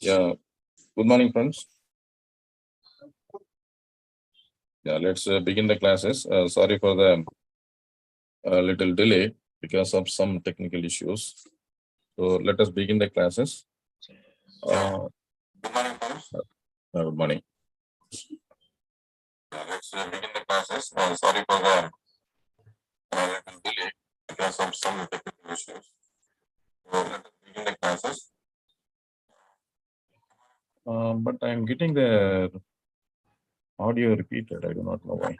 Yeah, good morning, friends. Yeah, let's begin the classes. Sorry for the little delay because of some technical issues. So let us begin the classes. Good morning, friends. Good morning. Let's begin the classes. Sorry for the little delay because of some technical issues. So let us begin the classes. But I'm getting the audio repeated. I do not know why.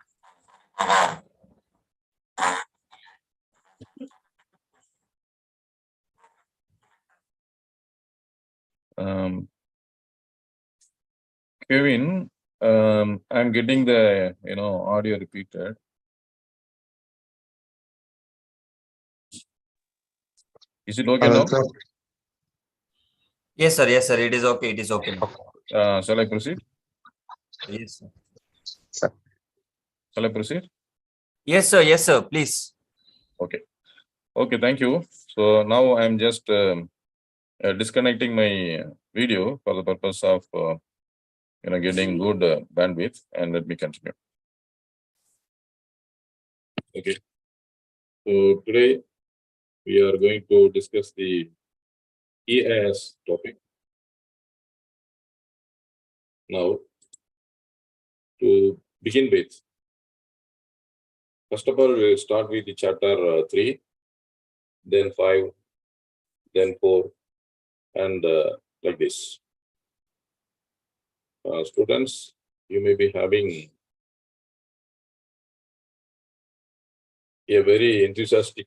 Kevin, I'm getting the audio repeated. Is it okay now? Sir. Yes, sir. Yes, sir. It is okay. It is okay. Shall I proceed? Yes, sir. Shall I proceed? Yes, sir. Yes, sir. Please. Okay. Okay. Thank you. So now I'm just disconnecting my video for the purpose of getting good bandwidth, and let me continue. Okay. So today we are going to discuss the EIS topic. Now, to begin with, first of all, we'll start with the chapter 3, then 5, then 4, and like this. Students, you may be having a very enthusiastic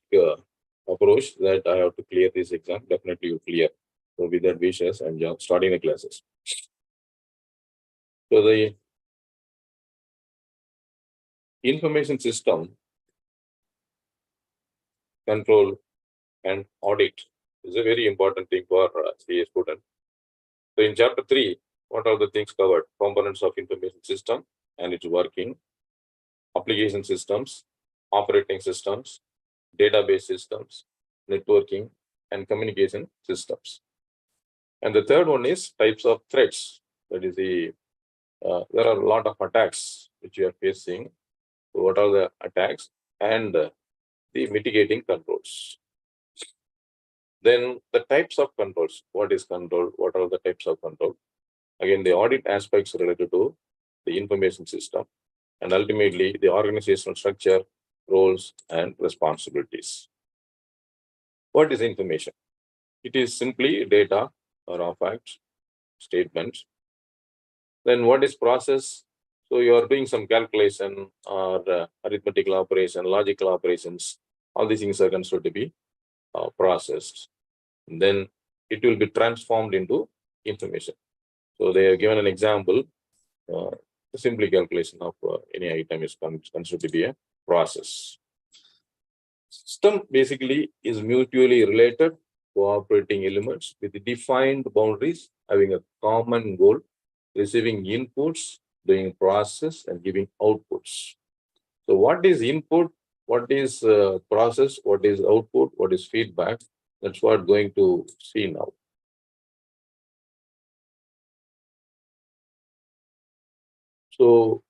approach that I have to clear this exam. Definitely you clear. So with that wishes, I'm starting the classes. So the information system control and audit is a very important thing for CA student. So in chapter 3, what are the things covered? Components of information system and its working, application systems, operating systems, database systems, networking, and communication systems. And the third one is types of threats. That is there are a lot of attacks which you are facing. So what are the attacks and the mitigating controls? Then the types of controls. What is control? What are the types of control? Again, the audit aspects related to the information system, and ultimately the organizational structure, roles, and responsibilities. What is information? It is simply data or raw facts, statements. Then what is process? So you are doing some calculation or arithmetical operation, logical operations. All these things are considered to be processed. And then it will be transformed into information. So they have given an example. Simply calculation of any item is considered to be a process. System basically is mutually related cooperating elements with defined boundaries, having a common goal, receiving inputs, doing process, and giving outputs. So what is input? What is process? What is output? What is feedback? That's what we're going to see now. So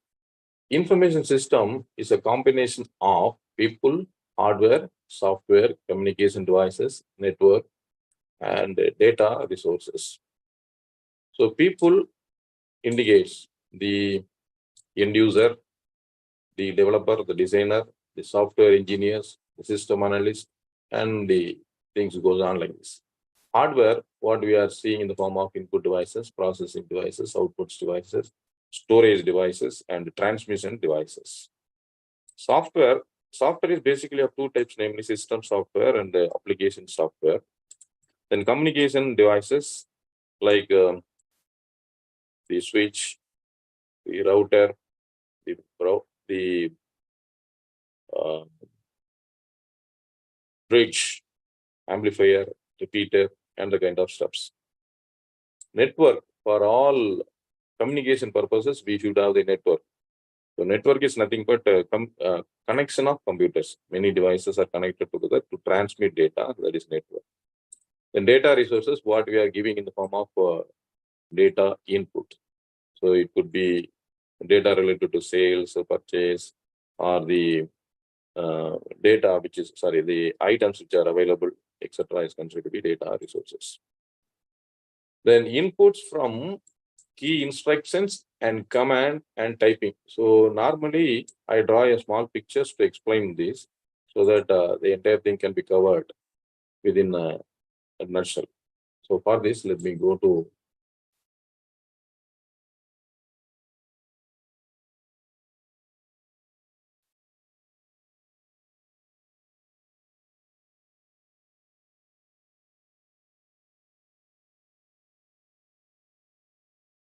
information system is a combination of people, hardware, software, communication devices, network, and data resources. So people indicates the end user, the developer, the designer, the software engineers, the system analyst, and the things goes on like this. Hardware, what we are seeing in the form of input devices, processing devices, outputs devices, storage devices, and transmission devices. Software is basically of two types, namely system software and application software. Then communication devices like the switch, the router, the bridge, amplifier, repeater, and the kind of stuffs. Network, for all communication purposes, we should have the network. So network is nothing but connection of computers. Many devices are connected together to transmit data. That is network. Then data resources, what we are giving in the form of data input. So it could be data related to sales or purchase, or the data which is, the items which are available, etc. is considered to be data resources. Then inputs from key instructions and command and typing. So normally I draw a small pictures to explain this so that the entire thing can be covered within a nutshell. So for this, let me go to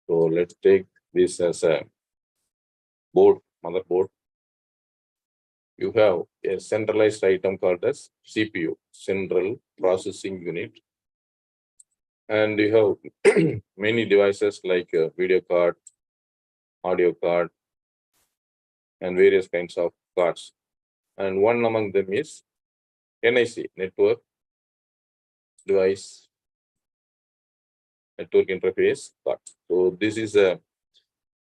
so let's take this as a board, motherboard. You have a centralized item called as CPU, Central Processing Unit. And you have many devices like video card, audio card, and various kinds of cards. And one among them is NIC, Network Device Network Interface card. So this is a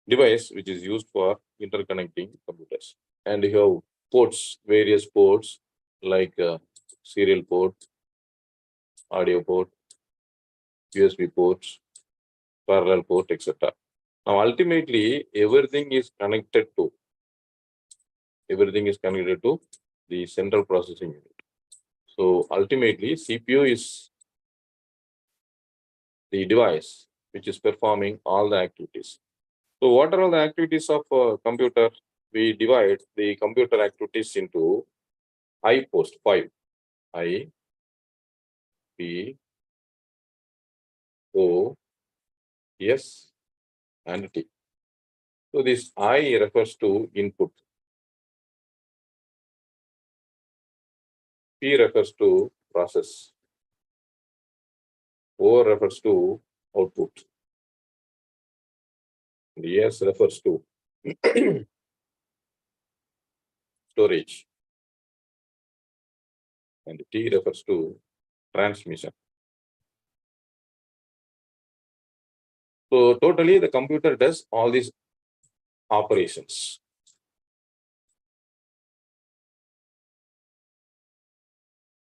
device which is used for interconnecting computers. And you have ports, various ports like serial port, audio port, USB ports, parallel port, etc. Now, ultimately, everything is connected to the central processing unit. So ultimately, CPU is the device which is performing all the activities. So what are all the activities of a computer? We divide the computer activities into I post 5. I, P, O, S, and T. So this I refers to input. P refers to process. O refers to output. The S refers to storage. And T refers to transmission. So totally the computer does all these operations.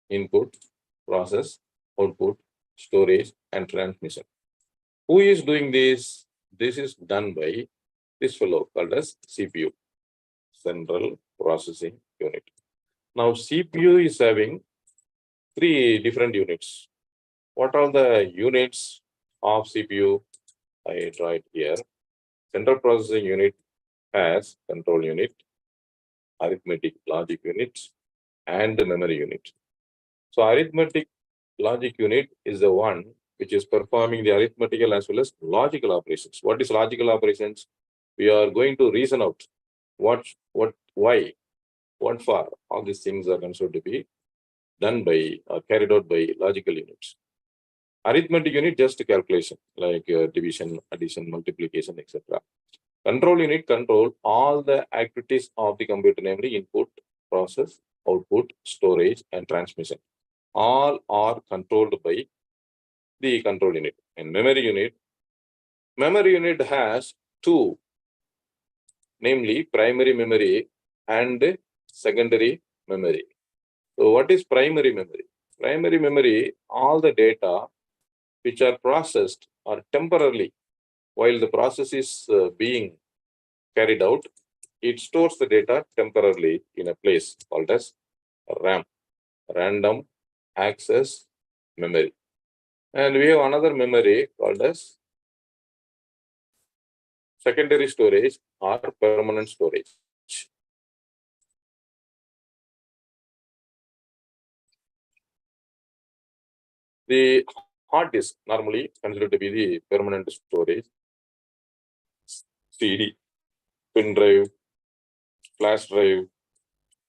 Input, process, output, storage, and transmission. Who is doing this? This is done by this fellow called as CPU, Central Processing Unit. Now CPU is having 3 different units. What are the units of CPU? I draw it here. Central Processing Unit has control unit, arithmetic logic unit, and the memory unit. So arithmetic logic unit is the one which is performing the arithmetical as well as logical operations. What is logical operations? We are going to reason out what, why, what for. All these things are considered to be done by or carried out by logical units. Arithmetic unit, just calculation like division, addition, multiplication, etc. Control unit control all the activities of the computer, namely input, process, output, storage, and transmission. All are controlled by the control unit. And memory unit has 2, namely primary memory and secondary memory. So what is primary memory? Primary memory, all the data which are processed are temporarily, while the process is being carried out, it stores the data temporarily in a place called as RAM, random access memory. And we have another memory called as secondary storage or permanent storage. The hard disk normally considered to be the permanent storage. CD, pin drive, flash drive,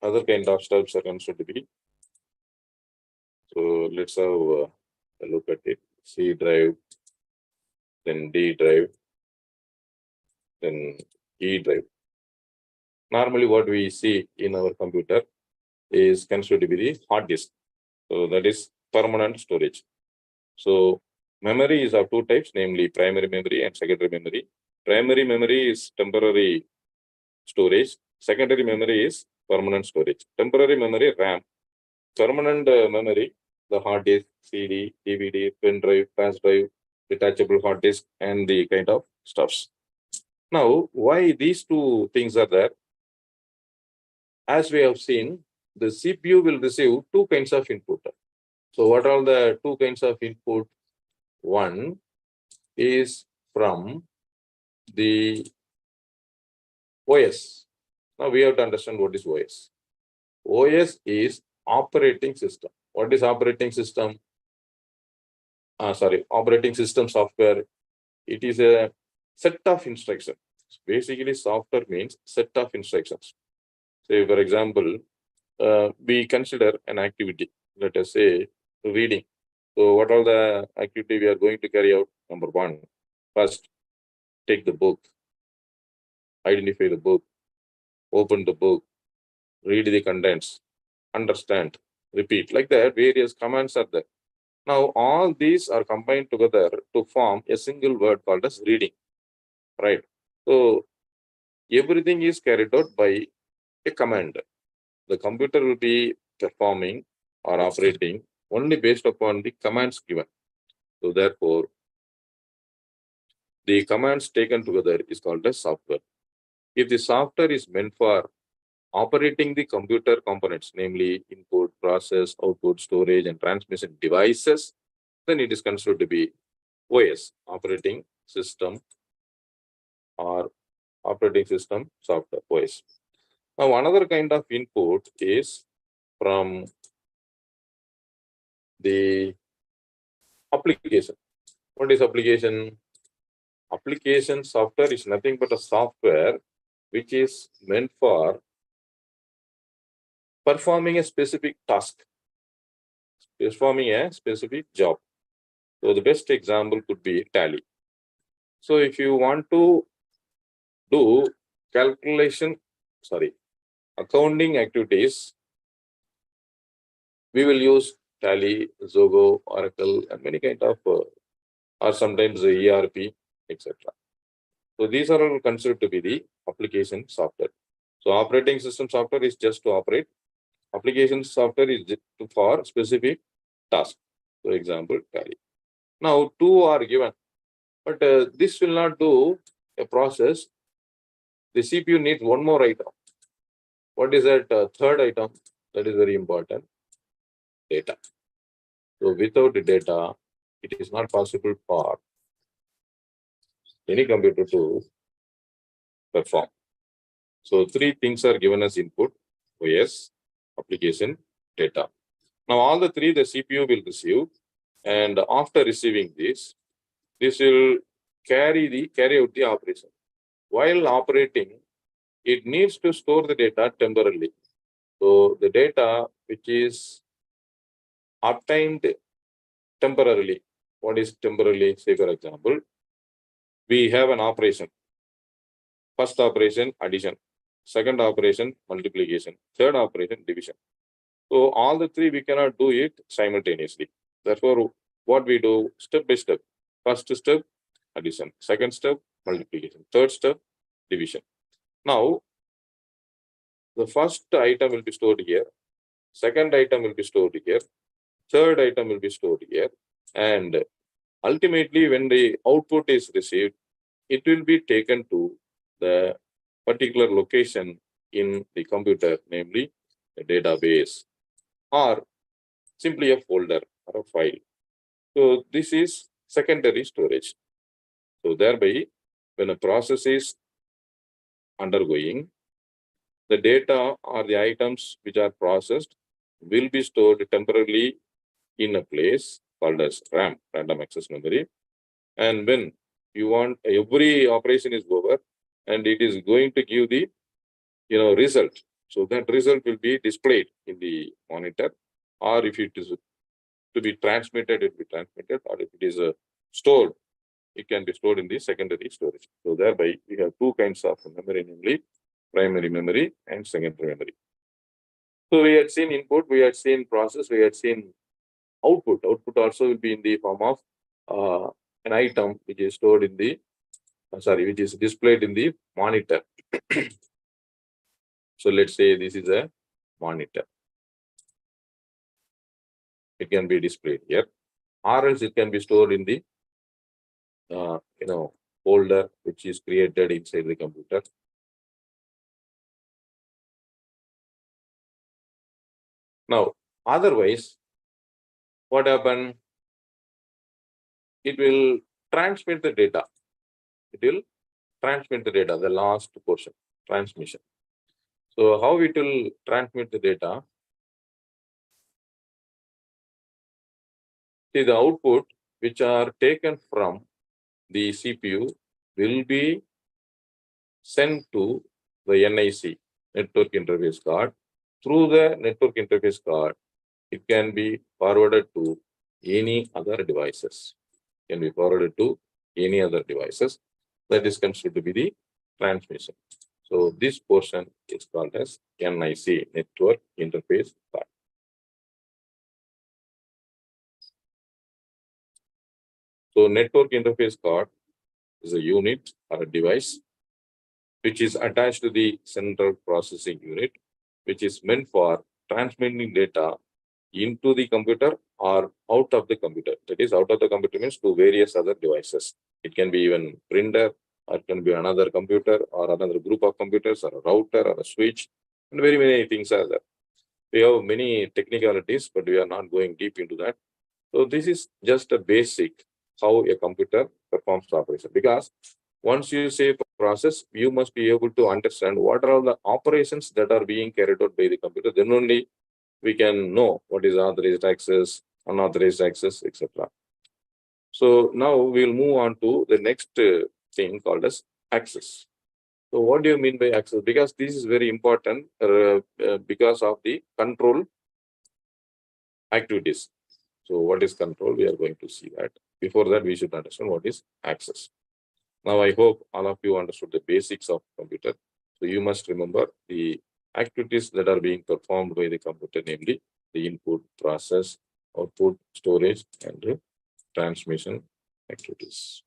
other kind of stuffs are considered to be. So let's have a look at it. C drive, then D drive, then E drive. Normally what we see in our computer is considered to be the hard disk. So that is permanent storage. So Memory is of two types, namely primary memory and secondary memory. Primary memory is temporary storage. Secondary memory is permanent storage. Temporary memory, RAM. Permanent memory, the hard disk, CD, DVD, pen drive, flash drive, detachable hard disk, and the kind of stuffs. Now, why these two things are there? As we have seen, the CPU will receive two kinds of input. So what are the two kinds of input? One is from the OS. Now we have to understand what is OS. OS is operating system. What is operating system? Operating system software. It is a set of instructions. Basically, software means set of instructions. Say, for example, we consider an activity, let us say reading. So what are the activity we are going to carry out? Number one, first, take the book, identify the book, open the book, read the contents, understand, repeat. Like that, various commands are there. Now, all these are combined together to form a single word called as reading, right? So, everything is carried out by a command. The computer will be performing or operating only based upon the commands given. So, therefore, the commands taken together is called as software. If the software is meant for operating the computer components, namely input, process, output, storage, and transmission devices, then it is considered to be OS, operating system or operating system software, OS. Now, another kind of input is from the application. What is application? Application software is nothing but a software which is meant for performing a specific task, performing a specific job. So the best example could be Tally. So if you want to do accounting activities, we will use Tally, Zogo, Oracle, and many kind of, or sometimes the ERP, etc. So these are all considered to be the application software. So operating system software is just to operate. Application software is for specific task. For example, Tally. Now, two are given, but this will not do a process. The CPU needs one more item. What is that third item? That is very important. Data. So without the data, it is not possible for any computer to perform. So three things are given as input: OS, application, data. Now all the three the CPU will receive, and after receiving this will carry out the operation. While operating, it needs to store the data temporarily. So the data which is obtained temporarily. What is temporarily? Say, for example, we have an operation. First operation, addition. Second operation, multiplication. Third operation, division. So all the three we cannot do it simultaneously. Therefore, what we do step by step. First step, addition. Second step, multiplication. Third step, division. Now, the first item will be stored here. Second item will be stored here. Third item will be stored here. And ultimately, when the output is received, it will be taken to the particular location in the computer, namely a database or simply a folder or a file. So this is secondary storage. So thereby, when a process is undergoing, the data or the items which are processed will be stored temporarily in a place called as RAM, random access memory. And when you want, every operation is over and it is going to give the result. So that result will be displayed in the monitor, or if it is to be transmitted, it will be transmitted, or if it is stored, it can be stored in the secondary storage. So thereby we have two kinds of memory, namely primary memory and secondary memory. So we had seen input, we had seen process, we had seen output. Output also will be in the form of an item which is stored in the, which is displayed in the monitor. So let's say this is a monitor. It can be displayed here, or else it can be stored in the folder which is created inside the computer. Now, otherwise, what happen? It will transmit the data. It will transmit the data, the last portion, transmission. So how it will transmit the data? See, the output which are taken from the CPU will be sent to the NIC, network interface card. Through the network interface card, it can be forwarded to any other devices. Can be forwarded to any other devices. That is considered to be the transmission. So this portion is called as NIC, network interface card. So network interface card is a unit or a device which is attached to the central processing unit, which is meant for transmitting data into the computer or out of the computer. That is, out of the computer means to various other devices. It can be even printer, or it can be another computer or another group of computers or a router or a switch, and very many things are there. We have many technicalities, but we are not going deep into that. So this is just a basic how a computer performs the operation, because once you say process, you must be able to understand what are all the operations that are being carried out by the computer. Then only we can know what is authorized access, unauthorized access, etc. So now we'll move on to the next thing called as access. So what do you mean by access? Because this is very important because of the control activities. So what is control? We are going to see that. Before that, we should understand what is access. Now, I hope all of you understood the basics of computer. So you must remember the activities that are being performed by the computer, namely the input, process, output, storage, and transmission activities.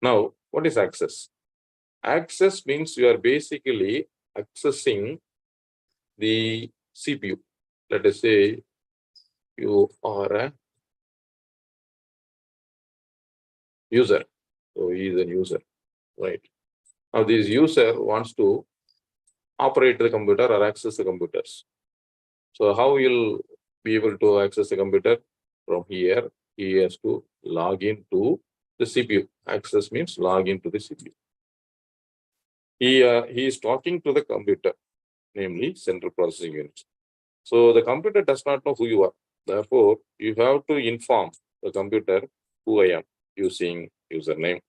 Now, what is access? Access means you are basically accessing the CPU. Let us say you are a user. So he is a user, right? Now this user wants to operate the computer or access the computers. So how you'll be able to access the computer? From here, he has to log into the CPU. Access means log into the CPU. He is talking to the computer, namely central processing unit. So the computer does not know who you are. Therefore, you have to inform the computer who I am using username.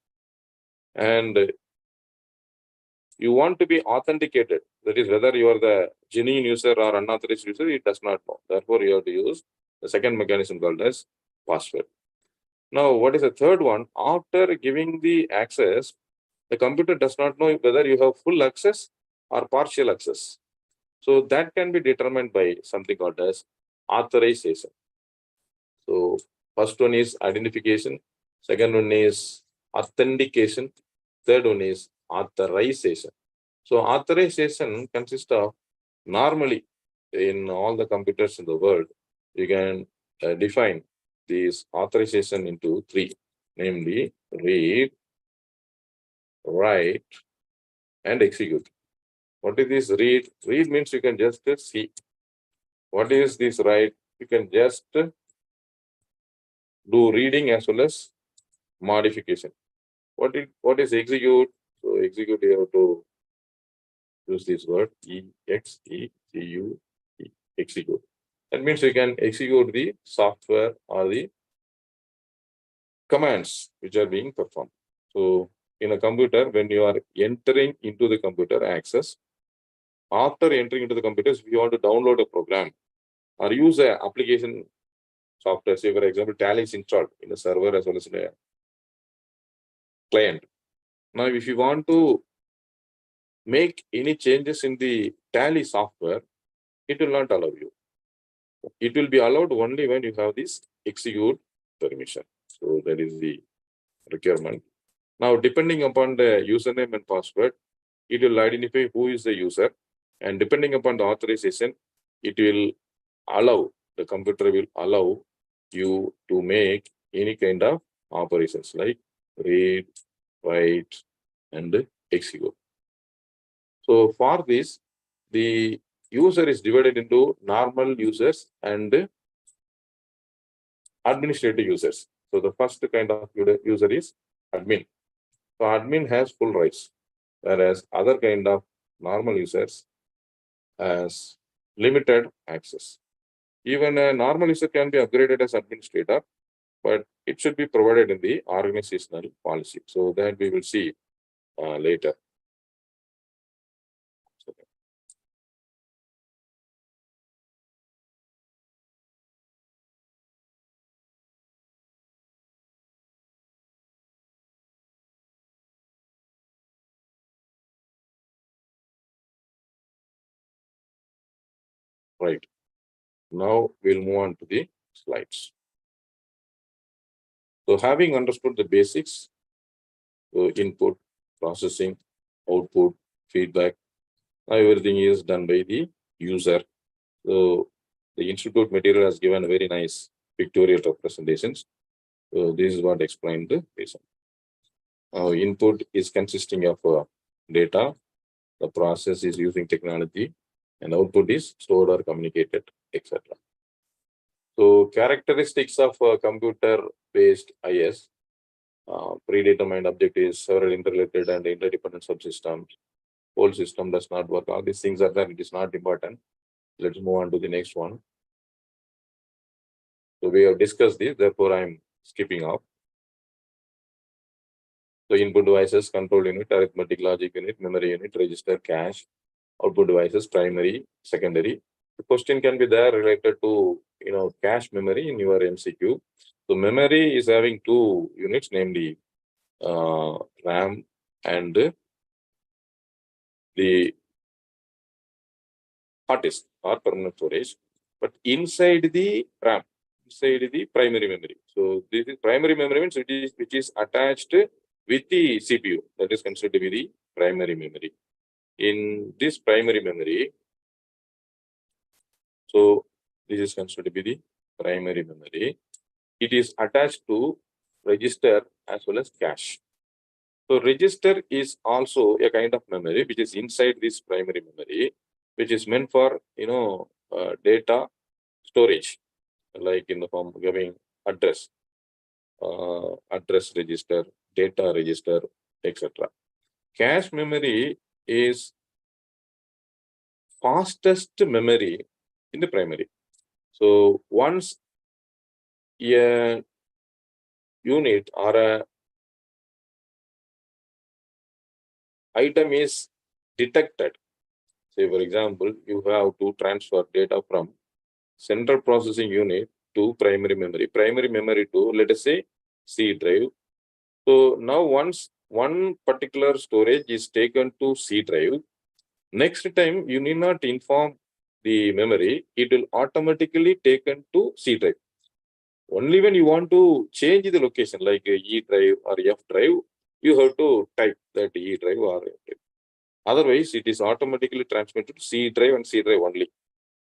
And you want to be authenticated. That is, whether you are the genuine user or unauthorized user, it does not know. Therefore, you have to use the second mechanism called as password. Now, what is the third one? After giving the access, the computer does not know whether you have full access or partial access. So that can be determined by something called as authorization. So first one is identification, second one is authentication, third one is authorization. So authorization consists of, normally in all the computers in the world, you can define these authorization into three, namely read, write, and execute. What is this read? Read means you can just see. What is this write? You can just do reading as well as modification. What is execute? So execute, you have to use this word execute. Execute. That means you can execute the software or the commands which are being performed. So in a computer, when you are entering into the computer access, after entering into the computer, if you want to download a program or use an application software, say for example, Tally is installed in a server as well as in a client. Now, if you want to make any changes in the Tally software, it will not allow you. It will be allowed only when you have this execute permission. So that is the requirement. Now, depending upon the username and password, it will identify who is the user, and depending upon the authorization, it will allow, the computer will allow you to make any kind of operations like read, write, and execute. So for this, the user is divided into normal users and administrative users. So the first kind of user is admin. So admin has full rights, whereas other kind of normal users has limited access. Even a normal user can be upgraded as administrator, but it should be provided in the organizational policy. So that we will see later. Right. Now we'll move on to the slides. So having understood the basics, so input, processing, output, feedback, now everything is done by the user. So the institute material has given very nice pictorial representations. So this is what explained the reason. Input is consisting of data, the process is using technology, and output is stored or communicated, etc. So characteristics of computer-based IS, predetermined objectives, several interrelated and interdependent subsystems, whole system does not work. All these things are there, it is not important. Let's move on to the next one. So we have discussed this, therefore I'm skipping off. So input devices, control unit, arithmetic logic unit, memory unit, register, cache, output devices, primary, secondary. The question can be there related to cache memory in your MCQ. So memory is having two units, namely RAM and the hard disk or permanent storage. But inside the RAM, inside the primary memory. So this is primary memory means which is attached with the CPU. That is considered to be the primary memory. In this primary memory, so this is considered to be the primary memory. It is attached to register as well as cache. So register is also a kind of memory which is inside this primary memory, which is meant for data storage, like in the form of giving address, address register, data register, etc. Cache memory is fastest memory in the primary. So once a unit or a item is detected, say for example, you have to transfer data from central processing unit to primary memory to, let us say, C drive. So now once one particular storage is taken to C drive, next time you need not inform the memory, it will automatically taken to C drive. Only when you want to change the location, like E drive or F drive, you have to type that E drive or F drive. Otherwise, it is automatically transmitted to C drive and C drive only.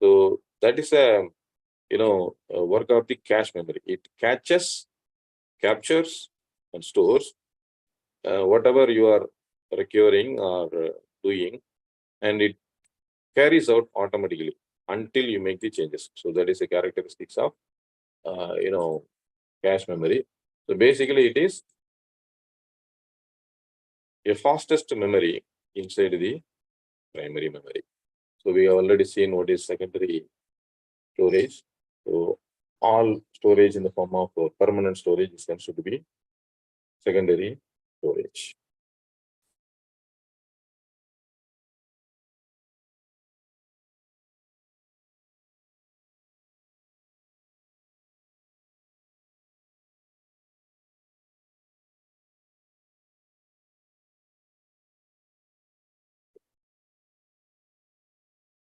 So that is a work of the cache memory. It catches, captures, and stores whatever you are requiring or doing, and it carries out automatically until you make the changes. So that is a characteristics of cache memory. So basically, it is a fastest memory inside the primary memory. So we have already seen what is secondary storage. So all storage in the form of permanent storage is considered to be secondary storage.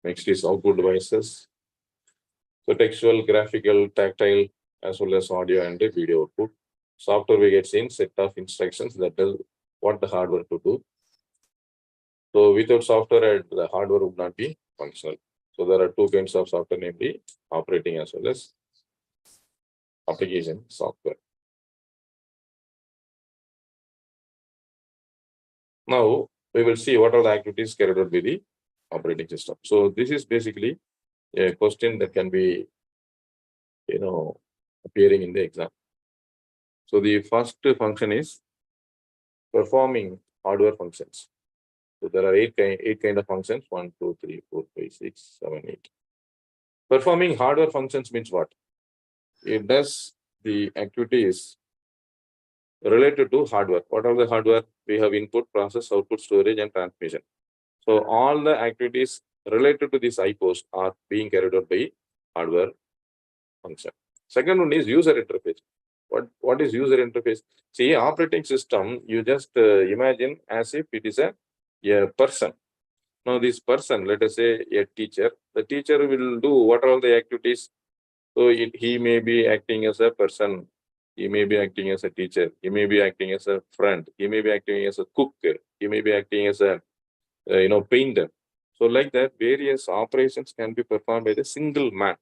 Next is output devices. So textual, graphical, tactile, as well as audio and video output. software we get in set of instructions that tell what the hardware to do. So without software, the hardware would not be functional. So there are two kinds of software, namely operating as well as application software. Now we will see what are the activities carried out by the operating system. So this is basically a question that can be, appearing in the exam. So the first function is performing hardware functions. So there are eight kind of functions: 1, 2, 3, 4, 5, 6, 7, 8. Performing hardware functions means what? It does the activities related to hardware. What are the hardware? We have input, process, output, storage, and transmission. So all the activities related to this iPost are being carried out by hardware function. Second one is user interface. What is user interface? See, operating system, you just imagine as if it is a person. Now this person, let us say a teacher, the teacher will do what are the activities. So he may be acting as a person, he may be acting as a teacher, he may be acting as a friend, he may be acting as a cook, he may be acting as a painter. So like that, various operations can be performed by the single man.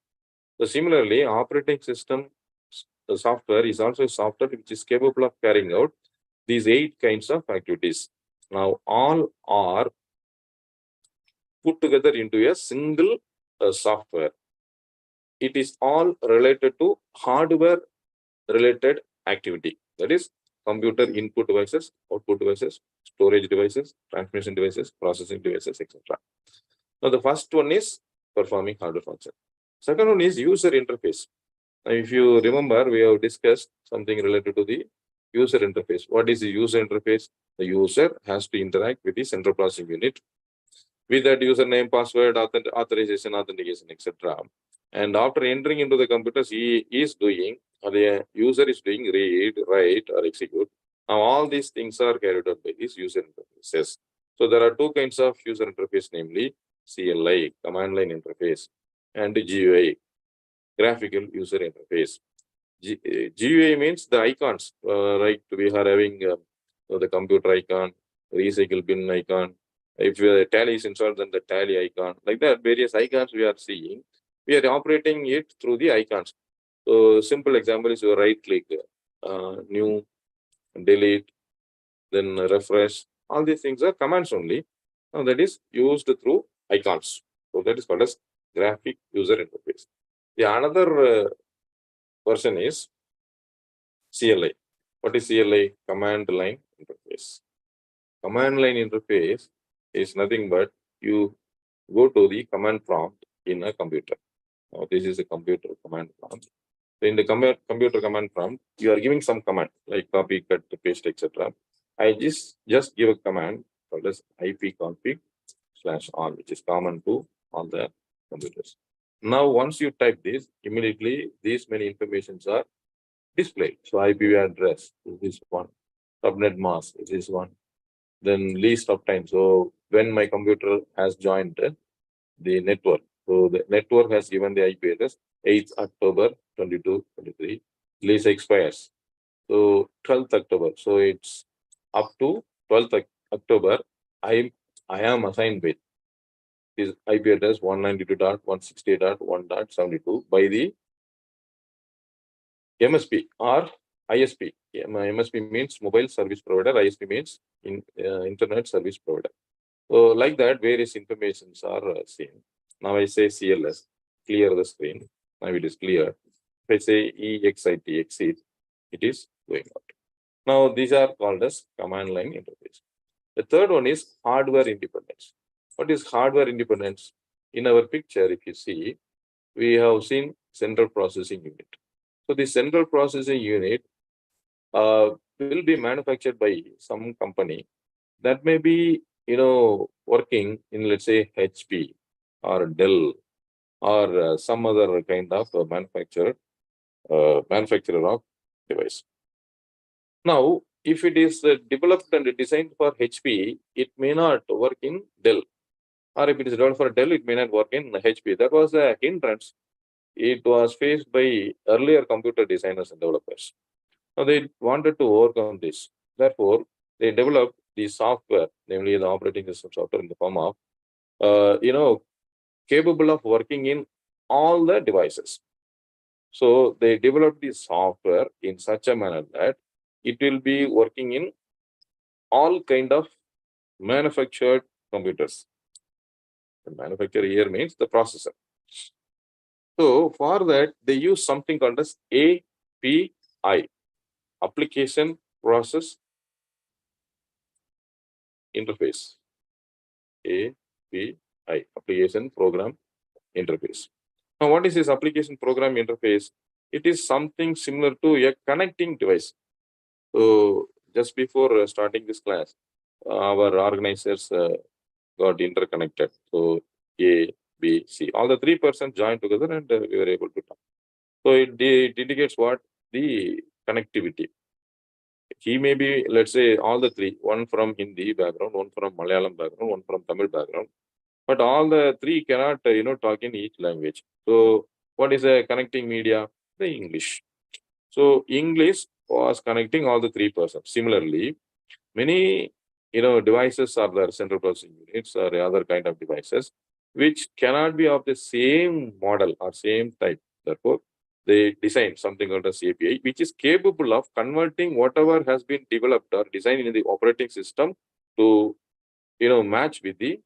So similarly, operating system the software is also a software which is capable of carrying out these 8 kinds of activities. Now all are put together into a single software. It is all related to hardware related activity. That is computer input devices, output devices, storage devices, transmission devices, processing devices, etc. Now the first one is performing hardware function. Second one is user interface. Now, if you remember, we have discussed something related to the user interface. What is the user interface? The user has to interact with the central processing unit with that username, password, authorization, authentication, etc. And after entering into the computers, the user is doing read, write, or execute. Now, all these things are carried out by these user interfaces. So there are 2 kinds of user interface, namely CLI, command line interface, and GUI, graphical user interface. GUI means the icons, right? We are having the computer icon, recycle bin icon. If the tally is installed, then the tally icon. Like that, various icons we are seeing. We are operating it through the icons. So simple example is your right click, new, delete, then refresh. All these things are commands only. Now that is used through icons. So that is called as graphic user interface. The another version is CLI. What is CLI? Command line interface. Command line interface is nothing but you go to the command prompt in a computer. Now, this is a computer command prompt. So in the computer command prompt, you are giving some command like copy, cut, paste, etc. I just give a command called as ipconfig/all, which is common to all the computers. Now, once you type this, immediately these many informations are displayed. So IP address is this one, subnet mask is this one, then least of time. So when my computer has joined the network, so the network has given the IP address 8th October 2223. Lease expires. So 12th October. So it's up to 12th October. I am assigned with this IP address 192.168.1.72 by the MSP or ISP. MSP means mobile service provider. ISP means internet service provider. So like that, various informations are seen. Now I say CLS, clear the screen. Now it is clear. If I say exit, it is going out. Now these are called as command line interface. The third one is hardware independence. What is hardware independence? In our picture, if you see, we have seen central processing unit. So the central processing unit will be manufactured by some company that may be, working in, let's say, HP or Dell or some other kind of manufacturer of device. Now, if it is developed and designed for HP, it may not work in Dell. Or if it is developed for Dell, it may not work in HP. That was a hindrance. It was faced by earlier computer designers and developers. Now they wanted to overcome this. Therefore, they developed the software, namely the operating system software in the form of, capable of working in all the devices. So they developed the software in such a manner that it will be working in all kind of manufactured computers. The manufacturer here means the processor. So for that, they use something called as API, Application Process Interface. API, Application Program Interface. Now, what is this application program interface? It is something similar to a connecting device. So just before starting this class, our organizers got interconnected. So A, B, C, all the 3 persons joined together and we were able to talk. So it indicates what? The connectivity. He may be, let's say, all the 3, one from Hindi background, one from Malayalam background, one from Tamil background, but all the 3 cannot, talk in each language. So what is a connecting media? The English. So English was connecting all the 3 persons. Similarly, many, devices are there, central processing units or other kind of devices, which cannot be of the same model or same type. Therefore, they design something called as API, which is capable of converting whatever has been developed or designed in the operating system to, match with the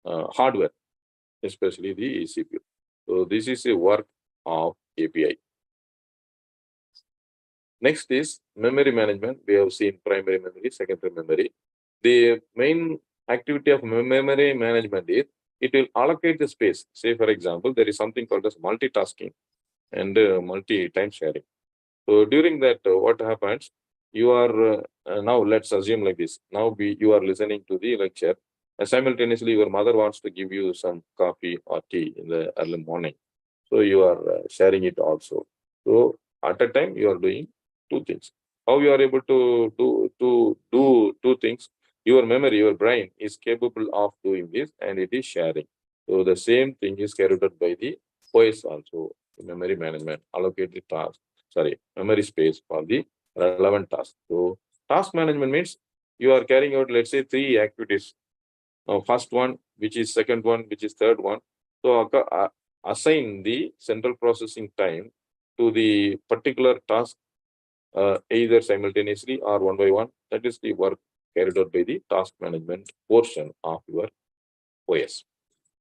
hardware, especially the CPU. So this is a work of API. Next is memory management. We have seen primary memory, secondary memory. The main activity of memory management is it will allocate the space. Say, for example, there is something called as multitasking and multi-time sharing. So during that, what happens? You are now, let's assume like this. Now you are listening to the lecture. Simultaneously, your mother wants to give you some coffee or tea in the early morning. So you are sharing it also. So at a time, you are doing 2 things. How you are able to do 2 things? Your memory, your brain is capable of doing this, and it is sharing. So the same thing is carried out by the OS also. Memory management, allocate the task, memory space for the relevant task. So task management means you are carrying out, let's say, 3 activities. First one, which is second one, which is third one. So assign the central processing time to the particular task, either simultaneously or one by one. That is the work carried out by the task management portion of your OS.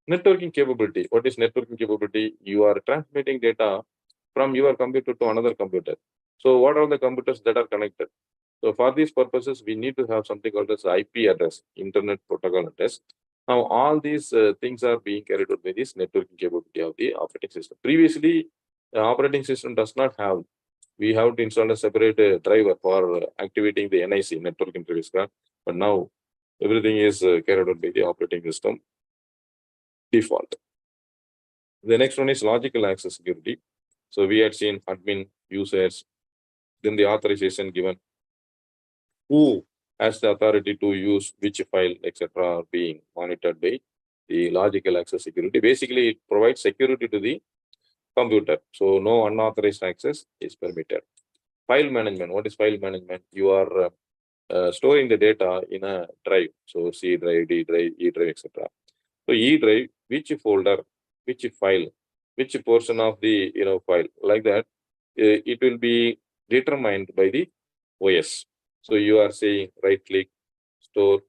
Networking capability. What is networking capability? You are transmitting data from your computer to another computer. So what are the computers that are connected? So for these purposes, we need to have something called as IP address, Internet Protocol Address. Now, all these things are being carried out by this networking capability of the operating system. Previously, the operating system does not have. We have to install a separate driver for activating the NIC, Network Interface Card. But now, everything is carried out by the operating system default. The next one is logical access security. So we had seen admin, users, then the authorization given, who has the authority to use which file, etc., are being monitored by the logical access security. Basically, it provides security to the computer. So no unauthorized access is permitted. File management. What is file management? You are storing the data in a drive. So C drive, D drive, E drive, etc. So E drive, which folder, which file, which portion of the file, like that, it will be determined by the OS. So you are saying right click, store,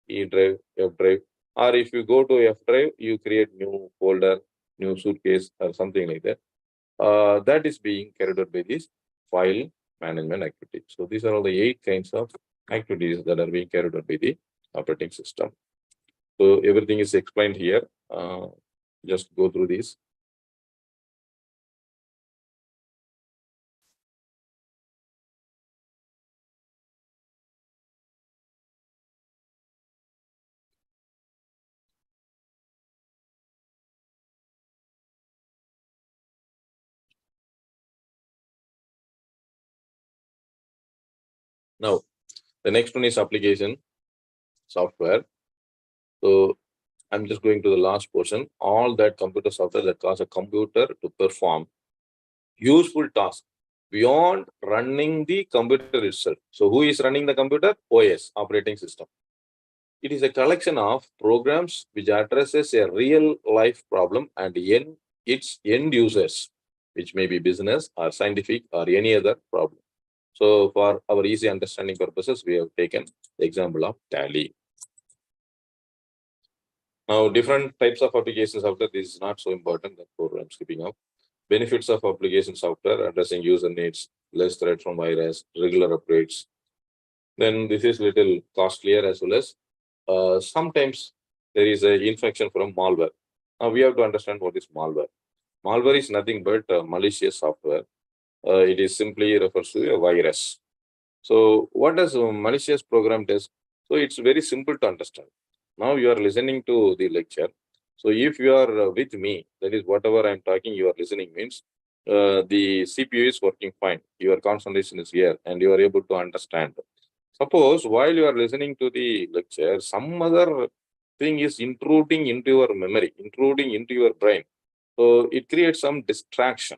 E drive, F drive, or if you go to F drive, you create new folder, new suitcase, or something like that. That is being carried out by this file management activity. So these are all the 8 kinds of activities that are being carried out by the operating system. So everything is explained here. Just go through these. Now, the next one is application software. So I'm just going to the last portion. All that computer software that cause a computer to perform useful tasks beyond running the computer itself. So who is running the computer? OS, operating system. It is a collection of programs which addresses a real life problem and its end users, which may be business or scientific or any other problem. So for our easy understanding purposes, we have taken the example of Tally. Now, different types of application software, this is not so important, therefore I'm skipping out. Benefits of application software, addressing user needs, less threat from virus, regular upgrades. Then this is little costlier as well as sometimes there is an infection from malware. Now we have to understand what is malware. Malware is nothing but malicious software. It is simply refers to a virus. So what does a malicious program does? So it's very simple to understand. Now you are listening to the lecture. So if you are with me, that is whatever I'm talking, you are listening means the CPU is working fine. Your concentration is here and you are able to understand. Suppose while you are listening to the lecture, some other thing is intruding into your memory, intruding into your brain. So it creates some distraction.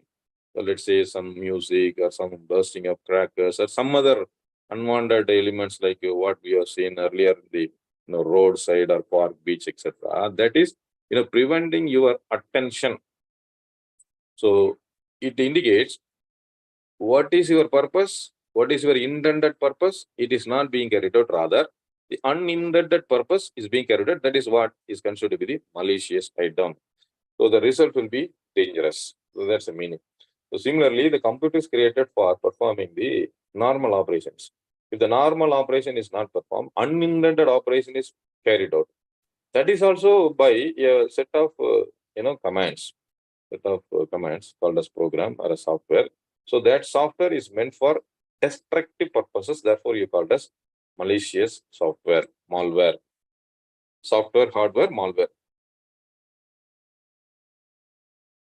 So let's say some music or some bursting of crackers or some other unwanted elements like what we have seen earlier in the roadside or park, beach, etc. That is preventing your attention. So it indicates what is your purpose, what is your intended purpose. It is not being carried out. Rather, the unintended purpose is being carried out. That is what is considered to be the malicious item. So the result will be dangerous. So that's the meaning. So similarly, the computer is created for performing the normal operations. If the normal operation is not performed, unintended operation is carried out. That is also by a set of commands, commands called as program or a software. So that software is meant for destructive purposes. Therefore, you call it as malicious software, malware, software, hardware, malware.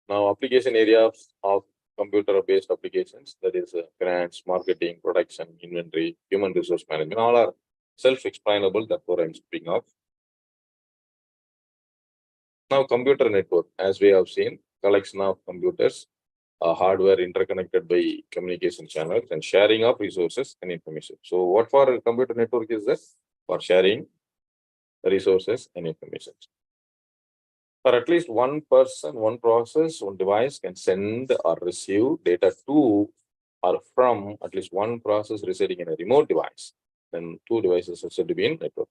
Now, application areas of computer-based applications, that is finance, marketing, production, inventory, human resource management, all are self-explainable. Therefore, I'm speaking of. Now, computer network, as we have seen, collection of computers, hardware interconnected by communication channels and sharing of resources and information. So, what for a computer network is this? For sharing resources and information. For at least one person, one process, one device can send or receive data to or from at least one process residing in a remote device. Then two devices are said to be in network.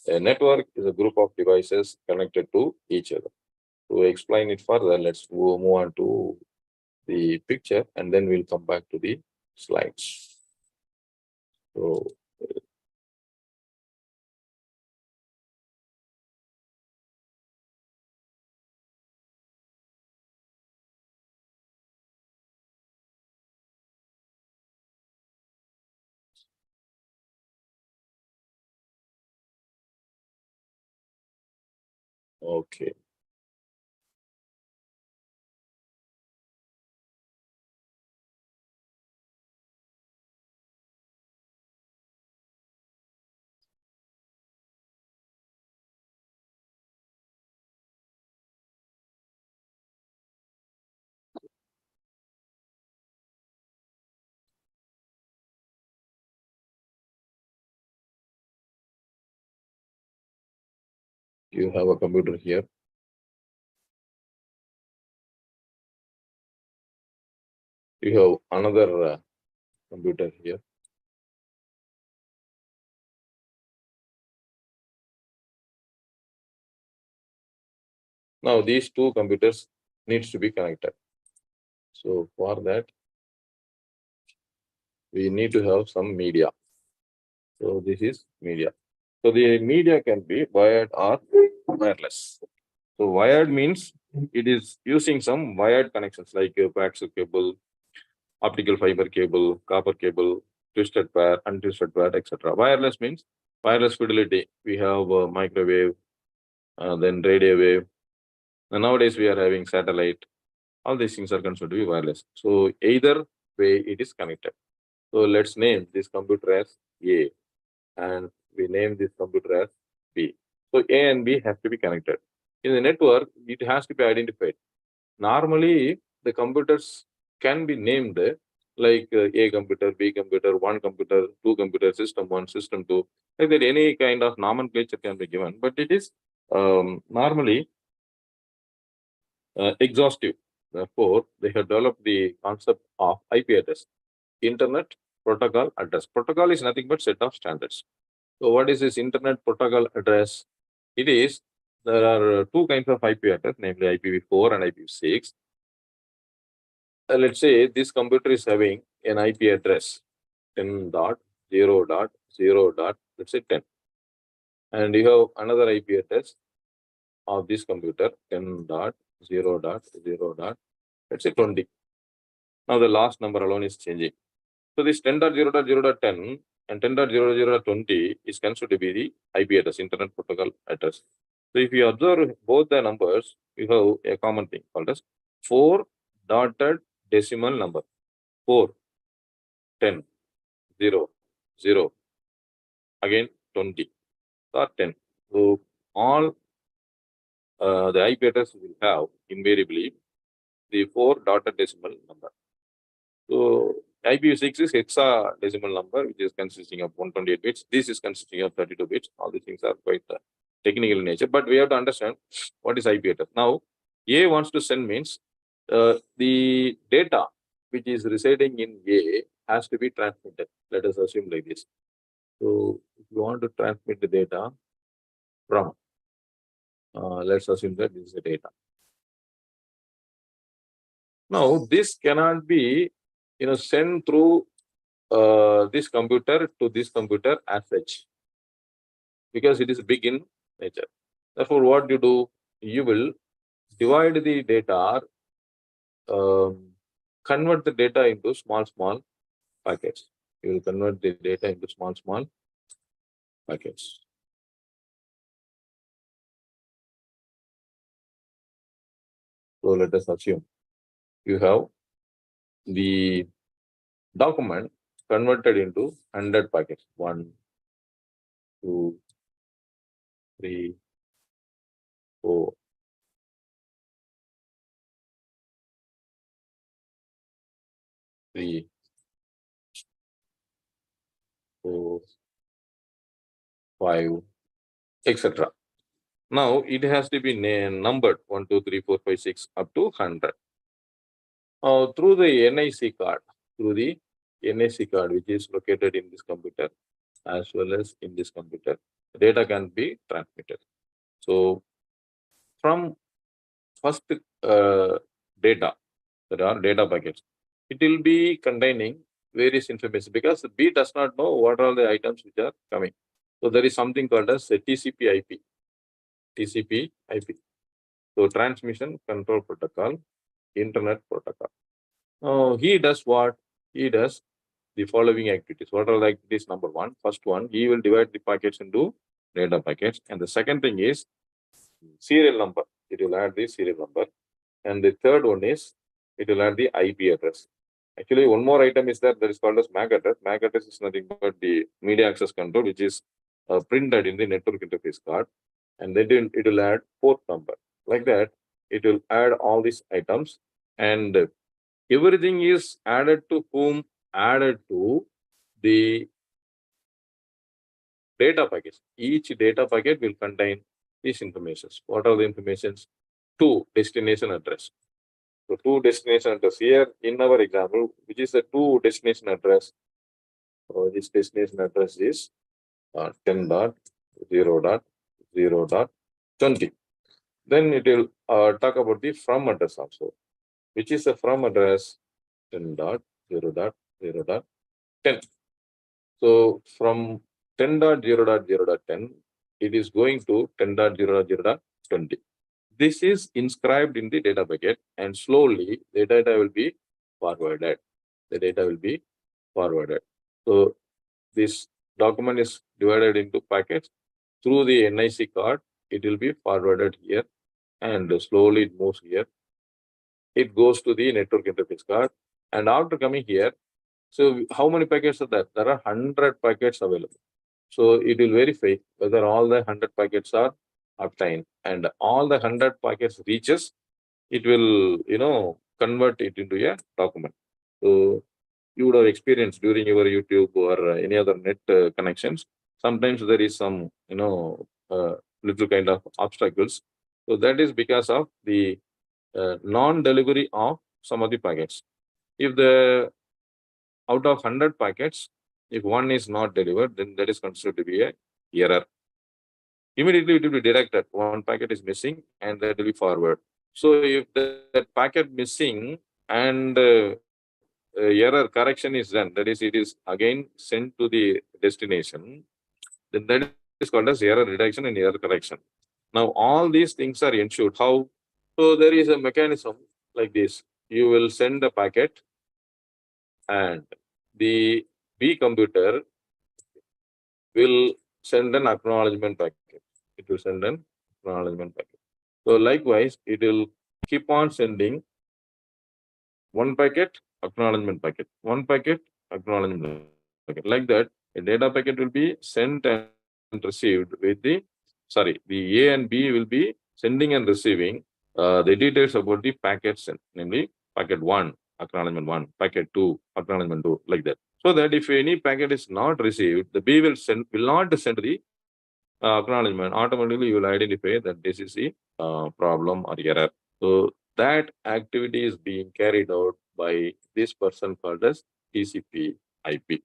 A network is a group of devices connected to each other. To explain it further, let's move on to the picture and then we'll come back to the slides. So okay. You have a computer here. You have another computer here. Now these two computers needs to be connected. So for that, we need to have some media. So this is media. So the media can be wired or wireless. So wired means it is using some wired connections like a coaxial cable, optical fiber cable, copper cable, twisted pair, untwisted pair, etc. Wireless means wireless fidelity. We have microwave, then radio wave. And nowadays we are having satellite. All these things are considered to be wireless. So either way it is connected. So let's name this computer as A and we name this computer as B. So A and B have to be connected. In the network, it has to be identified. Normally, the computers can be named like A computer, B computer, one computer, two computer, system one, system two, like that any kind of nomenclature can be given, but it is normally exhaustive. Therefore, they have developed the concept of IP address, Internet Protocol Address. Protocol is nothing but set of standards. So what is this Internet Protocol Address? It is, there are two kinds of IP address, namely IPv4 and IPv6. Let's say this computer is having an IP address 10.0.0. Let's say 10. And you have another IP address of this computer 10.0.0. Let's say 20. Now the last number alone is changing. So this 10.0.0.10 and 10.0.0.20 is considered to be the IP address, Internet Protocol Address. So if you observe both the numbers, you have a common thing called as 4 dotted decimal number. 4, 10, 0, 0, again 20 or 10. So all the IP address will have invariably the 4 dotted decimal number. So IPv6 is hexadecimal number, which is consisting of 128 bits. This is consisting of 32 bits. All these things are quite technical in nature, but we have to understand what is IP address. Now, A wants to send means the data which is residing in A has to be transmitted. Let us assume like this. So, if you want to transmit the data from, let's assume that this is the data. Now, this cannot be, sent through this computer to this computer as such, because it is big in nature. Therefore, what you do, you will divide the data, convert the data into small packets. You will convert the data into small packets. So let us assume you have the document converted into 100 packets. 1, 2, 3, 4, 3, 4, 5, etc. Now it has to be numbered 1, 2, 3, 4, 5, 6 up to 100. Through the NIC card, which is located in this computer as well as in this computer, data can be transmitted. So from first data, there are data packets. It will be containing various information because B does not know what are the items which are coming. So there is something called as TCP/IP. TCP/IP. So transmission control protocol, Internet protocol. He does what? He does the following activities. What are the activities? Number one, first one, he will divide the packets into data packets. And the second thing is serial number. It will add the serial number. And the third one is it will add the IP address. Actually, one more item is that is called as MAC address. MAC address is nothing but the media access control, which is printed in the network interface card. And then it will add port number. Like that, it will add all these items. And everything is added to whom? Added to the data packets. Each data packet will contain these informations. What are the informations? 2 destination address. So 2 destination address here in our example, which is the 2 destination address. So this destination address is 10.0.0.20. Then it will talk about the from address also, which is the from address 10.0.0.10. So from 10.0.0.10, it is going to 10.0.0.20. This is inscribed in the data packet, and slowly the data will be forwarded. So this document is divided into packets. Through the NIC card, it will be forwarded here, and slowly it moves here. It goes to the network interface card, and after coming here, so how many packets are there? There are 100 packets available. So it will verify whether all the 100 packets are obtained, and all the 100 packets reaches, it will, convert it into a document. So you would have experienced during your YouTube or any other net connections. Sometimes there is some, little kind of obstacles. So that is because of the non-delivery of some of the packets. If the out of 100 packets, if one is not delivered, then that is considered to be a error. Immediately it will be directed. One packet is missing and that will be forward. So if that packet missing and error correction is done, that is, it is again sent to the destination, then that is called as error reduction and error correction. Now all these things are ensured. How? So there is a mechanism like this. You will send a packet and the B computer will send an acknowledgement packet. It will send an acknowledgement packet. So likewise, it will keep on sending one packet, acknowledgement packet, one packet, acknowledgement packet. Like that, a data packet will be sent and received with the, the A and B will be sending and receiving the details about the packets, namely packet 1, acknowledgement 1, packet 2, acknowledgement 2, like that. So that if any packet is not received, the B will not send the acknowledgement. Automatically, you will identify that this is the problem or error. So that activity is being carried out by this person called as TCP IP.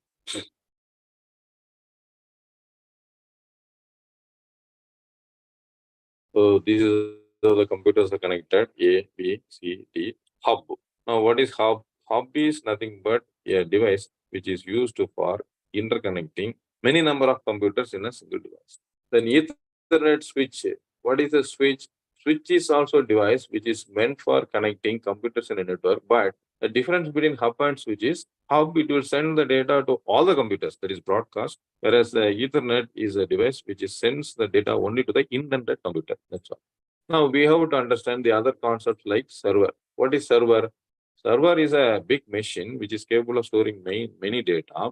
So these are the computers are connected, A, B, C, D, hub. Now what is hub? Hub is nothing but a device which is used for interconnecting many number of computers in a single device. Then Ethernet switch. What is a switch? Switch is also a device which is meant for connecting computers in a network, but the difference between hub and switch is hub, it will send the data to all the computers, that is broadcast, whereas the Ethernet is a device which sends the data only to the intended computer. That's all. Now we have to understand the other concepts like server. What is server? Server is a big machine which is capable of storing many data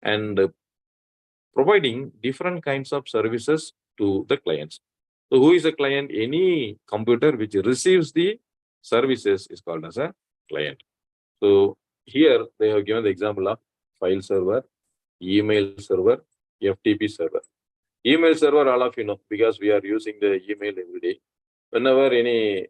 and providing different kinds of services to the clients. So who is a client? Any computer which receives the services is called as a client. So here they have given the example of file server, email server, FTP server. Email server, all of you know, because we are using the email every day. Whenever any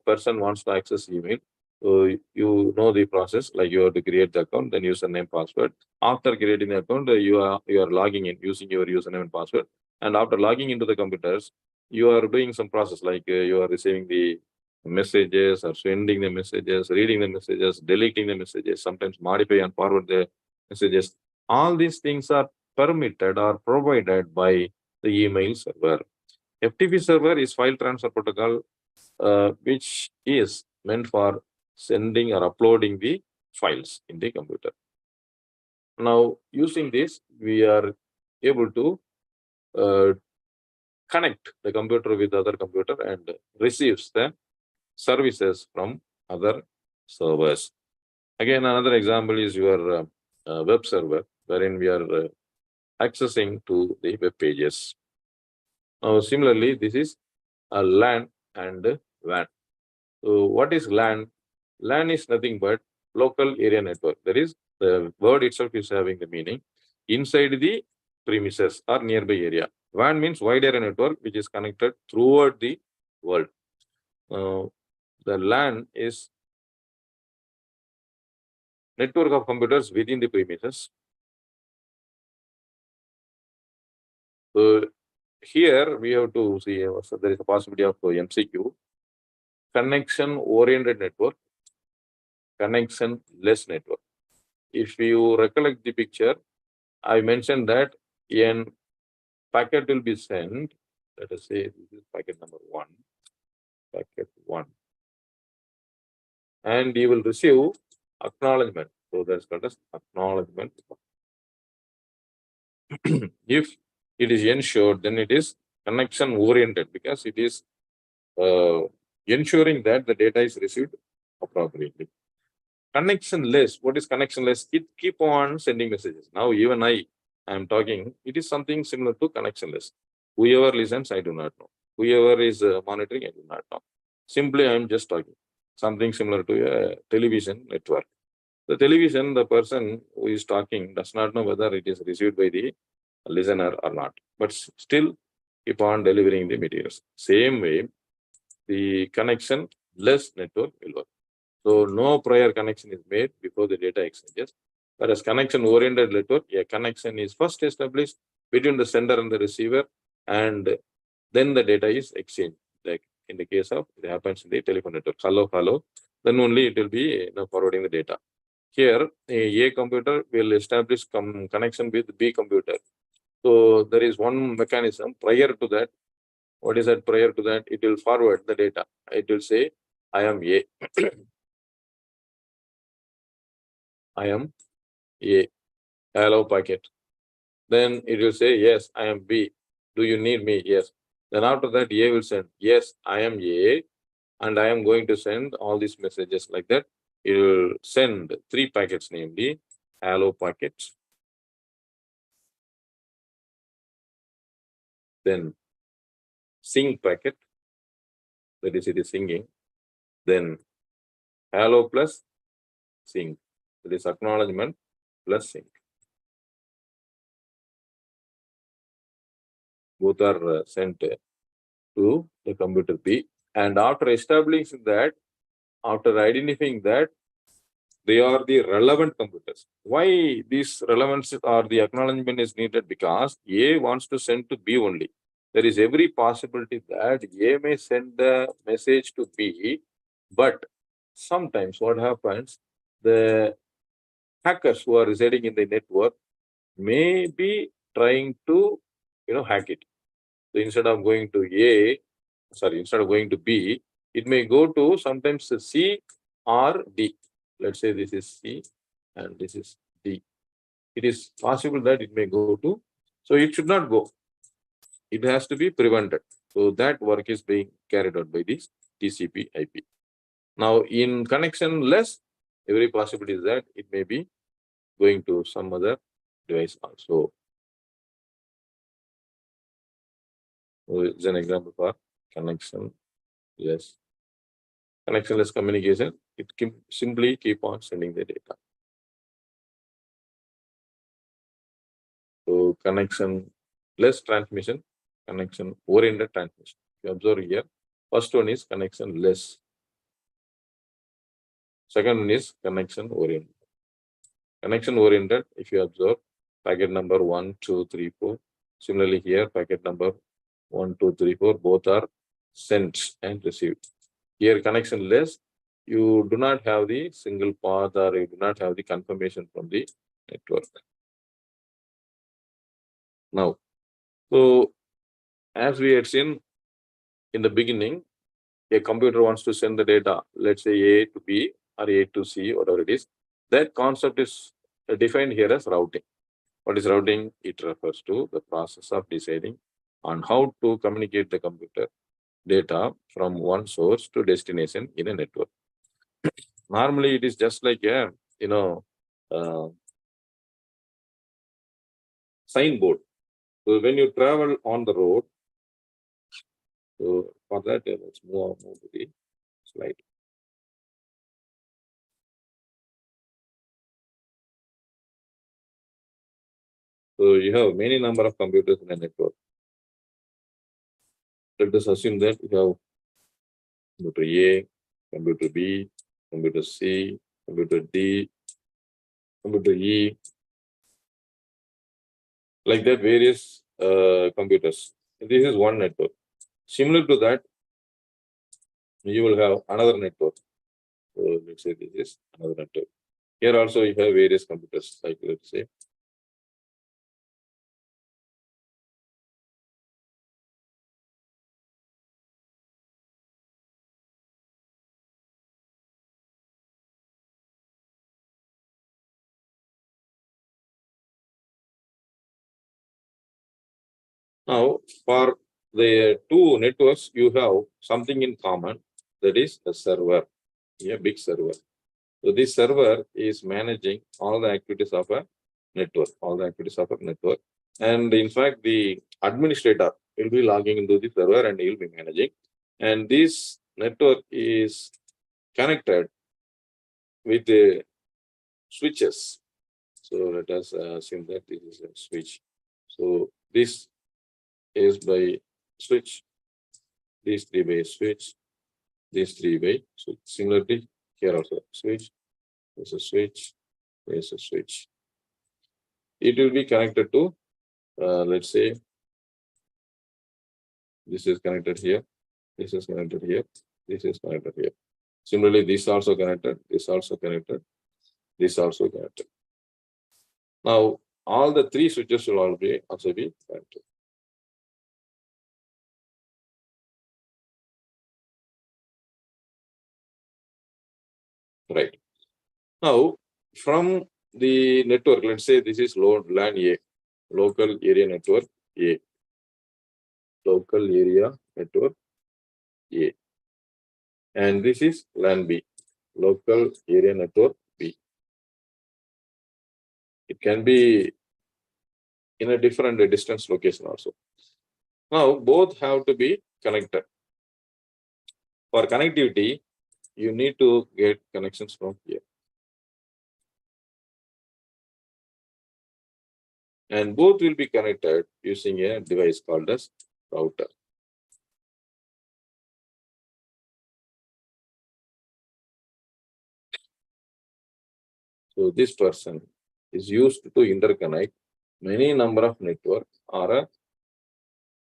person wants to access email, so you know the process, like you have to create the account, then username, password. After creating the account, you are logging in using your username and password. And after logging into the computers, you are doing some process like you are receiving the messages or sending the messages, reading the messages, deleting the messages, sometimes modify and forward the messages. All these things are permitted or provided by the email server. FTP server is file transfer protocol, which is meant for sending or uploading the files in the computer. Now, using this, we are able to connect the computer with other computer and receives the services from other servers. Again, another example is your web server, wherein we are accessing to the web pages. Now, similarly, this is a LAN and WAN. So what is LAN? LAN is nothing but local area network. That is, the word itself is having the meaning inside the premises or nearby area. WAN means wide area network, which is connected throughout the world. The LAN is network of computers within the premises. So here we have to see, so there is a possibility of MCQ, connection-oriented network, connection-less network. If you recollect the picture, I mentioned that a packet will be sent. Let us say this is packet number 1, packet 1. And you will receive acknowledgement. So that's called as acknowledgement. If it is ensured, then it is connection oriented because it is ensuring that the data is received appropriately. Connectionless. What is connectionless? It keep on sending messages. Now even I am talking. It is something similar to connectionless. Whoever listens, I do not know. Whoever is monitoring, I do not know. Simply, I am just talking. Something similar to a television network. The television, the person who is talking does not know whether it is received by the listener or not, but still keep on delivering the materials. Same way, the connection less network will work. So no prior connection is made before the data exchanges. Whereas connection-oriented network, a connection is first established between the sender and the receiver, and then the data is exchanged. Like in the case of, it happens in the telephone network, hello, hello, then only it will be forwarding the data. Here, a computer will establish connection with B computer. So there is one mechanism prior to that. What is that prior to that? It will forward the data. It will say, I am A. I am A. Hello packet. Then it will say, yes, I am B. Do you need me? Yes. Then after that, A will send, yes, I am A, and I am going to send all these messages like that. It will send 3 packets, namely hello packets. Then sing packet, that is, it is singing. Then hello plus sing, that is acknowledgement plus sing. Both are sent to the computer B. And after establishing that, after identifying that, they are the relevant computers. Why these relevance or the acknowledgement is needed? Because A wants to send to B only. There is every possibility that A may send the message to B, but sometimes what happens, the hackers who are residing in the network may be trying to hack it. So instead of going to instead of going to B, it may go to sometimes C or D. Let's say this is C and this is D. It is possible that it may go to, so it should not go. It has to be prevented. So that work is being carried out by this TCP IP. Now in connection less, every possibility is that it may be going to some other device also. So it's an example for connection less. Connectionless communication, it can simply keep on sending the data. So connection-less transmission, connection-oriented transmission. You observe here, first one is connection-less. Second one is connection-oriented. Connection-oriented, if you observe, packet number 1, 2, 3, 4. Similarly here, packet number 1, 2, 3, 4, both are sent and received. Here, connection-less, you do not have the single path or you do not have the confirmation from the network. Now, so as we had seen in the beginning, a computer wants to send the data, let's say A to B or A to C, whatever it is. That concept is defined here as routing. What is routing? It refers to the process of deciding on how to communicate the computer data from one source to destination in a network. Normally, it is just like a signboard. So when you travel on the road, so for that, let's move to the slide. So you have many number of computers in a network. Let us assume that you have computer A, computer B, computer C, computer D, computer E, like that various computers. This is one network. Similar to that, you will have another network. So let's say this is another network. Here also you have various computers, like let's say. Now, for the two networks, you have something in common, that is a server, a big server. So this server is managing all the activities of a network, And in fact, the administrator will be logging into the server and he will be managing. And this network is connected with switches. So let us assume that this is a switch. So this is by switch, these three by switch, these three by switch. Similarly, here also switch, there's a switch, there's a switch. It will be connected to, let's say, this is connected here, this is connected here, this is connected here. Similarly, this also connected, this also connected, this also connected. Now, all the three switches will also be connected. Right. Now, from the network, let's say this is LAN A, local area network A. Local area network A. And this is LAN B, local area network B. It can be in a different distance location also. Now, both have to be connected. For connectivity, you need to get connections from here. And both will be connected using a device called as router. So this person is used to interconnect many number of networks or a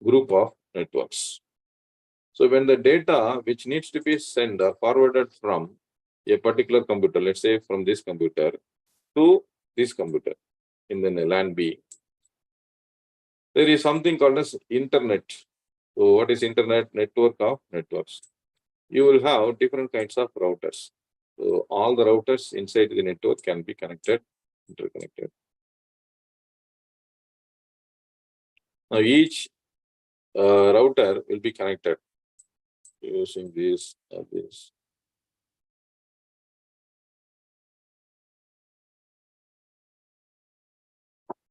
group of networks. So when the data which needs to be sent or forwarded from a particular computer, let's say from this computer to this computer in the LAN B, there is something called as internet. So what is internet? Network of networks. You will have different kinds of routers. So all the routers inside the network can be connected, interconnected. Now each router will be connected using this.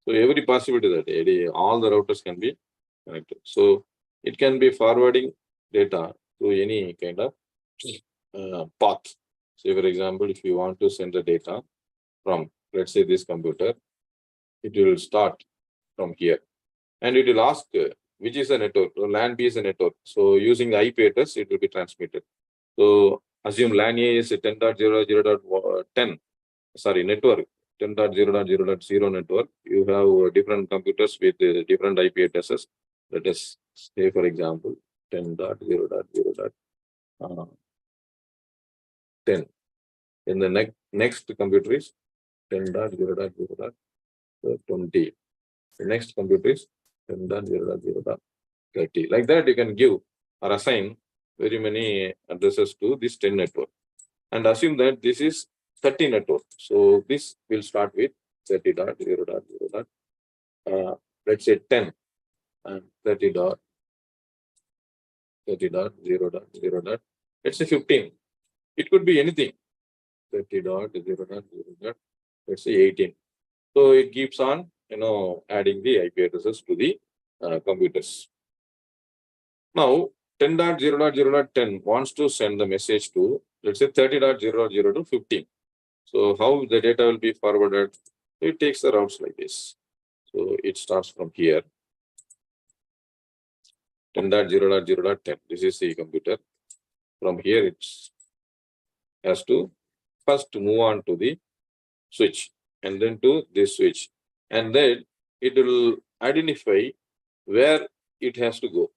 So every possibility that all the routers can be connected. So it can be forwarding data to any kind of path. Say for example, if you want to send the data from, let's say this computer, it will start from here. And it will ask which is a network. So LAN B is a network. So using the IP address, it will be transmitted. So assume LAN A is 10.0.0.10. Sorry, network 10.0.0.0 network. You have different computers with different IP addresses. Let us say, for example, 10.0.0.10. Then the next computer is 10.0.0.20. The next computer is 10.0.0.30. Like that, you can give or assign very many addresses to this 10 network. And assume that this is 30 network. So this will start with 30.0.0. Let's say 10 and 30.0.0. Let's say 15. It could be anything. 30.0.0. Let's say 18. So it keeps on, adding the IP addresses to the computers. Now 10.0.0.10 wants to send the message to, let's say 30.0.0 to 15. So how the data will be forwarded? It takes the routes like this. So it starts from here. 10.0.0.10. This is the computer. From here, it has to first move on to the switch and then to this switch. And then it will identify where it has to go.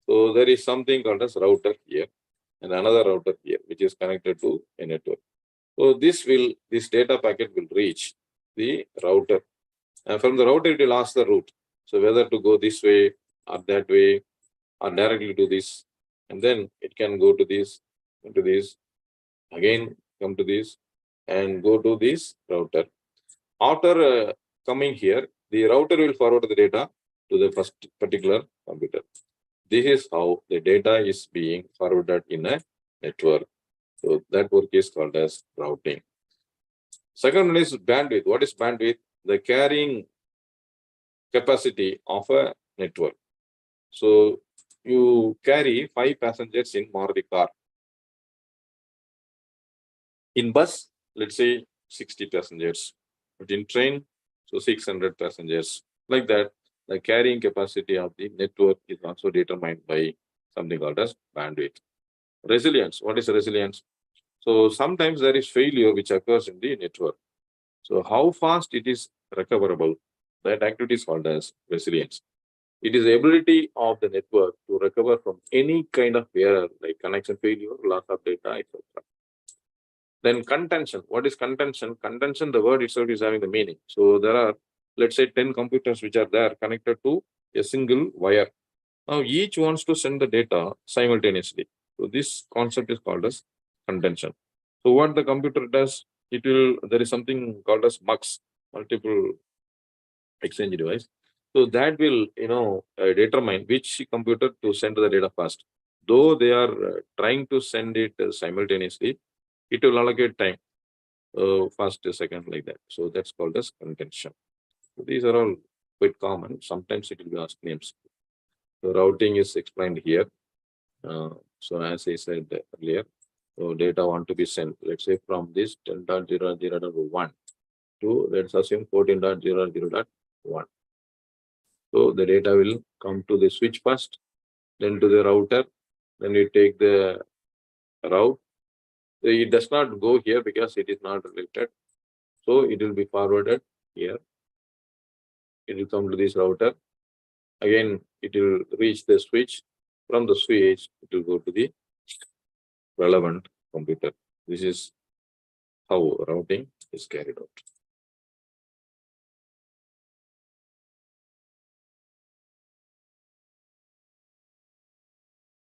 So there is something called as router here and another router here, which is connected to a network. So this data packet will reach the router. And from the router, it will ask the route. So whether to go this way or that way or directly to this. And then it can go to this, into this, again come to this and go to this router. After coming here, the router will forward the data to the first particular computer. This is how the data is being forwarded in a network. So that work is called as routing. Second one is bandwidth. What is bandwidth? The carrying capacity of a network. So you carry 5 passengers in Maruti car. In bus, let's say 60 passengers. But in train, so 600 passengers. Like that, the carrying capacity of the network is also determined by something called as bandwidth. Resilience. What is resilience? So sometimes there is failure which occurs in the network. So how fast it is recoverable, that activity is called as resilience. It is the ability of the network to recover from any kind of error like connection failure, loss of data, etc. Then contention. What is contention? Contention, the word itself is having the meaning. So there are, let's say, 10 computers which are there connected to a single wire. Now each wants to send the data simultaneously. So this concept is called as contention. So what the computer does, there is something called as MUX, multiple exchange device. So that will, determine which computer to send the data first. Though they are trying to send it simultaneously, it will allocate time, first, second, like that. So that's called as contention. So these are all quite common. Sometimes it will be asked names. The routing is explained here. So as I said earlier, so data want to be sent, let's say from this 10.0.0.1 to, let's assume 14.0.0.1. So the data will come to the switch first, then to the router, then we take the route. So it does not go here because it is not related. So it will be forwarded here. It will come to this router. Again, it will reach the switch. From the switch, it will go to the relevant computer. This is how routing is carried out.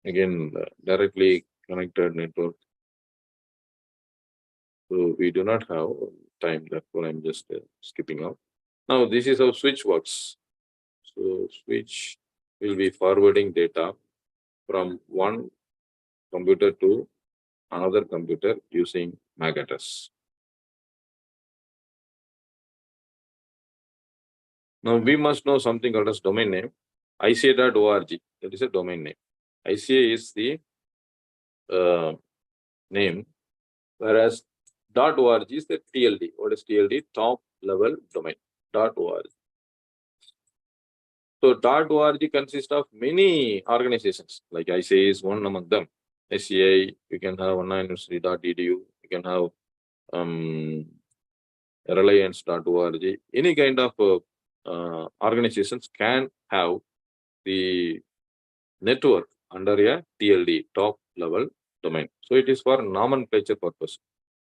Again, directly connected network. So we do not have time, therefore I'm just skipping out. Now this is how switch works. So switch will be forwarding data from one computer to another computer using MAC address. Now we must know something called as domain name. ICAI.org, that is a domain name. ICAI is the name, whereas .org is the TLD. What is TLD? Top level domain. .org. So .org consists of many organizations, like ICAI is one among them. SCI, you can have onlineuniversity.edu, you can have reliance.org. Any kind of organizations can have the network under a TLD, top level domain. So it is for nomenclature purpose.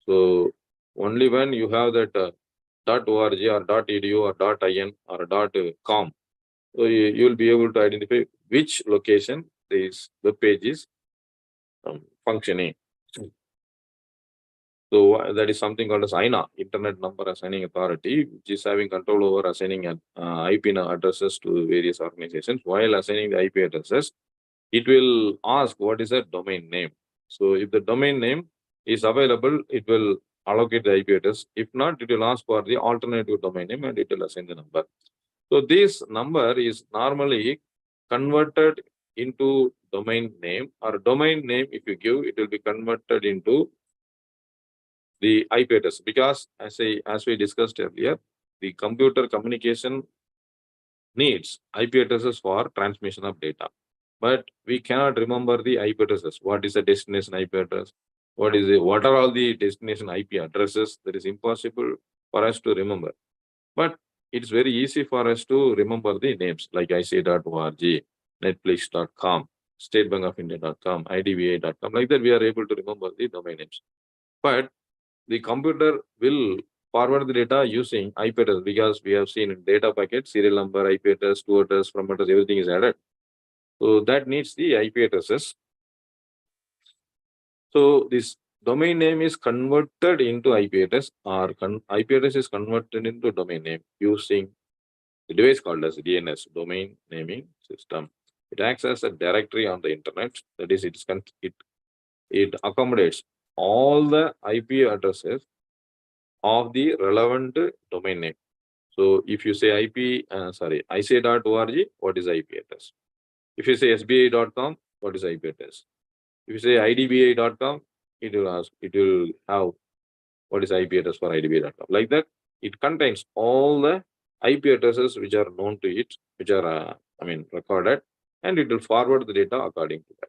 So only when you have that .org or .edu or .in or .com, so you will be able to identify which location this web page is functioning. So that is something called as INA, Internet Number Assigning Authority, which is having control over assigning IP addresses to various organizations. While assigning the IP addresses, it will ask what is the domain name. So if the domain name is available, it will allocate the IP address. If not, it will ask for the alternative domain name and it will assign the number. So this number is normally converted into domain name, or domain name, if you give, it will be converted into the IP address, because as we discussed earlier, the computer communication needs IP addresses for transmission of data. But we cannot remember the IP addresses. What is the destination IP address? What are all the destination IP addresses? That is impossible for us to remember. But it's very easy for us to remember the names like ICAI.org, Netflix.com, StateBankOfIndia.com, IDVA.com. Like that, we are able to remember the domain names. But the computer will forward the data using IP address, because we have seen in data packet, serial number, IP address, to address, from address, everything is added. So that needs the IP addresses. So this domain name is converted into IP address, or IP address is converted into domain name using the device called as DNS, domain naming system. It acts as a directory on the internet. That is, it accommodates all the IP addresses of the relevant domain name. So if you say ICAI.org, what is IP address? If you say SBI.com, what is IP address? If you say IDBI.com, it will have what is IP address for idb.com. Like that, it contains all the IP addresses which are known to it, which are, recorded, and it will forward the data according to that.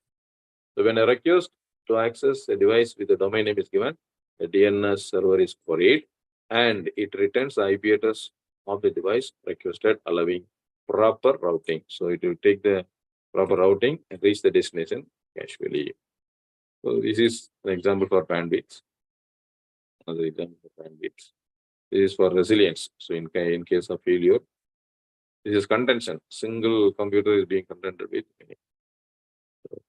So when a request to access a device with the domain name is given, the DNS server is queried, and it returns the IP address of the device requested, allowing proper routing. So it will take the proper routing and reach the destination casually. So this is an example for bandwidth. Another example for bandwidth. This is for resilience. So in case of failure, this is contention. Single computer is being contented with many. So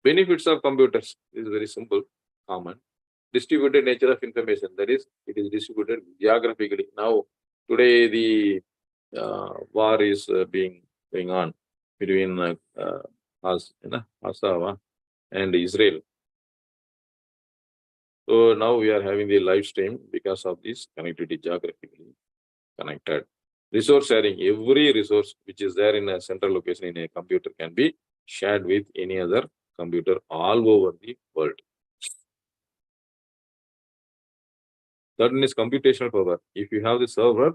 benefits of computers is very simple, common. Distributed nature of information, that is, it is distributed geographically. Now, today the war is going on between Gaza and Israel. So now we are having the live stream because of this connectivity, geographically connected. Resource sharing, every resource which is there in a central location in a computer can be shared with any other computer all over the world. Third one is computational power. If you have the server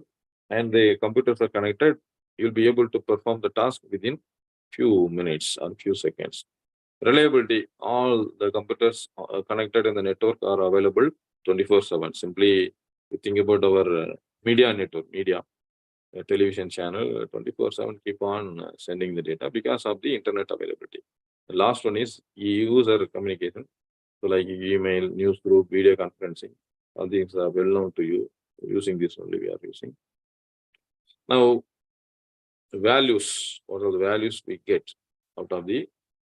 and the computers are connected, you'll be able to perform the task within few minutes or few seconds. Reliability, all the computers connected in the network are available 24/7. Simply think about our media network, television channel, 24/7 keep on sending the data because of the internet availability. The last one is user communication. So like email, news group, video conferencing, all these are well known to you. Using this only we are using. Now, values, what are the values we get out of the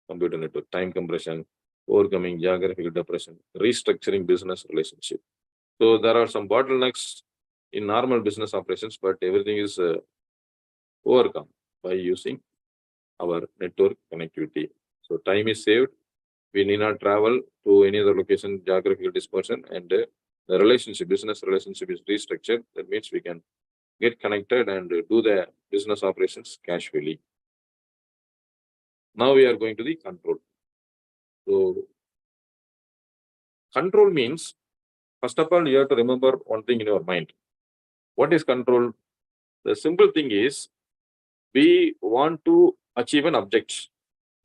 computer network? Time compression, overcoming geographical depression, restructuring business relationship. So there are some bottlenecks in normal business operations, but everything is overcome by using our network connectivity. So time is saved. We need not travel to any other location, geographical dispersion, and the relationship, business relationship is restructured. That means we can get connected and do the business operations casually. Now we are going to the control. So control means, first of all, you have to remember one thing in your mind. What is control? The simple thing is, we want to achieve an object.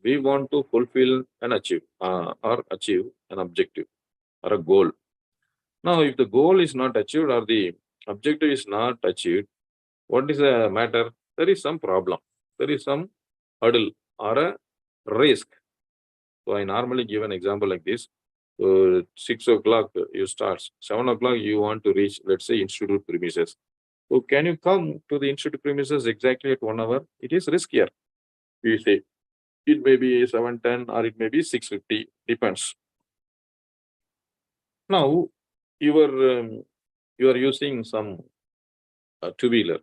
We want to fulfill and achieve or achieve an objective or a goal. Now, if the goal is not achieved or the objective is not achieved, what is the matter? There is some problem. There is some hurdle or a risk. So I normally give an example like this. 6 o'clock you start, 7 o'clock you want to reach, let's say, institute premises. So can you come to the institute premises exactly at 1 hour? It is riskier. We say it may be 7:10 or it may be 6:50, depends. Now you are using some two-wheeler.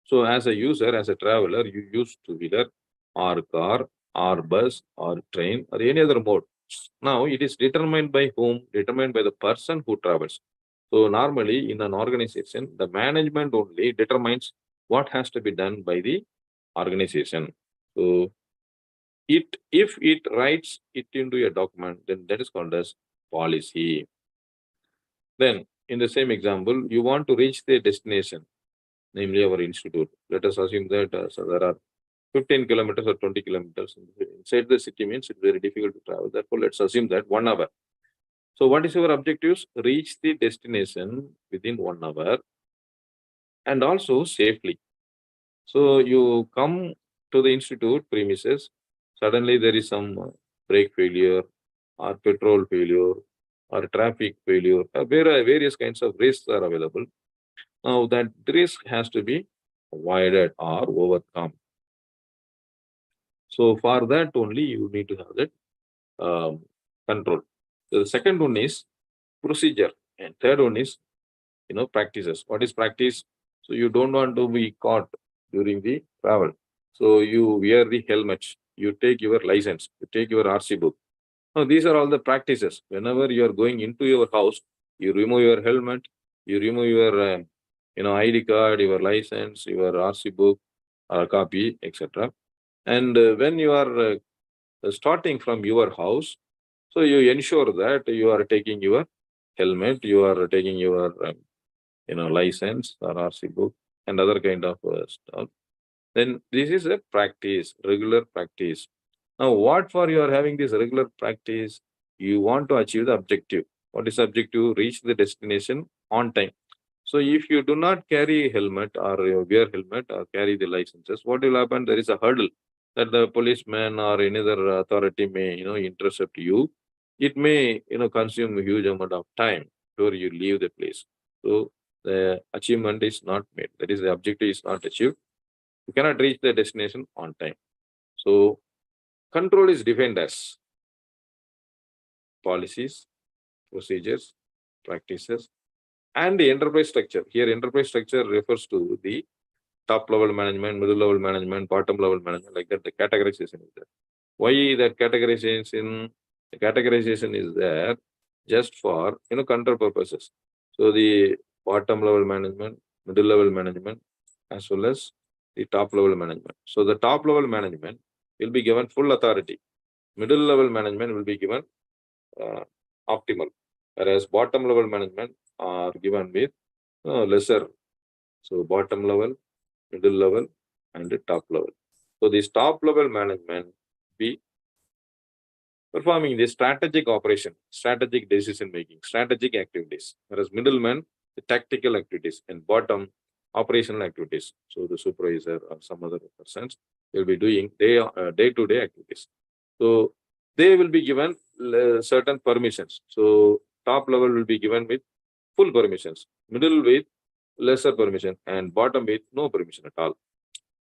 So as a user, as a traveler, you use two-wheeler or car or bus or train or any other mode. Now it is determined by whom? Determined by the person who travels. So normally in an organization, the management only determines what has to be done by the organization. So if it writes it into a document, then that is called as policy. Then in the same example, you want to reach the destination, namely our institute. Let us assume that so there are 15 kilometers or 20 kilometers inside the city, means it's very difficult to travel. Therefore, let's assume that 1 hour. So what is your objectives? Reach the destination within 1 hour and also safely. So you come to the institute premises, suddenly there is some brake failure or petrol failure or traffic failure, various kinds of risks are available. Now that risk has to be avoided or overcome. So for that only you need to have that control. So the second one is procedure, and third one is practices. What is practice? So you don't want to be caught during the travel. So you wear the helmet, you take your license, you take your RC book. Now these are all the practices. Whenever you are going into your house, you remove your helmet, you remove your ID card, your license, your RC book, copy, etc. And when you are starting from your house, so you ensure that you are taking your helmet, you are taking your license or RC book and other kind of stuff. Then this is a practice, regular practice. Now, what for you are having this regular practice? You want to achieve the objective. What is the objective? Reach the destination on time. So if you do not carry helmet or you wear helmet or carry the licenses, what will happen? There is a hurdle that the policeman or any other authority may, intercept you. It may, consume a huge amount of time before you leave the place. So the achievement is not made. That is, the objective is not achieved. You cannot reach the destination on time. So control is defined as policies, procedures, practices, and the enterprise structure. Here, enterprise structure refers to the top level management, middle level management, bottom level management, like that. The categorization is there. Why that categorization? The categorization is there just for control purposes. So the bottom level management, middle level management, as well as the top level management. So the top level management will be given full authority. Middle level management will be given optimal, whereas bottom level management are given with lesser. So bottom level, middle level, and the top level. So this top level management be performing the strategic operation, strategic decision making, strategic activities, whereas middleman, the tactical activities, and bottom, operational activities. So the supervisor or some other persons will be doing day-to-day activities. So they will be given certain permissions. So top level will be given with full permissions, middle with lesser permission, and bottom with no permission at all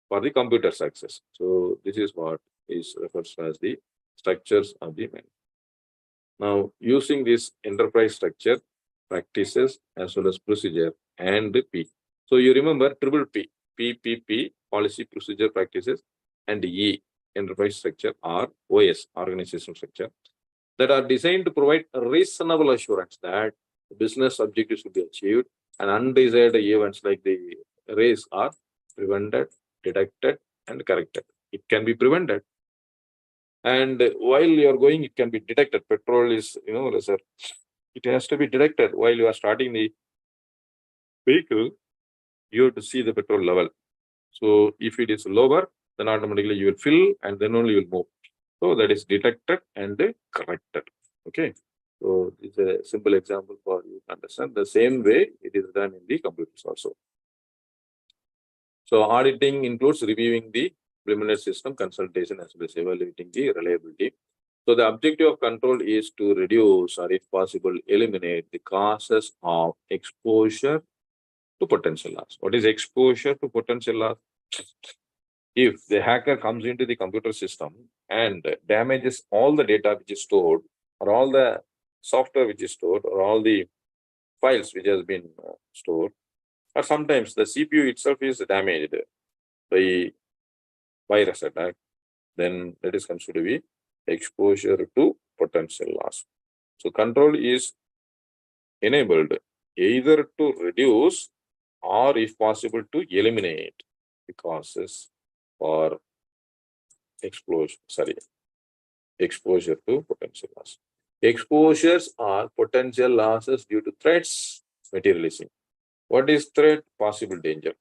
for the computer's access. So this is what is referred to as the structures of the man. Now, using this enterprise structure, practices as well as procedure and P. So you remember triple P, PPP, policy, procedure, practices, and E, enterprise structure, or OS, organizational structure, that are designed to provide a reasonable assurance that the business objectives will be achieved and undesired events like the race are prevented, detected, and corrected. It can be prevented. And while you are going, it can be detected. Petrol is, lesser. It has to be detected while you are starting the vehicle. You have to see the petrol level. So if it is lower, then automatically you will fill and then only you will move. So that is detected and corrected. Okay. So it's a simple example for you to understand. The same way it is done in the computers also. So auditing includes reviewing the preliminary system consultation as well as evaluating the reliability. So the objective of control is to reduce or if possible eliminate the causes of exposure to potential loss. What is exposure to potential loss? If the hacker comes into the computer system and damages all the data which is stored or all the software which is stored or all the files which has been stored, or sometimes the CPU itself is damaged by virus attack, then that is considered to be exposure to potential loss. So control is enabled either to reduce or if possible to eliminate the causes for exposure to potential loss. Exposures are potential losses due to threats materializing. What is threat? Possible danger.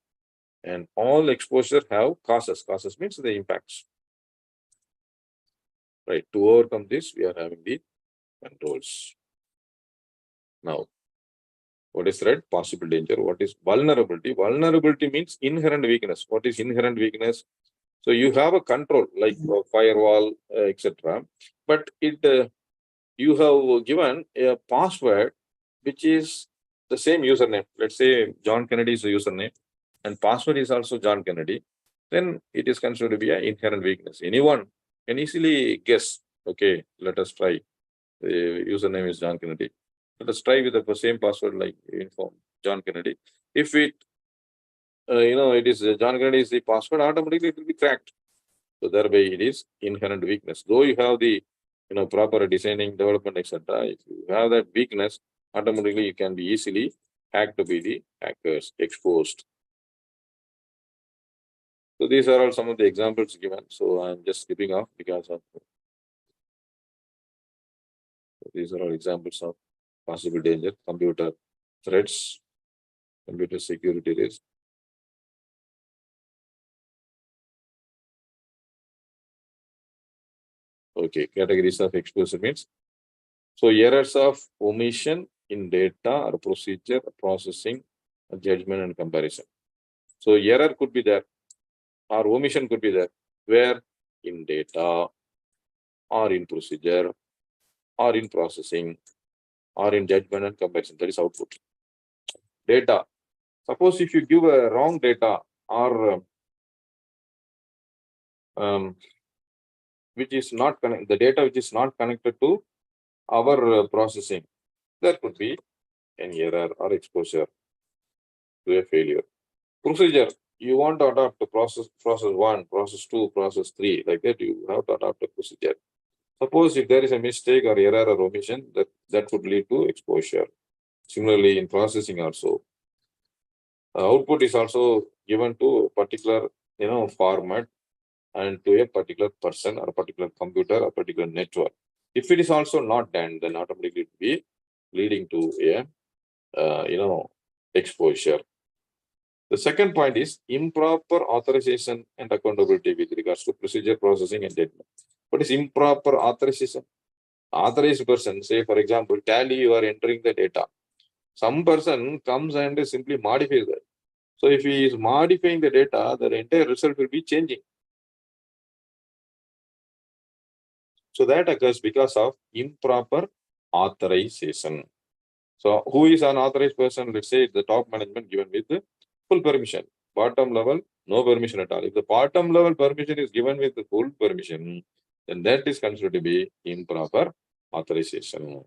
And all exposure have causes. Causes means the impacts. Right. To overcome this, we are having the controls. Now, what is threat? Possible danger. What is vulnerability? Vulnerability means inherent weakness. What is inherent weakness? So you have a control like a firewall, etc. But you have given a password which is the same username. Let's say John Kennedy is the username and password is also John Kennedy. Then it is considered to be an inherent weakness. Anyone can easily guess. Okay, let us try. The username is John Kennedy. Let us try with the same password like inform John Kennedy. If it, it is John Kennedy is the password, automatically it will be cracked. So thereby it is inherent weakness. Though you have the, proper designing, development, etc. If you have that weakness, automatically you can be easily hacked to be the hackers exposed. So these are all some of the examples given. So I'm just skipping off because of these are all examples of possible danger, computer threats, computer security risk. Okay, categories of exposure means, so errors of omission in data or procedure, processing, judgment and comparison. So error could be there or omission could be there. Where? In data or in procedure or in processing or in judgment and comparison. That is output. Data. Suppose if you give a wrong data or which is not connected, the data which is not connected to our processing, there could be an error or exposure to a failure. Procedure, you want to adopt the process 1, process 2, process 3, like that you have to adopt a procedure. Suppose if there is a mistake or error or omission, that could lead to exposure. Similarly, in processing also, output is also given to a particular format and to a particular person or a particular computer or particular network. If it is also not done, then automatically it will be leading to a exposure. The second point is improper authorization and accountability with regards to procedure, processing, and judgment. What is improper authorization? Authorized person, say for example, Tally, you are entering the data. Some person comes and simply modifies that. So if he is modifying the data, the entire result will be changing. So that occurs because of improper authorization. So who is an authorized person? Let's say the top management given with full permission. Bottom level, no permission at all. If the bottom level permission is given with the full permission, then that is considered to be improper authorization.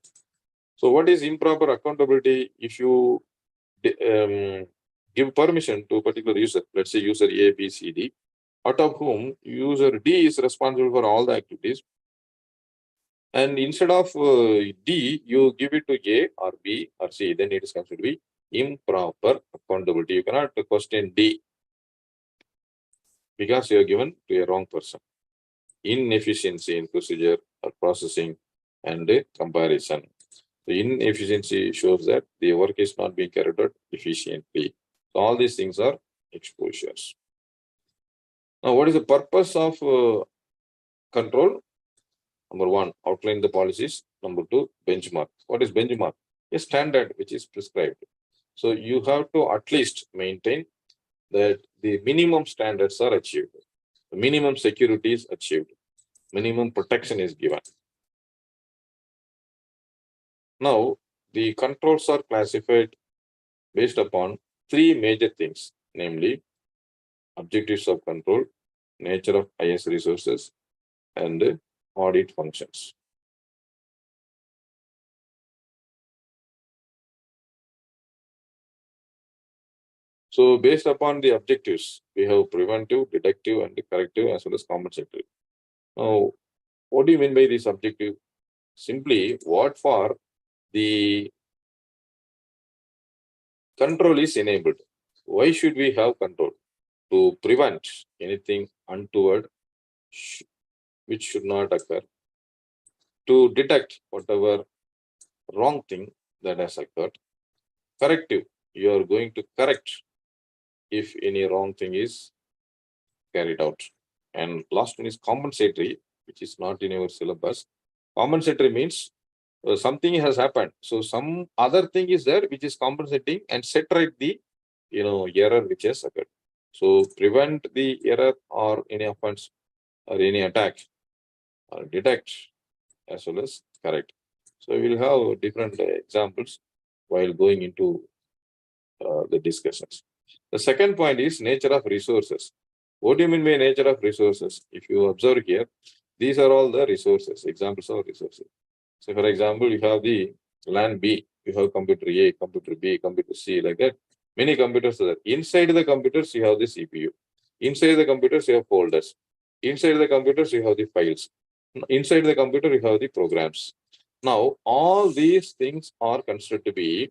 So what is improper accountability? If you give permission to a particular user, let's say user A, B, C, D, out of whom user D is responsible for all the activities, and instead of D, you give it to A or B or C, then it is considered to be improper accountability. You cannot question D because you are given to a wrong person. Inefficiency in procedure or processing and comparison. The inefficiency shows that the work is not being carried out efficiently. So all these things are exposures. Now, what is the purpose of control? Number 1, outline the policies. Number 2, benchmark. What is benchmark? A standard which is prescribed. So you have to at least maintain that the minimum standards are achieved. The minimum security is achieved. Minimum protection is given. Now, the controls are classified based upon 3 major things, namely objectives of control, nature of IS resources, and audit functions. So based upon the objectives, we have preventive, detective, and corrective as well as compensatory. Now, what do you mean by this objective? Simply, what for the control is enabled. Why should we have control? To prevent anything untoward which should not occur. To detect whatever wrong thing that has occurred. Corrective, you are going to correct if any wrong thing is carried out. And last one is compensatory, which is not in our syllabus. Compensatory means something has happened. So some other thing is there which is compensating and set right the error which has occurred. So prevent the error or any offense or any attack or detect as well as correct. So we will have different examples while going into the discussions. The second point is nature of resources. What do you mean by nature of resources? If you observe here, these are all the resources, examples of resources. So for example, you have the LAN B, you have computer A, computer B, computer C, like that. Many computers are there. Inside the computers, you have the CPU. Inside the computers, you have folders. Inside the computers, you have the files. Inside the computer, you have the programs. Now, all these things are considered to be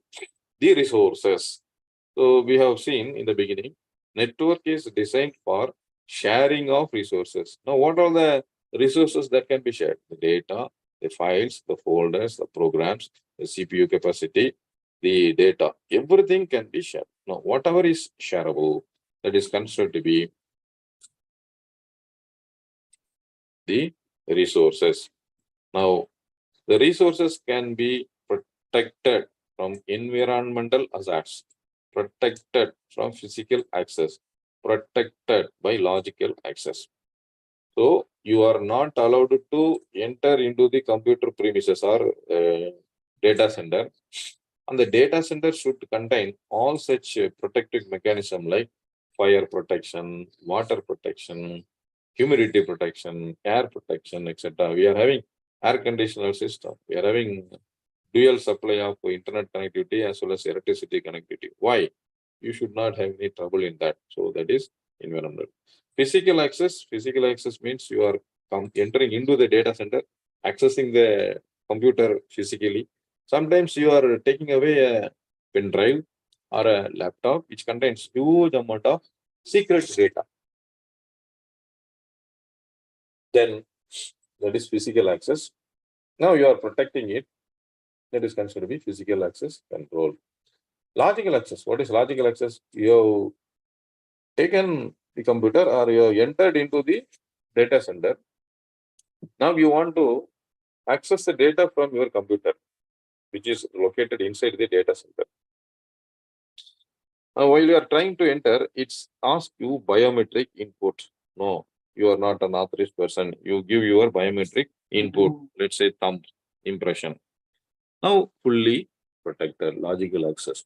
the resources. So we have seen in the beginning, network is designed for sharing of resources. Now, what are the resources that can be shared? The data, the files, the folders, the programs, the CPU capacity, the data, everything can be shared. Now, whatever is shareable, that is considered to be the resources. Now, the resources can be protected from environmental hazards, protected from physical access, protected by logical access. So, you are not allowed to enter into the computer premises or data center. And the data center should contain all such protective mechanism like fire protection, water protection, humidity protection, air protection, etc. We are having air conditioner system. We are having dual supply of internet connectivity as well as electricity connectivity. Why? You should not have any trouble in that. So that is environmental. Physical access means you are entering into the data center, accessing the computer physically. Sometimes you are taking away a pen drive or a laptop which contains huge amount of secret data. Then that is physical access. Now you are protecting it. That is considered to be physical access control. Logical access. What is logical access? You have taken the computer or you have entered into the data center. Now you want to access the data from your computer, which is located inside the data center. Now, while you are trying to enter, it's asked you biometric input. No, you are not an authorized person. You give your biometric input, let's say thumb impression. Now, fully protected logical access.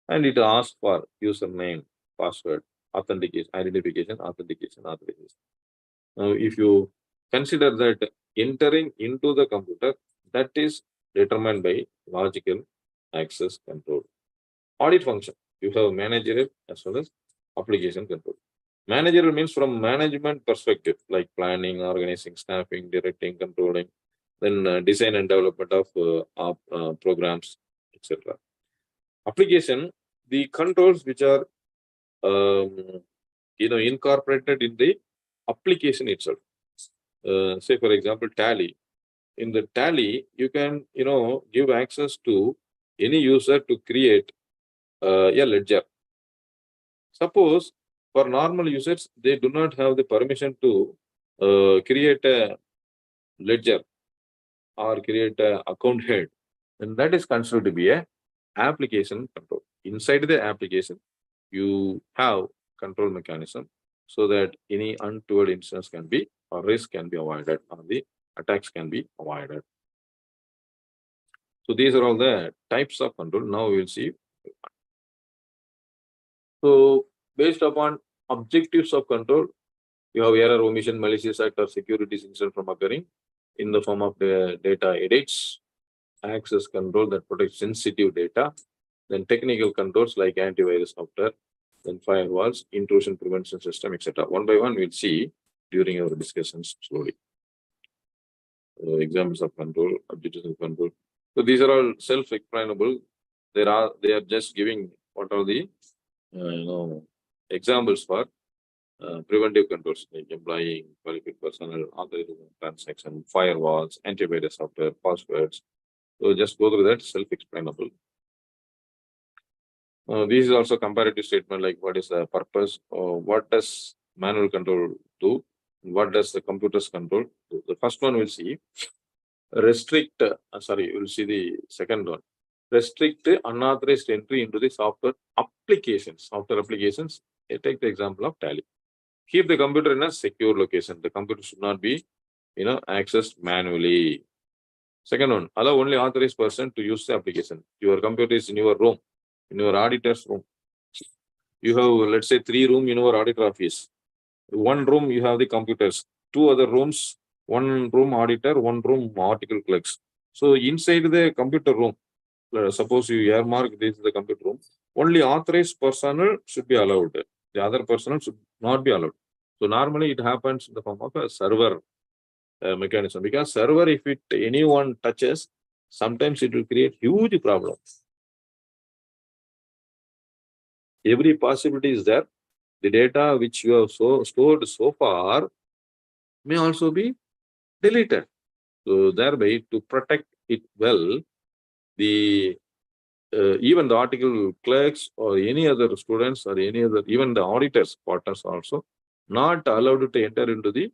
And it asks for username, password, authentication, identification, authentication. Now, if you consider that entering into the computer, that is determined by logical access control. Audit function. You have managerial as well as application control. Managerial means from management perspective, like planning, organizing, staffing, directing, controlling, then design and development of programs, etc. Application, the controls which are incorporated in the application itself. Say for example, Tally. In the Tally, you can give access to any user to create a ledger. Suppose for normal users, they do not have the permission to create a ledger or create an account head, and that is considered to be a application control. Inside the application, you have control mechanism so that any untoward instance can be or risk can be avoided or the attacks can be avoided. So these are all the types of control. Now we will see. So based upon objectives of control, you have error, omission, malicious act, or security incident from occurring in the form of the data edits, access control that protects sensitive data, then technical controls like antivirus software, then firewalls, intrusion prevention system, etc. One by one, we'll see during our discussions slowly. Examples of control, objectives of control. So these are all self-explainable. They are just giving what are the examples for preventive controls like employee, qualified personnel, authorization transaction, firewalls, antivirus software, passwords. So just go through that, self-explainable. This is also comparative statement like what is the purpose, what does manual control do, what does the computers control do. The first one we'll see, restrict, we'll see the second one. Restrict unauthorized entry into the software applications. Software applications, I take the example of Tally. Keep the computer in a secure location. The computer should not be, accessed manually. Second one, allow only authorized person to use the application. Your computer is in your room, in your auditor's room. You have, let's say, 3 rooms in your auditor office. One room you have the computers, 2 other rooms, 1 room auditor, 1 room article clerks. So inside the computer room, suppose you earmark this is the computer room, only authorized personnel should be allowed. The other personnel should not be allowed. So normally it happens in the form of a server mechanism, because server, if anyone touches, sometimes it will create huge problems. Every possibility is there. The data which you have stored so far may also be deleted. So thereby, to protect it well, the even the article clerks or any other students or any other, even the auditors, partners also not allowed to enter into the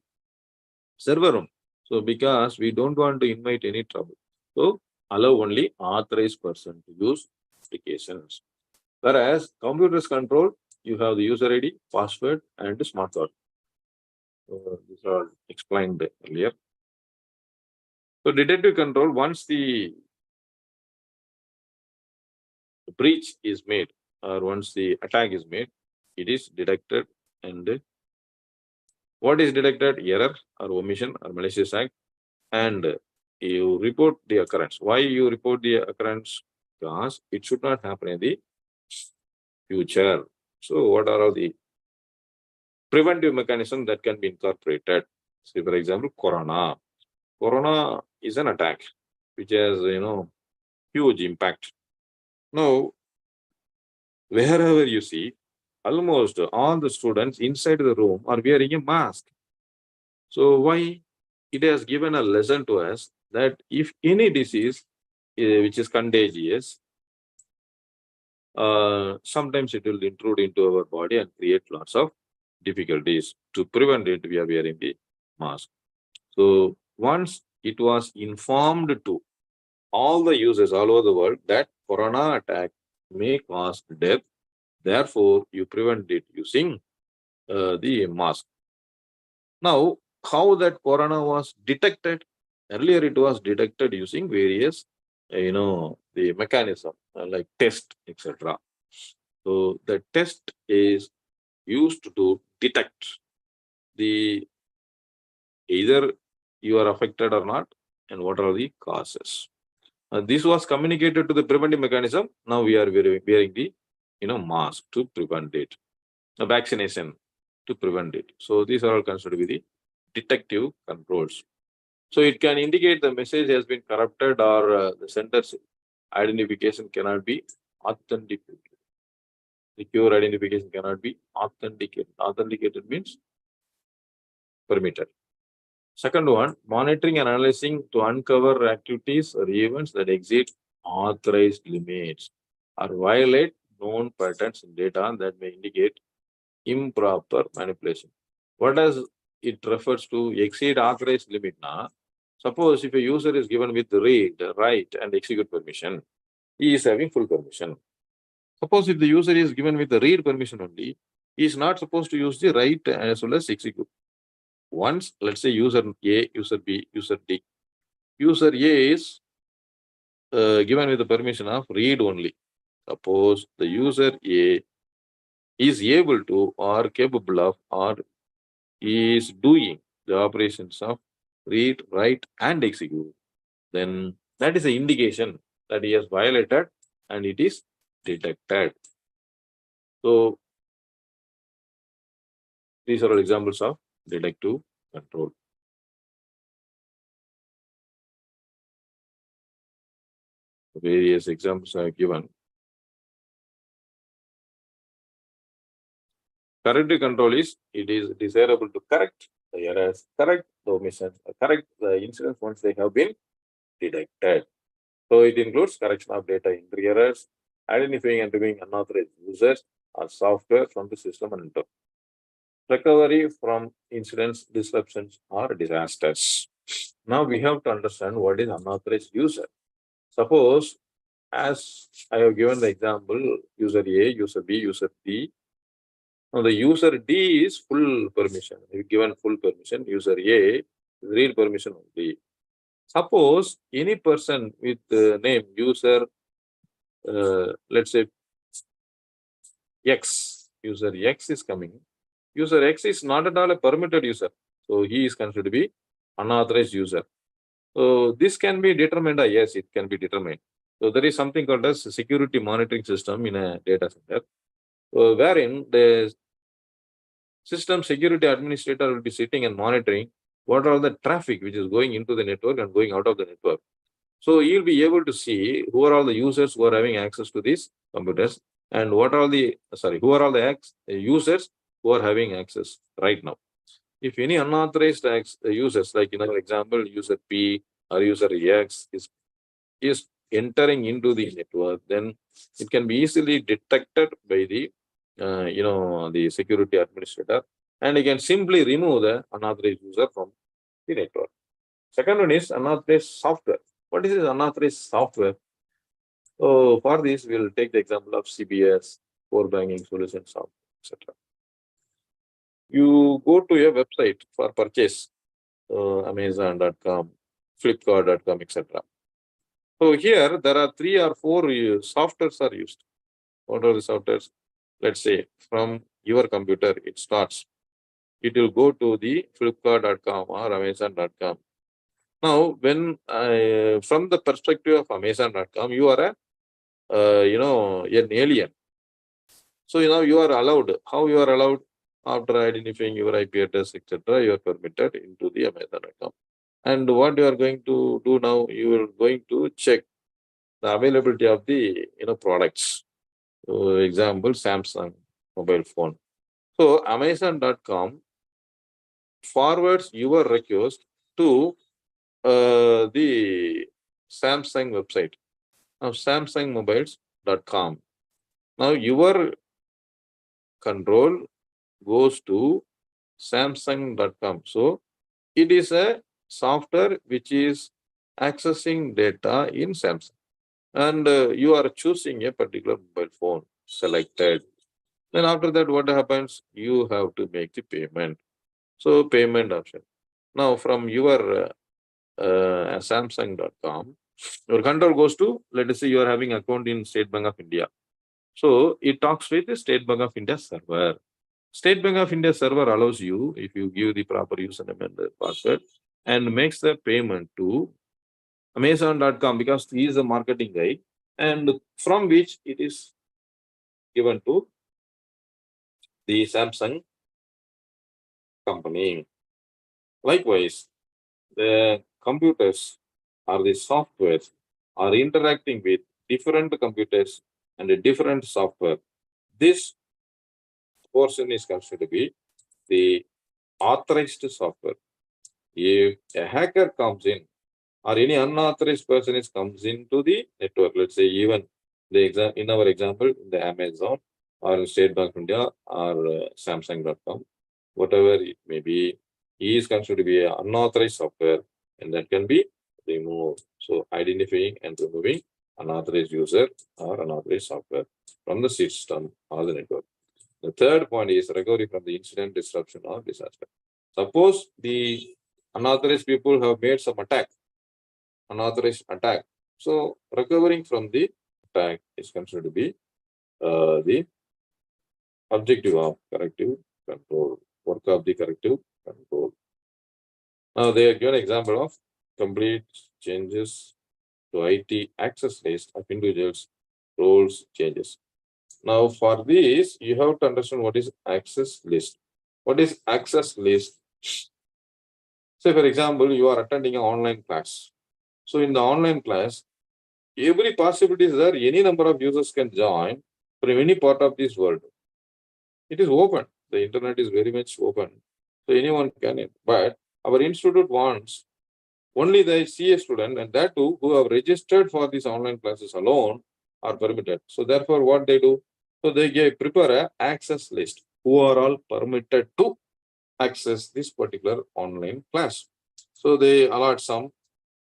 server room. So because we don't want to invite any trouble. So allow only authorized person to use applications. Whereas computers control, you have the user ID, password, and the smart card. These are explained earlier. So detective control, once the breach is made or once the attack is made, it is detected. And what is detected? Error or omission or malicious act, and you report the occurrence. Why you report the occurrence? Because it should not happen in the future. So what are all the preventive mechanisms that can be incorporated? Say, for example, corona. Corona is an attack which has, huge impact. Now, wherever you see, almost all the students inside the room are wearing a mask. So why? It has given a lesson to us that if any disease which is contagious, sometimes it will intrude into our body and create lots of difficulties. To prevent it, we are wearing the mask. So once it was informed to all the users all over the world that corona attack may cause death, therefore you prevent it using the mask. Now, how that corona was detected? Earlier, it was detected using various, the mechanism like test, etc. So the test is used to detect the either you are affected or not, and what are the causes. This was communicated to the preventive mechanism. Now we are wearing the mask to prevent it. The vaccination to prevent it. So these are all considered to be the detective controls. So it can indicate the message has been corrupted or the sender's identification cannot be authenticated. Secure identification cannot be authenticated. Authenticated means permitted. Second one, monitoring and analyzing to uncover activities or events that exceed authorized limits or violate known patterns in data that may indicate improper manipulation. What does it refers to exceed authorized limit? Now, suppose if a user is given with read, write, and execute permission, he is having full permission. Suppose if the user is given with the read permission only, he is not supposed to use the write as well as execute. Once, let's say user A, user B, user D. User A is given with the permission of read only. Suppose the user A is able to or capable of or is doing the operations of read, write, and execute, then that is an indication that he has violated and it is detected. So these are all examples of detective control. Various examples I have given. Corrective control is it is desirable to correct the errors, correct the omissions, correct the incidents once they have been detected. So it includes correction of data entry errors, identifying and removing unauthorized users or software from the system and network, recovery from incidents, disruptions, or disasters. Now we have to understand what is unauthorized user. Suppose, as I have given the example, user A, user B, user D. Now the user D is full permission. If given full permission, user A read permission only. Suppose any person with the name user, let's say X, user X is coming. User X is not at all a permitted user. So he is considered to be unauthorized user. So this can be determined. Yes, it can be determined. So there is something called as security monitoring system in a data center, wherein the system security administrator will be sitting and monitoring what are the traffic which is going into the network and going out of the network. So you'll be able to see who are all the users who are having access to these computers and what are the, who are all the users who are having access right now. If any unauthorized users, like, example, user P, or user X is entering into the network, then it can be easily detected by the the security administrator, and you can simply remove the unauthorized user from the network. Second one is unauthorized software. What is this unauthorized software? So for this, we'll take the example of CBS, core banking solution software, etc. You go to a website for purchase, Amazon.com, Flipkart.com, etc. So here there are 3 or 4 softwares are used. What are the softwares? Let's say from your computer, it starts. It will go to the Flipkart.com or Amazon.com. Now, when from the perspective of Amazon.com, you are an alien. So you are allowed. How you are allowed? After identifying your IP address, etc., you are permitted into the Amazon.com. And what you are going to do now? You are going to check the availability of the products. For example, Samsung mobile phone. So Amazon.com forwards your request to the Samsung website. Now SamsungMobiles.com. Now your control goes to Samsung.com. So it is a software which is accessing data in Samsung. And you are choosing a particular mobile phone selected. Then after that, what happens? You have to make the payment. So payment option. Now from your Samsung.com, your control goes to, let us say you are having account in State Bank of India. So it talks with the State Bank of India server. State Bank of India server allows you, if you give the proper username and the password, and makes the payment to Amazon.com, because he is a marketing guy, and from which it is given to the Samsung company. Likewise, the computers or the softwares are interacting with different computers and a different software. This portion is considered to be the authorized software. If a hacker comes in or any unauthorized person comes into the network, let's say even in our example, in the Amazon or in State Bank of India or Samsung.com, whatever it may be, he is considered to be an unauthorized software, and that can be removed. So identifying and removing unauthorized user or unauthorized software from the system or the network. The third point is recovery from the incident, disruption, or disaster. Suppose the unauthorized people have made some unauthorized attack. So recovering from the attack is considered to be the objective of corrective control, work of the corrective control. Now they are given example of complete changes to IT access list of individuals, roles changes. Now for this, you have to understand what is access list. What is access list? Say for example, you are attending an online class. So in the online class, every possibility is there. Any number of users can join from any part of this world. It is open. The internet is very much open. So anyone can. But our institute wants only the CA student, and that too who have registered for these online classes alone are permitted. So therefore, what they do? So they prepare an access list who are all permitted to access this particular online class. So they allot some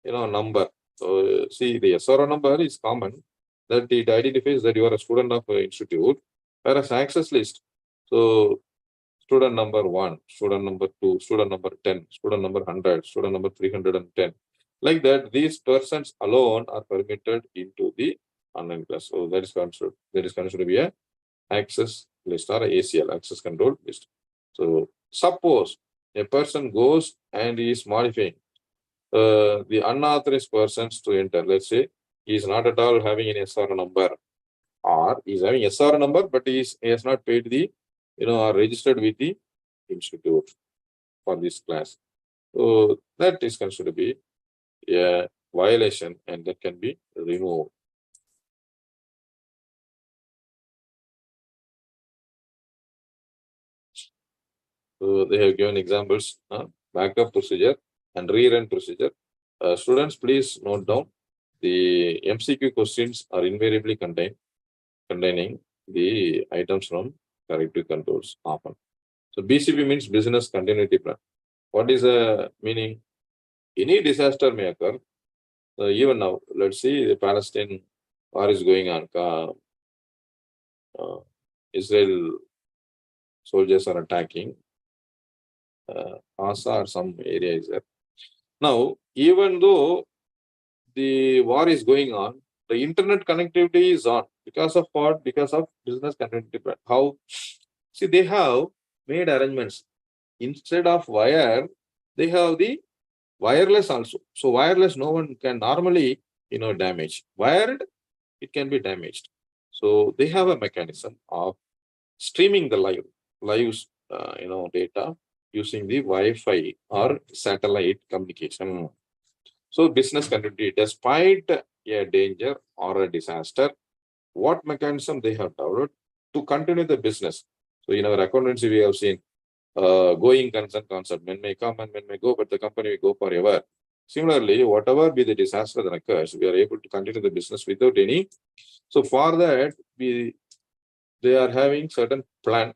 number. So see, the SRO number is common, that it identifies that you are a student of an institute, whereas access list. So student number 1, student number 2, student number 10, student number 100, student number 310. Like that, these persons alone are permitted into the online class. So that is considered to be a access list or ACL, access control list. So suppose a person goes and is modifying the unauthorized persons to enter. Let's say he is not at all having an SR number, or he is having SR number, but he has not paid the, or registered with the institute for this class. So that is considered to be a violation, and that can be removed. So they have given examples, backup procedure and rerun procedure. Students, please note down the MCQ questions are invariably containing the items from corrective controls often. So BCP means business continuity plan. What is the meaning? Any disaster may occur. Even now, let's see the Palestine war is going on. Israel soldiers are attacking Gaza or some area is there. Now, even though the war is going on, the internet connectivity is on. Because of what? Because of business connectivity. How? See, they have made arrangements. Instead of wire, they have the wireless also. So wireless, no one can normally, damage. Wired, it can be damaged. So they have a mechanism of streaming the live data using the Wi-Fi or satellite communication. So business continuity, despite a danger or a disaster, what mechanism they have developed to continue the business. So in our accountancy, we have seen going concern concept. Men may come and men may go, but the company will go forever. Similarly, whatever be the disaster that occurs, we are able to continue the business without any. So for that, they are having certain plan,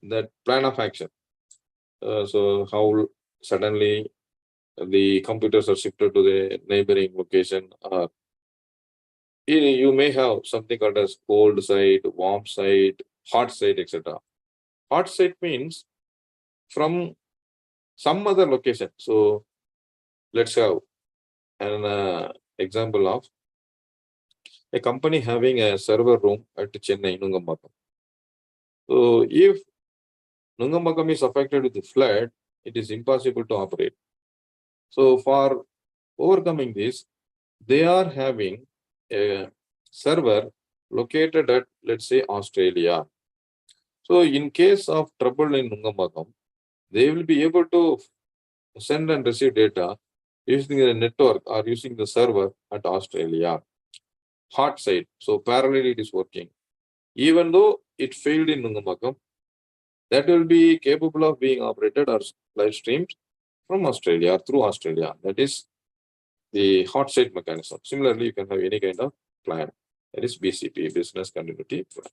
that plan of action. So how suddenly the computers are shifted to the neighboring location, or you may have something called as cold site, warm site, hot site, etc. Hot site means from some other location. So let's have an example of a company having a server room at Chennai, Nungambakam. So if Nungambakam is affected with the flood, it is impossible to operate. So for overcoming this, they are having a server located at, let's say, Australia. So in case of trouble in Nungambakam, they will be able to send and receive data using the network or using the server at Australia. Hot site, so parallel it is working. Even though it failed in Nungambakam, that will be capable of being operated or live streamed from Australia or through Australia. That is the hot site mechanism. Similarly, you can have any kind of plan. That is BCP, business continuity plan.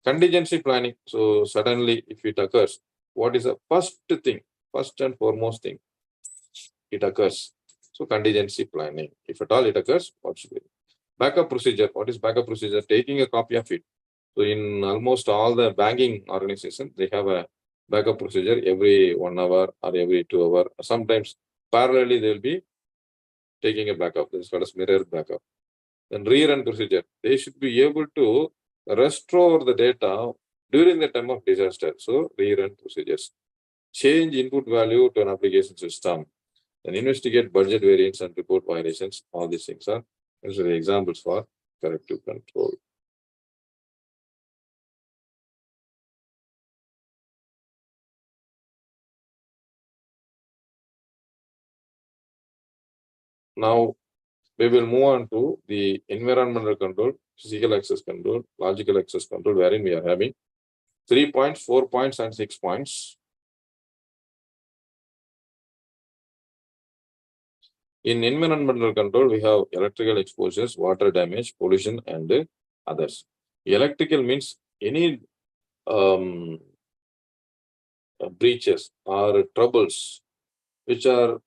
Contingency planning. So suddenly, if it occurs, what is the first thing, first and foremost thing it occurs? So contingency planning. If at all it occurs, what should be? Backup procedure. What is backup procedure? Taking a copy of it. So in almost all the banking organizations, they have a backup procedure every 1 hour or every 2 hours. Sometimes parallelly, they will be taking a backup. This is called as mirror backup. Then rerun procedure. They should be able to restore the data during the time of disaster. So rerun procedures. Change input value to an application system. Then investigate budget variance and report violations. All these things are the examples for corrective control. Now, we will move on to the environmental control, physical access control, logical access control, wherein we are having 3 points, 4 points, and 6 points. In environmental control, we have electrical exposures, water damage, pollution, and others. Electrical means any breaches or troubles which are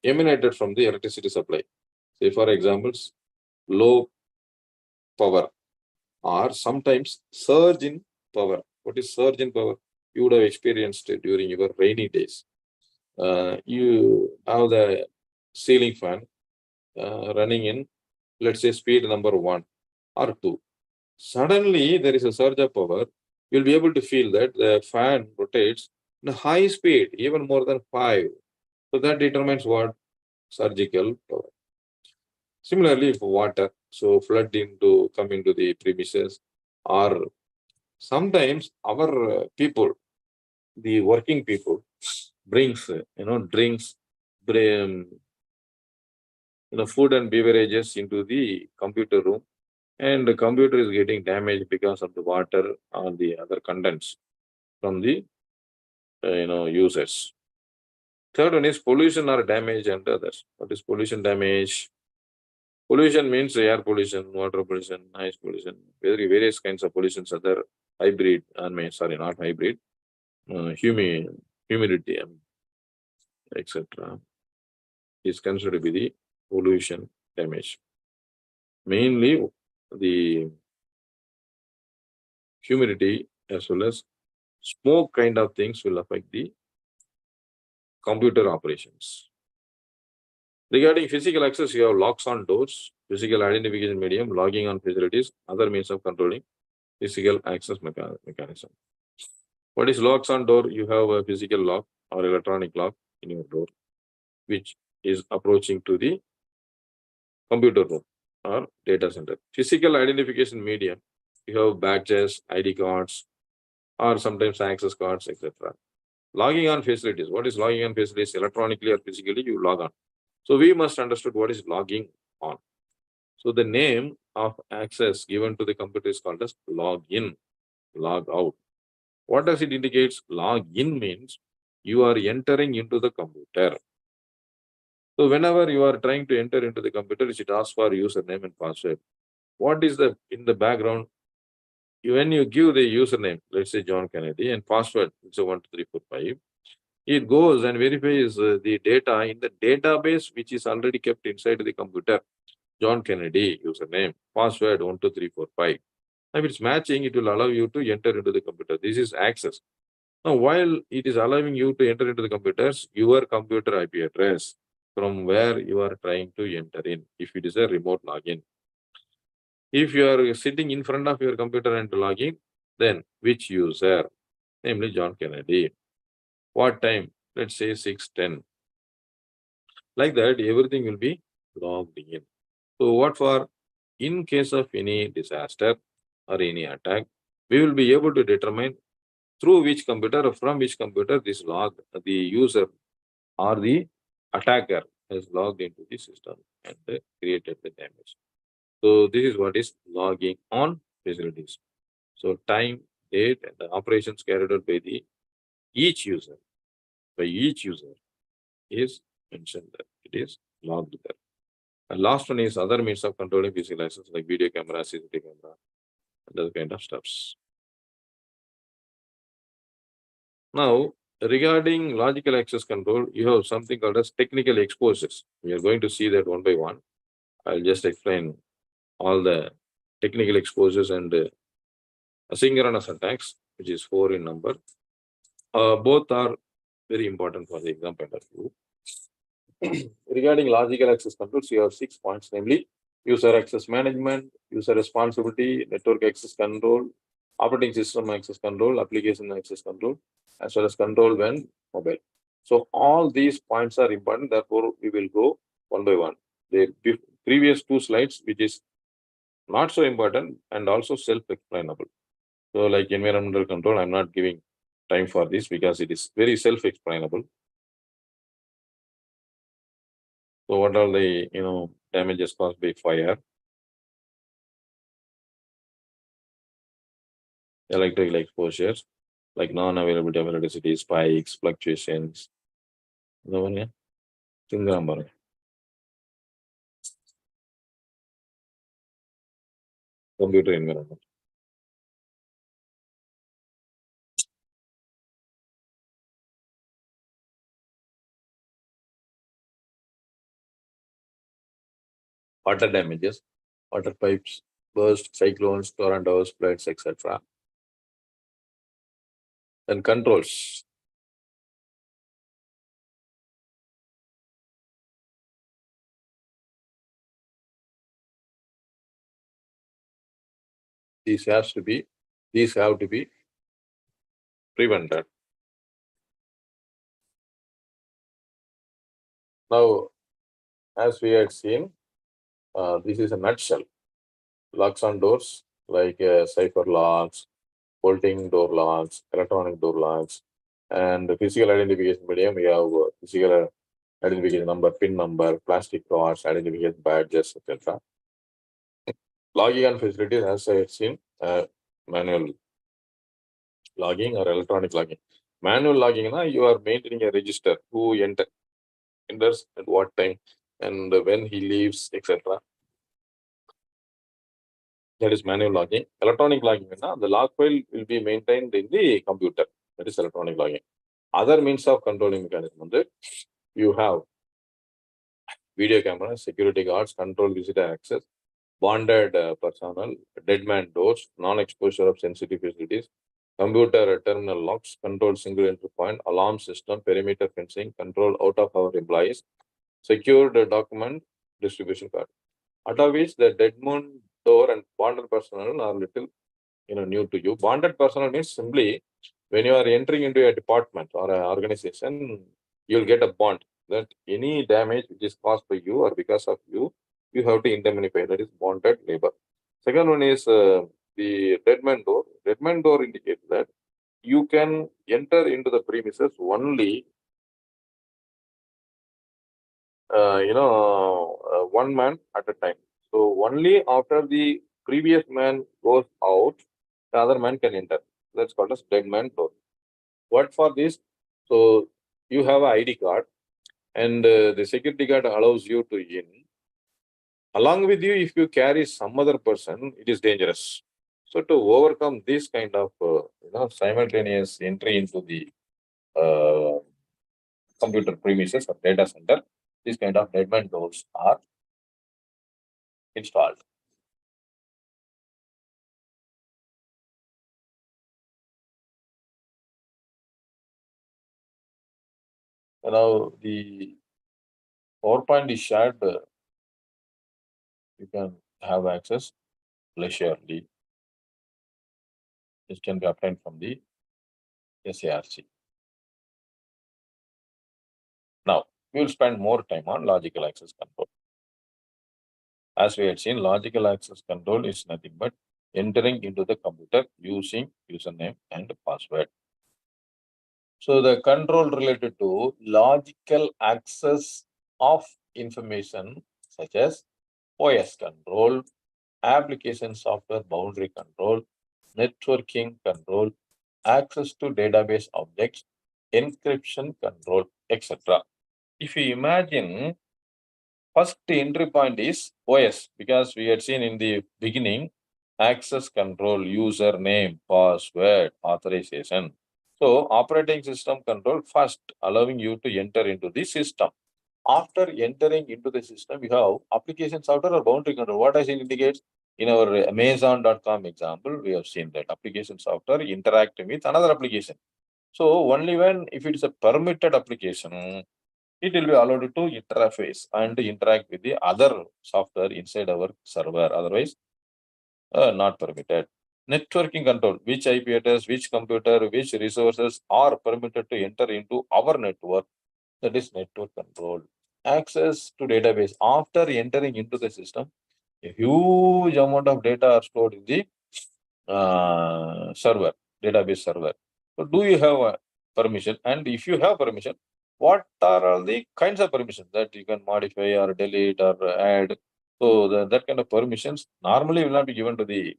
emanated from the electricity supply. Say, for examples, low power or sometimes surge in power. What is surge in power? You would have experienced it during your rainy days. You have the ceiling fan running in, let's say, speed number 1 or 2. Suddenly, there is a surge of power. You'll be able to feel that the fan rotates in a high speed, even more than 5. So that determines what? Surgical power. Similarly, for water, so flood come into the premises, or sometimes our people, the working people, brings drinks, food and beverages into the computer room, and the computer is getting damaged because of the water or the other contents from the users. Third one is pollution or damage and others. What is pollution damage? Pollution means air pollution, water pollution, noise pollution, various kinds of pollutions, other hybrid, sorry, not hybrid, humidity, etc. is considered to be the pollution damage. Mainly the humidity as well as smoke kind of things will affect the computer operations. Regarding physical access, you have locks on doors, physical identification medium, logging on facilities, other means of controlling physical access mechanism. What is locks on door? You have a physical lock or electronic lock in your door, which is approaching to the computer room or data center. Physical identification medium, you have badges, ID cards, or sometimes access cards, etc. Logging on facilities. What is logging on facilities? Electronically or physically, you log on. So we must understand what is logging on. So the name of access given to the computer is called as login, log out. What does it indicate? Login means you are entering into the computer. So whenever you are trying to enter into the computer, it asks for username and password. What is the in the background? When you give the username, let's say John Kennedy, and password, it's a 12345, it goes and verifies the data in the database which is already kept inside the computer. John Kennedy, username, password 12345. If it's matching, it will allow you to enter into the computer. This is access. Now, while it is allowing you to enter into the computers, your computer IP address from where you are trying to enter in, if it is a remote login. If you are sitting in front of your computer and logging, then which user? Namely John Kennedy. What time? Let's say 6:10. Like that, everything will be logged in. So what for? In case of any disaster or any attack, we will be able to determine through which computer or from which computer this log, the user or the attacker has logged into the system and created the damage. So this is what is logging on facilities. So time, date, and the operations carried out by the each user, is mentioned that it is logged there. And last one is other means of controlling physical access like video camera, CCTV camera, and other kind of stuffs. Now, regarding logical access control, you have something called as technical exposures. We are going to see that one by one. I'll just explain all the technical exposures and asynchronous attacks, which is 4 in number. Both are very important for the exam point of view. Regarding logical access controls, you have 6 points, namely user access management, user responsibility, network access control, operating system access control, application access control, as well as control when mobile. So all these points are important. Therefore, we will go one by one. The previous 2 slides, which is not so important and also self-explainable. So like environmental control, I'm not giving time for this because it is very self-explainable. So what are the damages caused by fire? Electrical exposures like non-availability of electricity, spikes, fluctuations. Computer environment. Water damages, water pipes burst, cyclones, tornadoes, floods, etc. And controls. These have to be prevented. Now, as we had seen, this is a nutshell. Locks on doors like cipher locks, bolting door locks, electronic door locks, and the physical identification medium. We have physical identification number, PIN number, plastic cards, identification badges, etc. Logging on facilities, as I had seen, manual logging or electronic logging. Manual logging, you are maintaining a register who enters at what time and when he leaves, etc. That is manual logging. Electronic logging, the log file will be maintained in the computer. That is electronic logging. Other means of controlling mechanism, you have video cameras, security guards, control visitor access, bonded personnel, dead man doors, non-exposure of sensitive facilities, computer terminal locks, control single entry point, alarm system, perimeter fencing, control out of our employees, secured document distribution card. Out of which the dead man door and bonded personnel are little new to you. Bonded personnel means simply when you are entering into a department or an organization, you'll get a bond that any damage which is caused by you or because of you, you have to indemnify. That is bonded labor. Second one is the dead man door. Dead man door indicates that you can enter into the premises only, one man at a time. So only after the previous man goes out, the other man can enter. That's called as dead man door. What for this? So you have an ID card and the security guard allows you to in. Along with you, if you carry some other person, it is dangerous. So to overcome this kind of simultaneous entry into the computer premises or data center, this kind of dead man doors are installed. Now the PowerPoint is shared. You can have access leisurely. This can be obtained from the SIRC. Now, we will spend more time on logical access control. As we had seen, logical access control is nothing but entering into the computer using username and password. So the control related to logical access of information such as OS control, application software boundary control, networking control, access to database objects, encryption control, etc. If you imagine, first entry point is OS, because we had seen in the beginning, access control, username, password, authorization. So operating system control first allowing you to enter into the system. After entering into the system, you have application software or boundary control. What does it indicate? In our Amazon.com example, we have seen that application software interacting with another application. So only when if it is a permitted application, it will be allowed to interface and interact with the other software inside our server. Otherwise, not permitted. Networking control, which IP address, which computer, which resources are permitted to enter into our network. That is network control. Access to database. After entering into the system, a huge amount of data are stored in the server, database server. So do you have a permission? And if you have permission, what are all the kinds of permissions that you can modify or delete or add? So that kind of permissions normally will not be given to the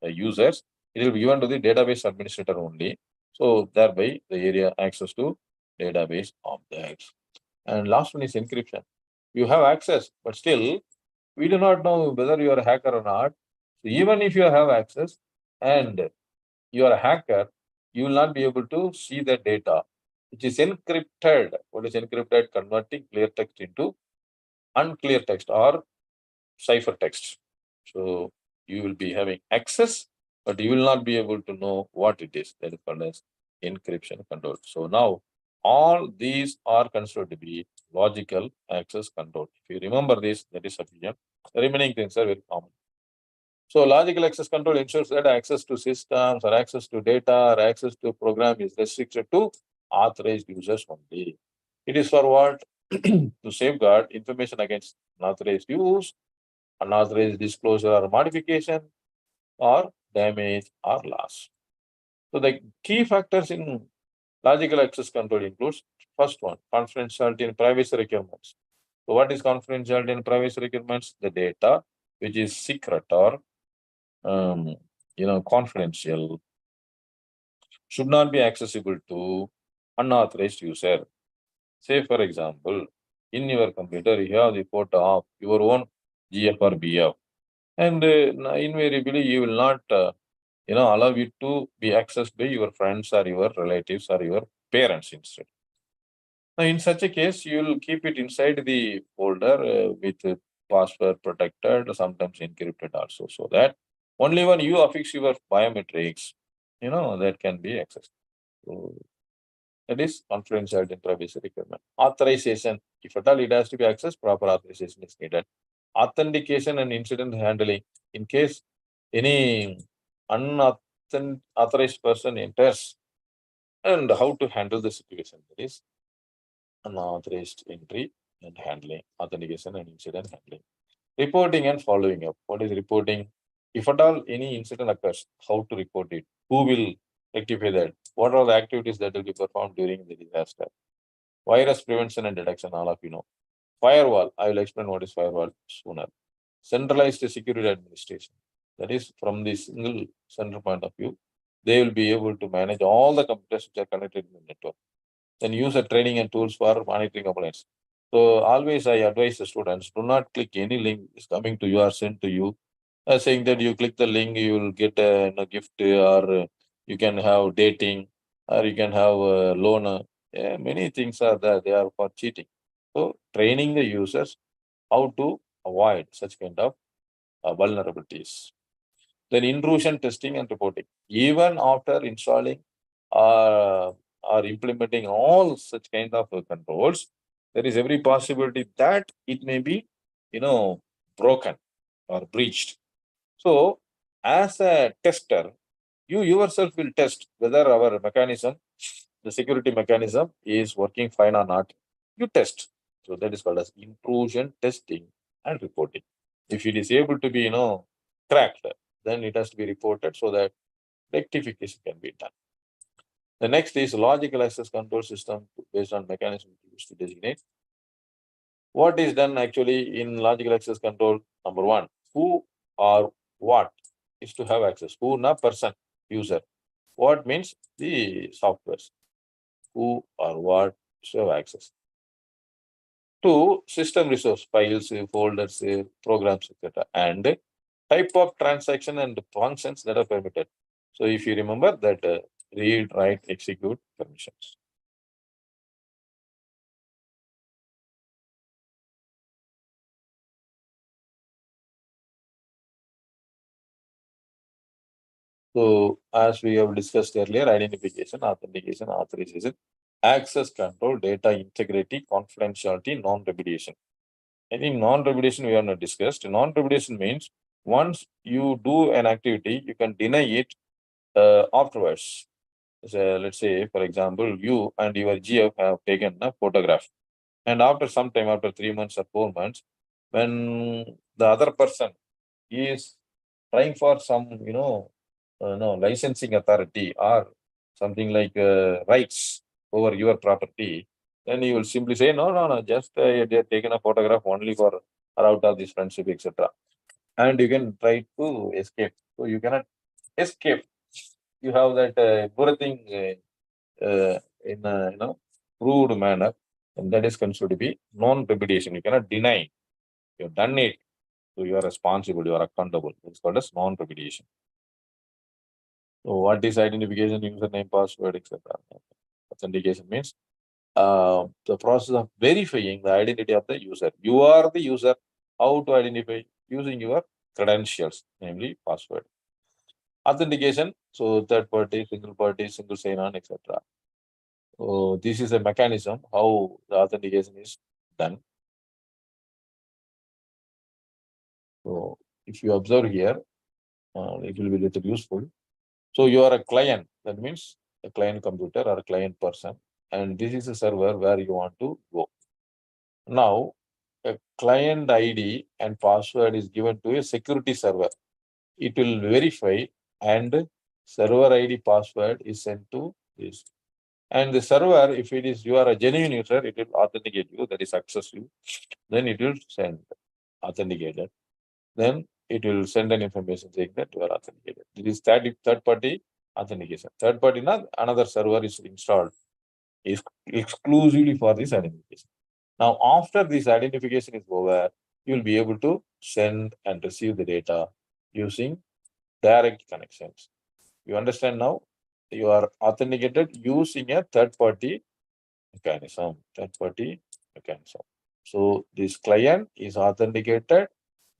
users. It will be given to the database administrator only. So thereby the area access to database objects. And last one is encryption. You have access, but still we do not know whether you are a hacker or not. So even if you have access and you are a hacker, you will not be able to see the data, which is encrypted. What is encrypted? Converting clear text into unclear text or cipher text. So you will be having access, but you will not be able to know what it is. That is called as encryption control. So now all these are considered to be logical access control. If you remember this, that is sufficient. The remaining things are very common. So logical access control ensures that access to systems or access to data or access to program is restricted to authorized users only. It is for what? To safeguard information against unauthorized use, unauthorized disclosure or modification, or damage or loss. So the key factors in logical access control includes first one, confidentiality and privacy requirements. So what is confidentiality and privacy requirements? The data which is secret or confidential should not be accessible to unauthorized user. Say, for example, in your computer, you have the photo of your own GF or BF, and invariably you will not, allow it to be accessed by your friends or your relatives or your parents instead. Now, in such a case, you will keep it inside the folder with password protected, sometimes encrypted also, so that only when you affix your biometrics, that can be accessed. So that is confidentiality and privacy requirement. Authorization, if at all it has to be accessed, proper authorization is needed. Authentication and incident handling, in case any unauthorized person enters, and how to handle the situation. That is unauthorized entry and handling, authentication and incident handling. Reporting and following up. What is reporting? If at all any incident occurs, how to report it? Who will rectify that? What are the activities that will be performed during the disaster? Virus prevention and detection, all of you know. Firewall, I will explain what is firewall sooner. Centralized security administration. That is from the single center point of view, they will be able to manage all the computers which are connected in the network. Then use the training and tools for monitoring compliance. So always I advise the students, do not click any link is coming to you or sent to you, saying that you click the link, you will get a gift or you can have dating or you can have a loan. Many things are there, they are for cheating. So training the users how to avoid such kind of vulnerabilities. Then intrusion testing and reporting. Even after installing or implementing all such kind of controls, there is every possibility that it may be, broken or breached. So as a tester, you yourself will test whether our mechanism, the security mechanism is working fine or not. You test. So that is called as intrusion testing and reporting. If it is able to be, cracked, then it has to be reported so that rectification can be done. The next is logical access control system based on mechanism used to designate. What is done actually in logical access control? Number one, who or what is to have access? Who, not person, user. What means the softwares. Who or what is to have access. Two, system resource, files, folders, programs, etc. And type of transaction and functions that are permitted. So if you remember that read, write, execute permissions. So as we have discussed earlier, identification, authentication, authorization, access control, data integrity, confidentiality, non-repudiation. I think non-repudiation we have not discussed. Non-repudiation means once you do an activity, you can deny it afterwards. So let's say, for example, you and your GF have taken a photograph. And after some time, after 3 months or 4 months, when the other person is trying for some, licensing authority or something like rights over your property, then you will simply say, no, just they have taken a photograph only for or out of this friendship, etc. And you can try to escape. So you cannot escape. You have that everything in a proved manner, and that is considered to be non-repudiation. You cannot deny. You've done it, so you are responsible. You are accountable. It's called as non-repudiation. So what is identification, username, password, etc. Authentication means the process of verifying the identity of the user. You are the user. How to identify? Using your credentials, namely password. Authentication, so third party, single sign-on, etc. So this is a mechanism how the authentication is done. So if you observe here, it will be little useful. So you are a client, that means a client computer or a client person, and this is a server where you want to go. Now, a client ID and password is given to a security server. It will verify and server ID password is sent to this. And the server, if it is you are a genuine user, it will authenticate you, that is access you. Then it will send authenticated. Then it will send an information saying that you are authenticated. This is third party authentication. Third party, not another server is installed is exclusively for this identification. Now, after this identification is over, you will be able to send and receive the data using direct connections. You understand now? You are authenticated using a third-party mechanism. So this client is authenticated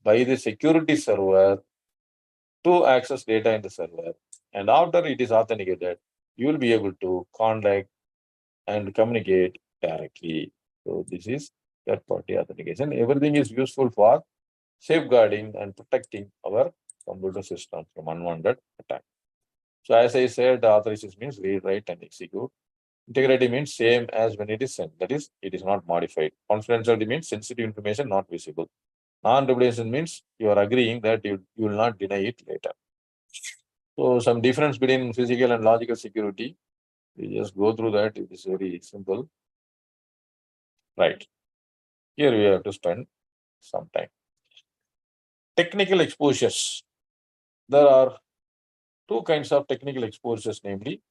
by the security server to access data in the server. And after it is authenticated, you will be able to contact and communicate directly. So this is third-party authentication. Everything is useful for safeguarding and protecting our computer system from unwanted attack. So as I said, authorization means read, write, and execute. Integrity means same as when it is sent. That is, it is not modified. Confidentiality means sensitive information not visible. Non-repudiation means you are agreeing that you will not deny it later. So some difference between physical and logical security. We just go through that. It is very simple. Right. Here we have to spend some time. Technical exposures. There are two kinds of technical exposures, namely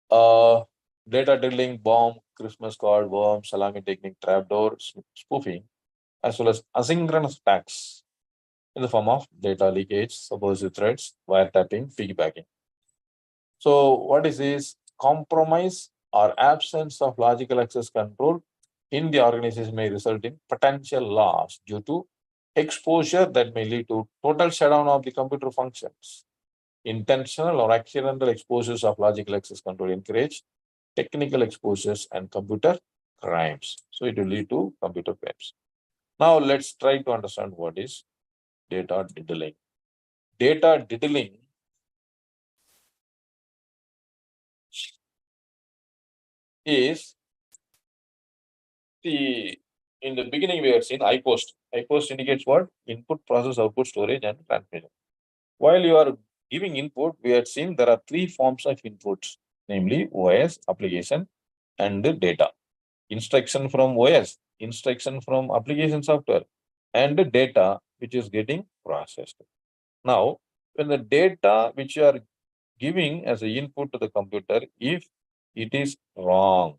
data drilling, bomb, Christmas card, worm, salami technique, trapdoor, spoofing, as well as asynchronous attacks in the form of data leakage, subversive threats, wiretapping, piggybacking. So what is this? Compromise or absence of logical access control in the organization may result in potential loss due to exposure that may lead to total shutdown of the computer functions. Intentional or accidental exposures of logical access control encourage technical exposures and computer crimes. So it will lead to computer crimes. Now let's try to understand what is data diddling. Data diddling is in the beginning we have seen IPOST. IPOST indicates what? Input, process, output, storage, and transmission. While you are giving input, we had seen there are three forms of inputs, namely OS, application, and the data. Instruction from OS, instruction from application software, and the data which is getting processed. Now, when the data which you are giving as an input to the computer, if it is wrong,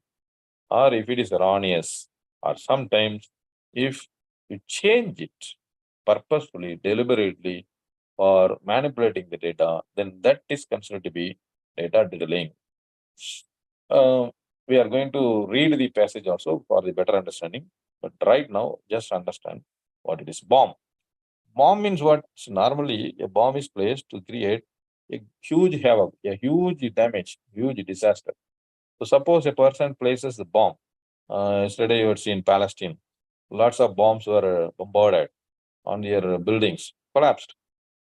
or if it is erroneous, or sometimes if you change it purposefully, deliberately, or manipulating the data, then that is considered to be data diddling. We are going to read the passage also for the better understanding, but right now, just understand what it is. Bomb. Bomb means what? So normally, a bomb is placed to create a huge havoc, a huge damage, huge disaster. So suppose a person places the bomb. Yesterday you had seen Palestine. Lots of bombs were bombarded on their buildings, collapsed.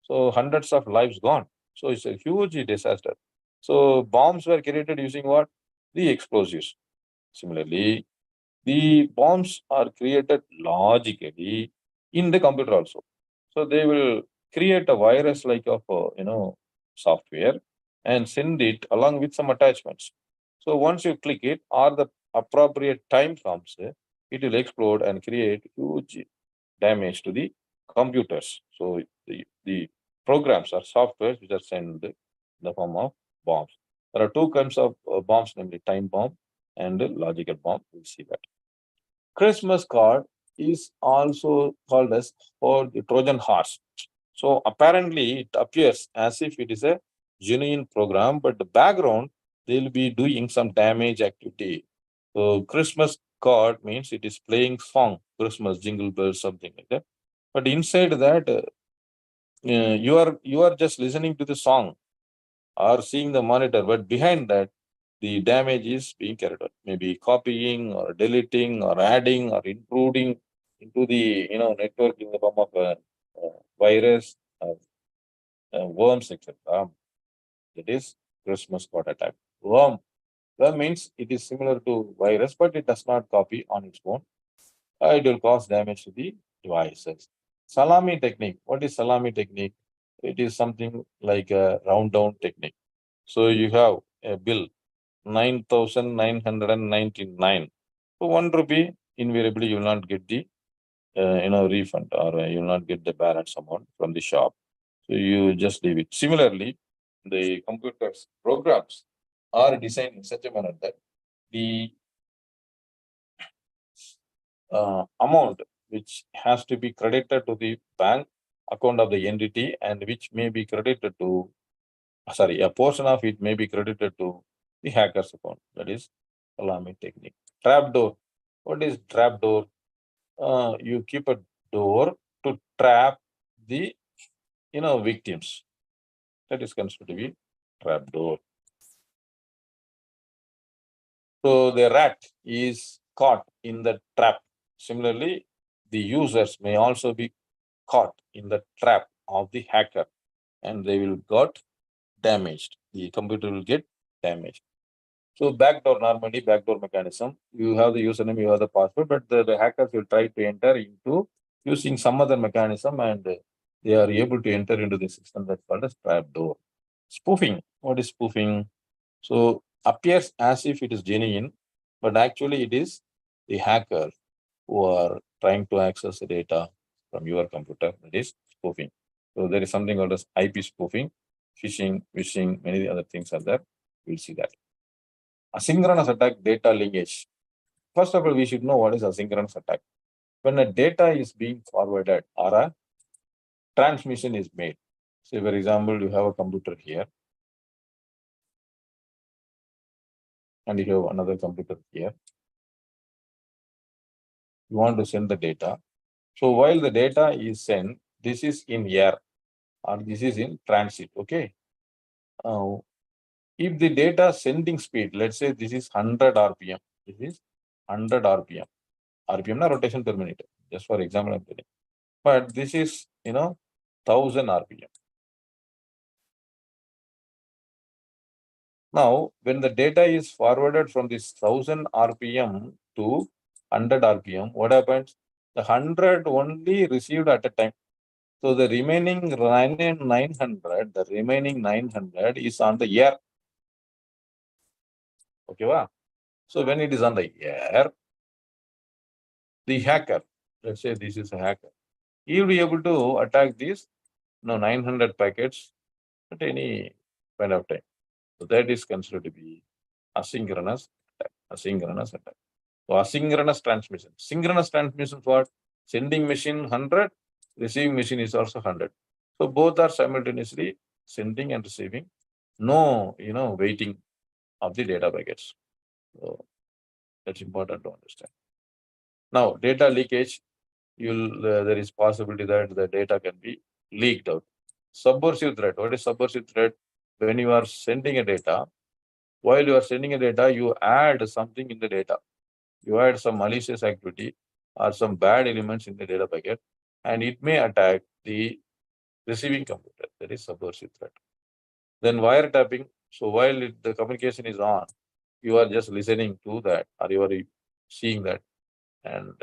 So hundreds of lives gone. So it's a huge disaster. So bombs were created using what? The explosives. Similarly, the bombs are created logically in the computer also. So they will create a virus like of software and send it along with some attachments. So once you click it or the appropriate time comes, it will explode and create huge damage to the computers. So the programs or softwares which are sent in the form of bombs. There are two kinds of bombs, namely time bomb and logical bomb. We'll see that. Christmas card is also called as for the Trojan horse. So apparently it appears as if it is a genuine program, but the background they'll be doing some damage activity. So Christmas card means it is playing song, Christmas jingle bells, something like that. But inside that, you are just listening to the song or seeing the monitor, but behind that, the damage is being carried out. Maybe copying or deleting or adding or intruding into the network in the form of a virus, worms, etc. That is Christmas card attack. Worm means it is similar to virus, but it does not copy on its own. It will cause damage to the devices. Salami technique. What is salami technique? It is something like a round down technique. So you have a bill 9,999. So 1 rupee, invariably you will not get the refund or you will not get the balance amount from the shop. So you just leave it. Similarly, the computers programs are designed in such a manner that the amount which has to be credited to the bank account of the entity and which may be credited to, sorry, a portion of it may be credited to the hacker's account. That is alarming technique. Trapdoor. What is trapdoor? You keep a door to trap the victims. That is considered to be trapdoor. So the rat is caught in the trap. Similarly, the users may also be caught in the trap of the hacker and they will got damaged. The computer will get damaged. So backdoor, normally backdoor mechanism, you have the username, you have the password, but the hackers will try to enter into using some other mechanism and they are able to enter into the system that's called as trapdoor. Spoofing. What is spoofing? So appears as if it is genuine, but actually it is the hacker who are trying to access the data from your computer. That is spoofing. So there is something called as IP spoofing, phishing, wishing, many other things are there. We'll see that. Asynchronous attack, data linkage. First of all, we should know what is asynchronous attack. When a data is being forwarded or a transmission is made. Say, for example, you have a computer here and you have another computer here. You want to send the data. So while the data is sent, this is in air or this is in transit, okay? If the data sending speed, let's say this is 100 RPM, this is 100 RPM. RPM na rotation per minute, just for example I'm telling. But this is, 1000 RPM. Now, when the data is forwarded from this 1000 RPM to 100 RPM, what happens? The 100 only received at a time. So the remaining 900, the remaining 900 is on the air. Okay, wow? So when it is on the air, the hacker, let's say this is a hacker, he will be able to attack these 900 packets at any point of time. So that is considered to be asynchronous attack. Asynchronous attack. So asynchronous transmission. Synchronous transmission for sending machine 100, receiving machine is also 100. So both are simultaneously sending and receiving. No, waiting of the data packets. So that's important to understand. Now, data leakage, there is possibility that the data can be leaked out. Subversive threat. What is subversive threat? When you are sending a data, while you are sending a data, you add something in the data. You add some malicious activity or some bad elements in the data packet, and it may attack the receiving computer. That is subversive threat. Then wiretapping. So while the communication is on, you are just listening to that or you are seeing that. And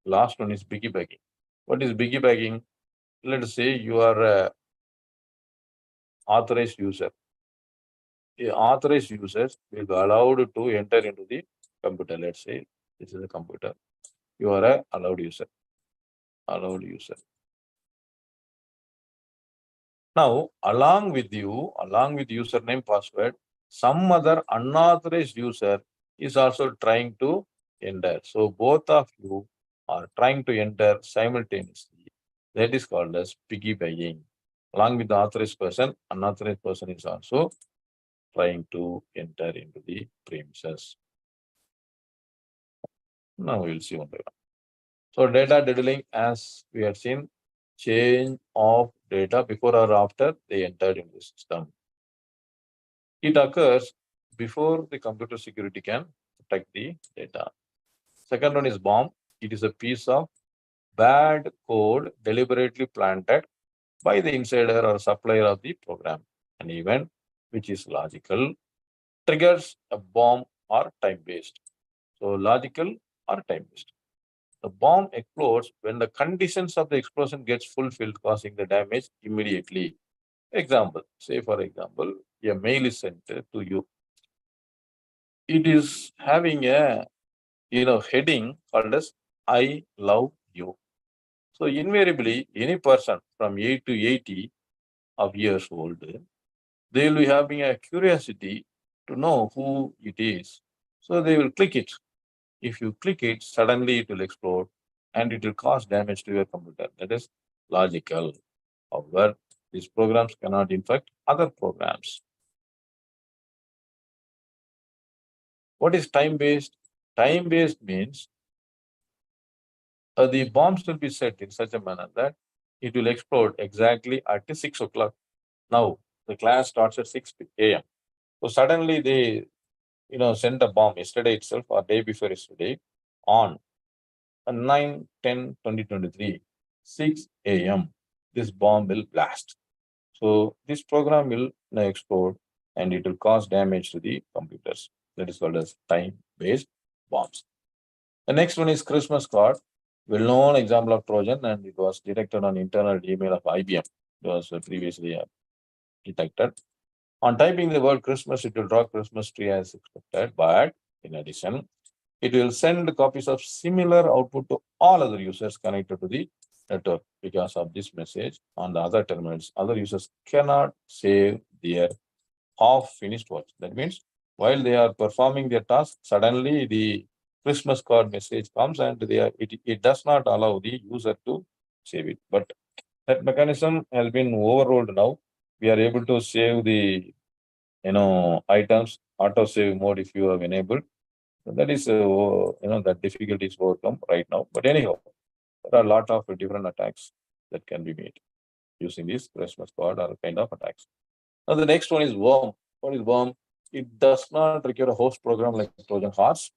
last one is piggybacking. What is piggybacking? Let's say you are an authorized user. Authorized users will be allowed to enter into the computer. Let's say this is a computer. You are an allowed user. Allowed user. Now, along with username, password, some other unauthorized user is also trying to enter. So both of you are trying to enter simultaneously. That is called as piggybacking. Along with the authorized person, unauthorized person is also trying to enter into the premises. Now we'll see one by one. So data diddling, as we have seen, change of data before or after they entered into the system. It occurs before the computer security can protect the data. Second one is bomb. It is a piece of bad code deliberately planted by the insider or supplier of the program. An event which is logical triggers a bomb or time-based. So logical or time-based. The bomb explodes when the conditions of the explosion gets fulfilled, causing the damage immediately. Example, say for example, a mail is sent to you. It is having a heading called as I love you. So invariably, any person from 8 to 80 of years old, they will be having a curiosity to know who it is. So they will click it. If you click it, suddenly it will explode and it will cause damage to your computer. That is logical. However, these programs cannot infect other programs. What is time-based? Time-based means the bombs will be set in such a manner that it will explode exactly at 6 o'clock. Now, the class starts at 6 a.m. So suddenly they, send a bomb yesterday itself or day before yesterday on 9/10/2023, 6 a.m. This bomb will blast. So this program will explode and it will cause damage to the computers. That is called as time-based bombs. The next one is Christmas card, well-known example of Trojan, and it was detected on internal email of IBM. It was previously detected. On typing the word Christmas, it will draw Christmas tree as expected, but in addition, it will send copies of similar output to all other users connected to the network. Because of this message on the other terminals, other users cannot save their half-finished work. That means while they are performing their task, suddenly the Christmas card message comes and it does not allow the user to save it. But that mechanism has been overruled now. We are able to save the items auto save mode if you have enabled. So that is that difficulty is overcome right now. But anyhow, there are a lot of different attacks that can be made using this Christmas card or kind of attacks. Now the next one is worm. What is worm? It does not require a host program like Trojan horse.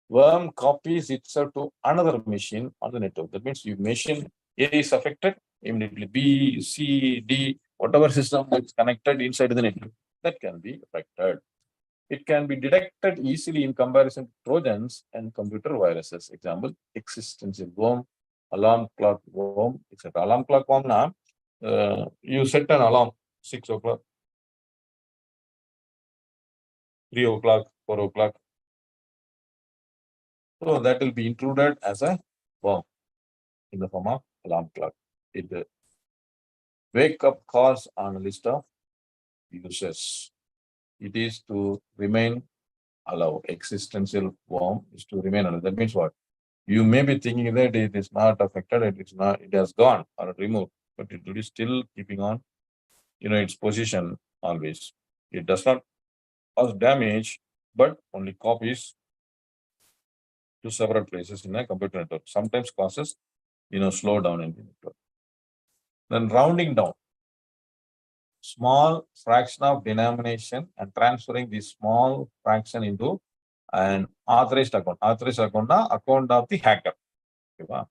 Worm copies itself to another machine on the network. That means your machine A is affected, immediately B, C, D, whatever system is connected inside the network, that can be affected. It can be detected easily in comparison to Trojans and computer viruses. Example, existential worm, alarm clock worm, etc. Alarm clock worm now, you set an alarm 6 o'clock, 3 o'clock, 4 o'clock. So that will be included as a worm in the form of alarm clock. It wake up calls on a list of users. It is to remain allowed. Existential worm is to remain allowed. That means what? You may be thinking that it is not affected, it has gone or removed, but it will be still keeping on, its position always. It does not cause damage, but only copies to several places in a computer network. Sometimes causes, slowdown in the network. Then rounding down, small fraction of denomination and transferring the small fraction into an authorized account. Authorized account of the hacker. Okay,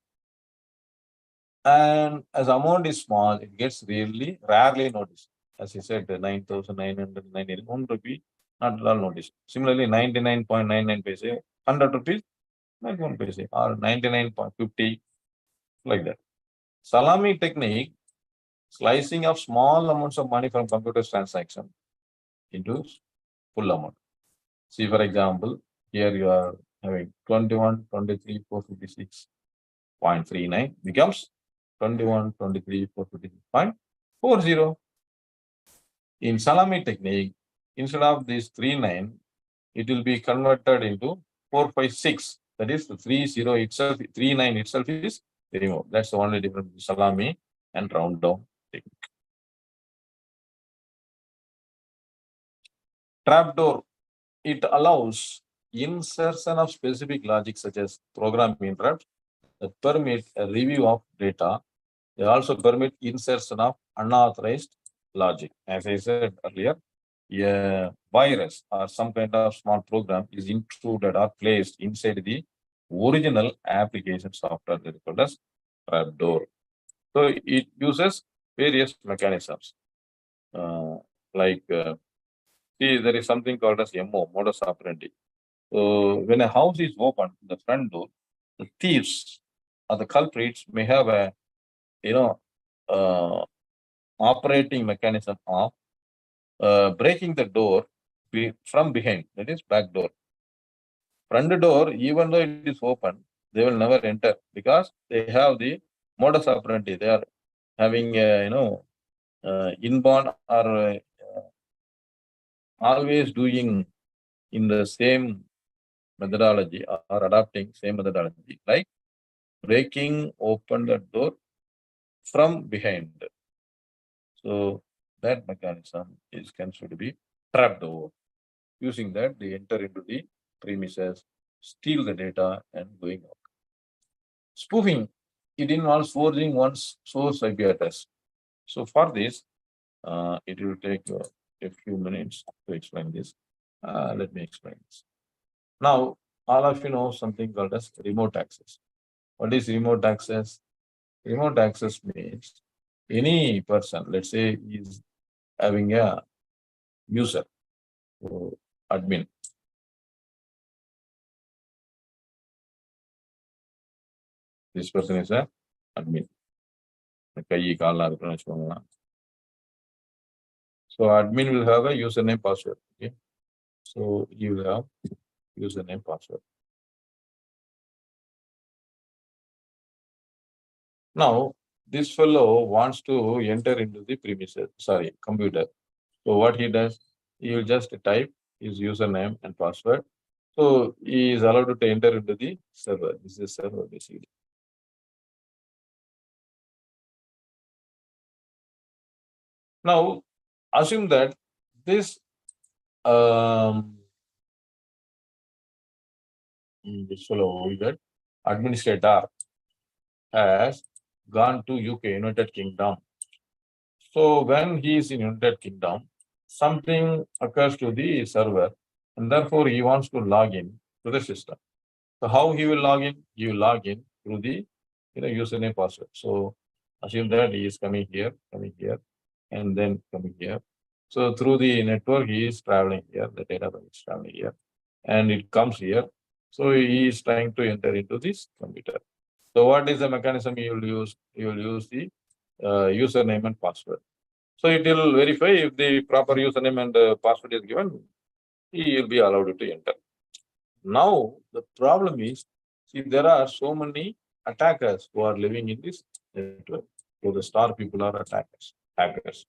and as amount is small, it gets rarely noticed. As I said, 9,991 rupee, not at all noticed. Similarly, 99.99 paise, 100 rupees, 91 paise, or 99.50, like that. Salami technique, slicing of small amounts of money from computer transaction into full amount. See, for example, here you are having 21,23,456.39 becomes 21,23,456.40. In Salami technique, instead of this 39, it will be converted into 456. That is the 30 itself, 39 itself is removed. That's the only difference between Salami and round down technique. Trapdoor, it allows insertion of specific logic such as program interrupt that permit a review of data. They also permit insertion of unauthorized logic. As I said earlier, a virus or some kind of small program is intruded or placed inside the original application software that is called as trapdoor. So it uses various mechanisms. See, there is something called as MO, modus operandi. So when a house is opened, the front door, the thieves or the culprits may have a, operating mechanism of breaking the door from behind, that is back door. Front door, even though it is open, they will never enter because they have the modus operandi. They are having, inborn or always doing in the same methodology or adopting same methodology, like breaking open the door from behind. So that mechanism is considered to be trapdoor. Using that, they enter into the premises, steal the data, and going out. Spoofing, it involves forging one's source IP address. So for this, it will take a few minutes to explain this. Let me explain this. Now, all of you know something called as remote access. What is remote access? Remote access means any person, let's say, is having a user, admin. This person is a admin. So admin will have a username password. Okay. So you will have username password. Now this fellow wants to enter into the premises, computer. So what he does, he will just type his username and password. So he is allowed to enter into the server. This is server basically. Now assume that this fellow, that administrator has gone to UK, United Kingdom. So when he is in United Kingdom, something occurs to the server, and therefore he wants to log in to the system. So how he will log in? He will log in through the username password. So assume that he is coming here, and then coming here. So through the network, he is traveling here, the data is traveling here, and it comes here. So he is trying to enter into this computer. So what is the mechanism you will use? You will use the username and password. So it will verify if the proper username and password is given, he will be allowed to enter. Now the problem is, see, there are so many attackers who are living in this network. So the star people are attackers, hackers.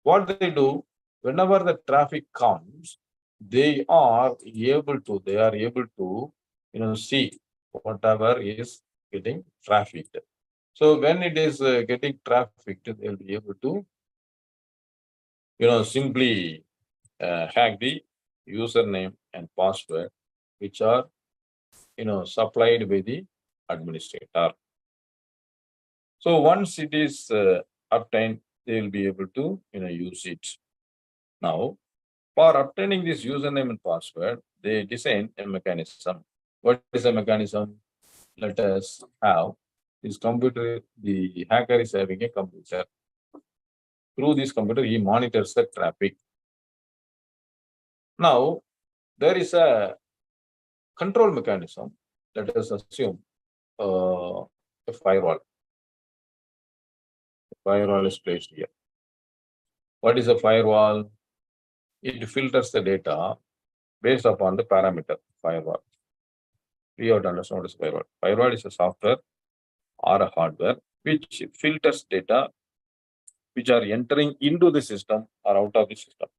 What they do, whenever the traffic comes, they are able to, see whatever is getting trafficked. So when it is getting trafficked, they'll be able to, simply hack the username and password, which are, supplied by the administrator. So once it is obtained, they will be able to, use it. Now, for obtaining this username and password, they design a mechanism. What is a mechanism? Let us have this computer. The hacker is having a computer. Through this computer, he monitors the traffic. Now, there is a control mechanism. Let us assume a firewall. The firewall is placed here. What is a firewall? It filters the data based upon the parameter firewall. We have to understand what is firewall. Firewall is a software or a hardware which filters data which are entering into the system or out of the system.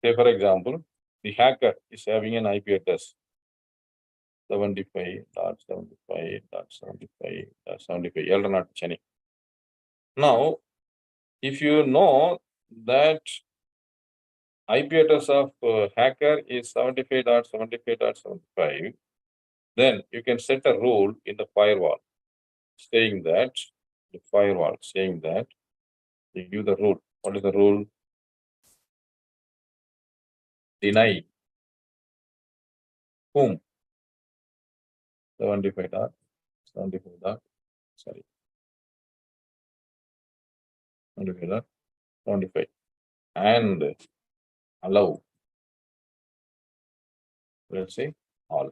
Say, for example, the hacker is having an IP address 75.75.75.75 Eldoret, Chennai. Now, if you know that IP address of hacker is 75.75.75, then you can set a rule in the firewall saying that you give the rule. What is the rule? Deny whom? 75.75. Sorry. 75.75 and allow. Let's say all.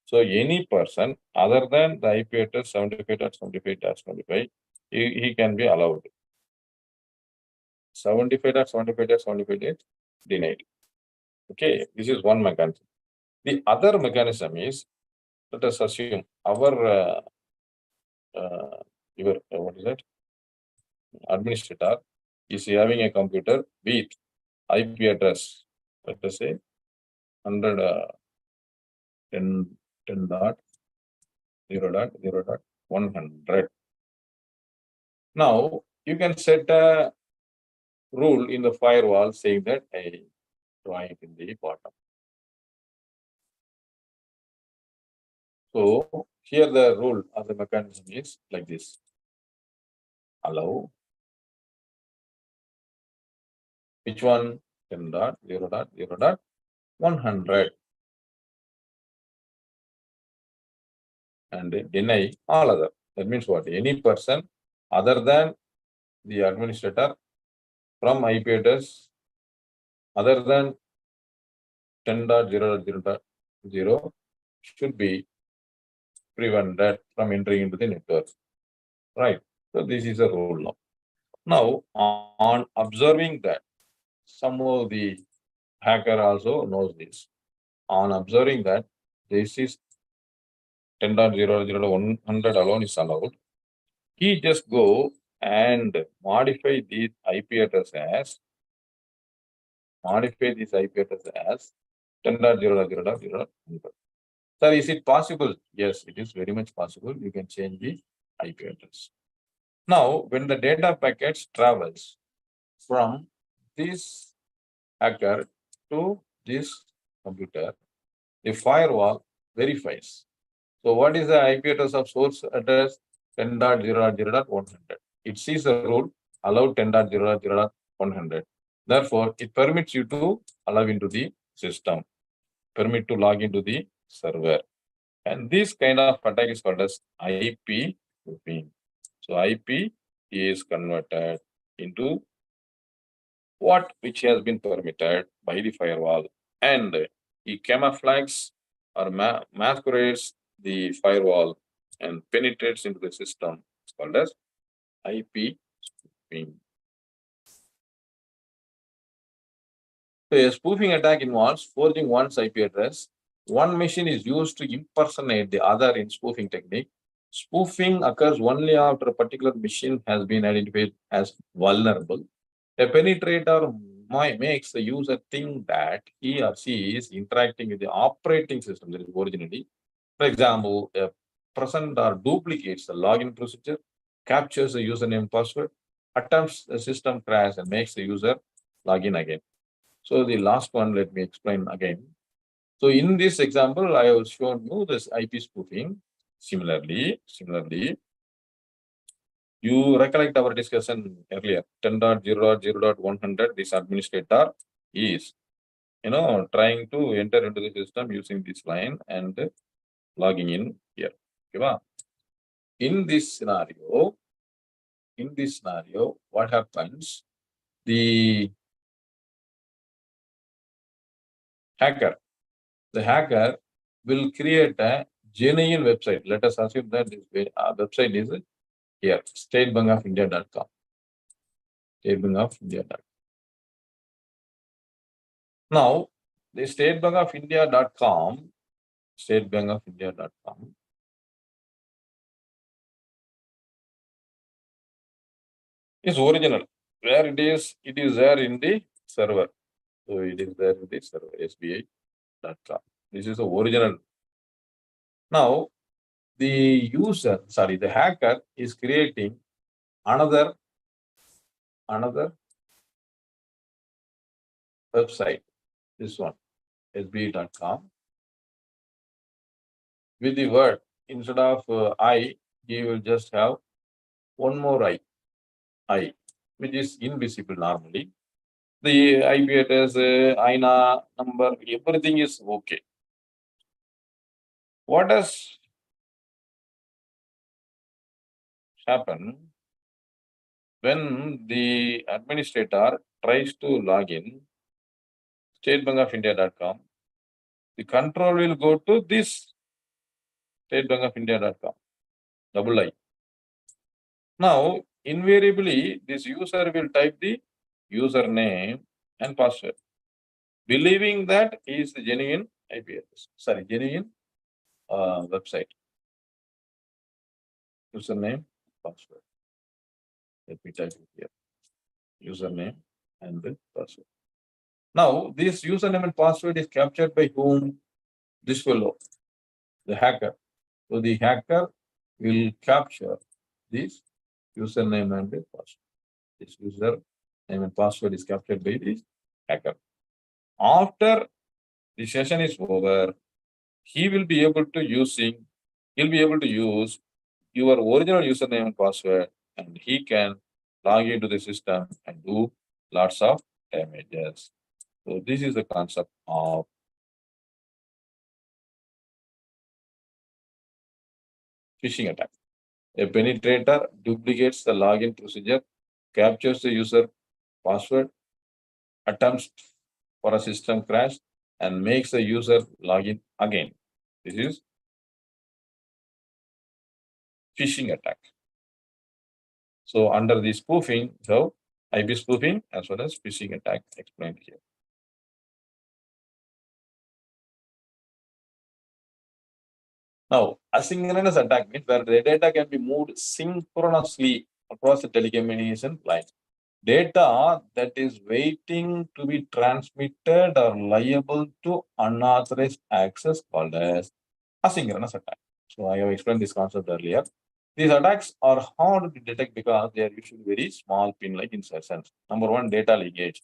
So any person other than the IP address 75.75.75, he can be allowed. 75.75.75 is denied. Okay, this is one mechanism. The other mechanism is, let us assume our what is it? Administrator is having a computer with IP address, let us say 100 10.0.0.100. Now you can set a rule in the firewall saying that I draw it in the bottom. So here the rule of the mechanism is like this. Allow which one? 10.0.0.100 and deny all other. That means what? Any person other than the administrator from IP address other than 10.0.0.0 should be prevented from entering into the network. Right. So this is a rule now. Now, on observing that, some of the hacker also knows this. On observing that this is 10.0.0.100 alone is allowed, he just go and modify this IP address as 10.0.0.100. Sir, is it possible? Yes, it is very much possible. You can change the IP address. Now, when the data packets travels from this hacker to this computer, the firewall verifies. So what is the IP address of source address? 10.0.0.100. It sees the rule allow 10.0.0.100. Therefore, it permits you to allow into the system, permit to log into the server. And this kind of attack is called as IP spoofing. So IP is converted into what which has been permitted by the firewall, and it camouflages or masquerades the firewall and penetrates into the system. It's called as IP spoofing. So a spoofing attack involves forging one's IP address. One machine is used to impersonate the other in spoofing technique. Spoofing occurs only after a particular machine has been identified as vulnerable. A penetrator makes the user think that he or she is interacting with the operating system that is originally. For example, a present or duplicates the login procedure, captures the username password, attempts the system crash and makes the user log in again. So the last one, let me explain again. So in this example, I have shown you this IP spoofing. Similarly, you recollect our discussion earlier, 10.0.0.100, this administrator is, trying to enter into the system using this line and logging in here. Okay, in this scenario, what happens? The hacker will create a genuine website. Let us assume that this website is here, statebankofindia.com. Statebankofindia.com. Now, the statebankofindia.com is original. Where it is there in the server. So it is there in the server, SBI.com. This is the original. Now, the hacker is creating another website, this one, SBI.com. With the word, instead of I, he will just have one more I, which is invisible normally. The IP address, INA number, everything is okay. What does happen when the administrator tries to log in statebankofindia.com? The control will go to this statebankofindia.com, double I. Now, invariably, this user will type the username and password, believing that is the genuine IP address. Genuine website. Username, password. Let me type it here. Username and the password. Now, this username and password is captured by whom? This fellow. the hacker. So the hacker will capture this username and the password. This username and password is captured by the hacker. After the session is over, he'll be able to use your original username and password, and he can log into the system and do lots of damages. So this is the concept of phishing attack. A penetrator duplicates the login procedure, captures the user password, attempts for a system crash, and makes the user login again. This is phishing attack. So under the spoofing, so IP spoofing as well as phishing attack explained here. Now, asynchronous attack means where the data can be moved synchronously across the telecommunication line. Data that is waiting to be transmitted or liable to unauthorized access called as asynchronous attack. So I have explained this concept earlier. These attacks are hard to detect because they are usually very small pin-like insertions. Number one, data leakage.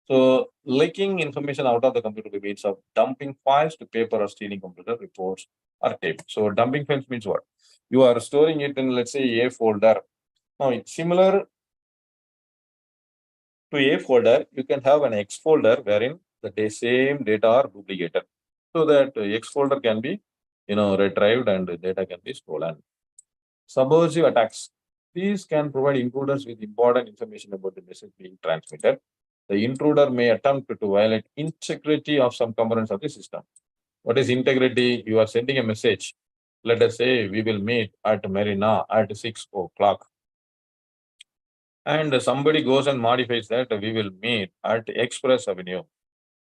So leaking information out of the computer by means of dumping files to paper or stealing computer reports or tape. So dumping files means what? You are storing it in, let's say, a folder. Now it's similar to a folder. You can have an X folder wherein the same data are duplicated. So that X folder can be, retrieved and the data can be stolen. Subversive attacks. These can provide intruders with important information about the message being transmitted. The intruder may attempt to violate integrity of some components of the system. What is integrity? You are sending a message. Let us say we will meet at Marina at 6 o'clock. And somebody goes and modifies that we will meet at Express Avenue.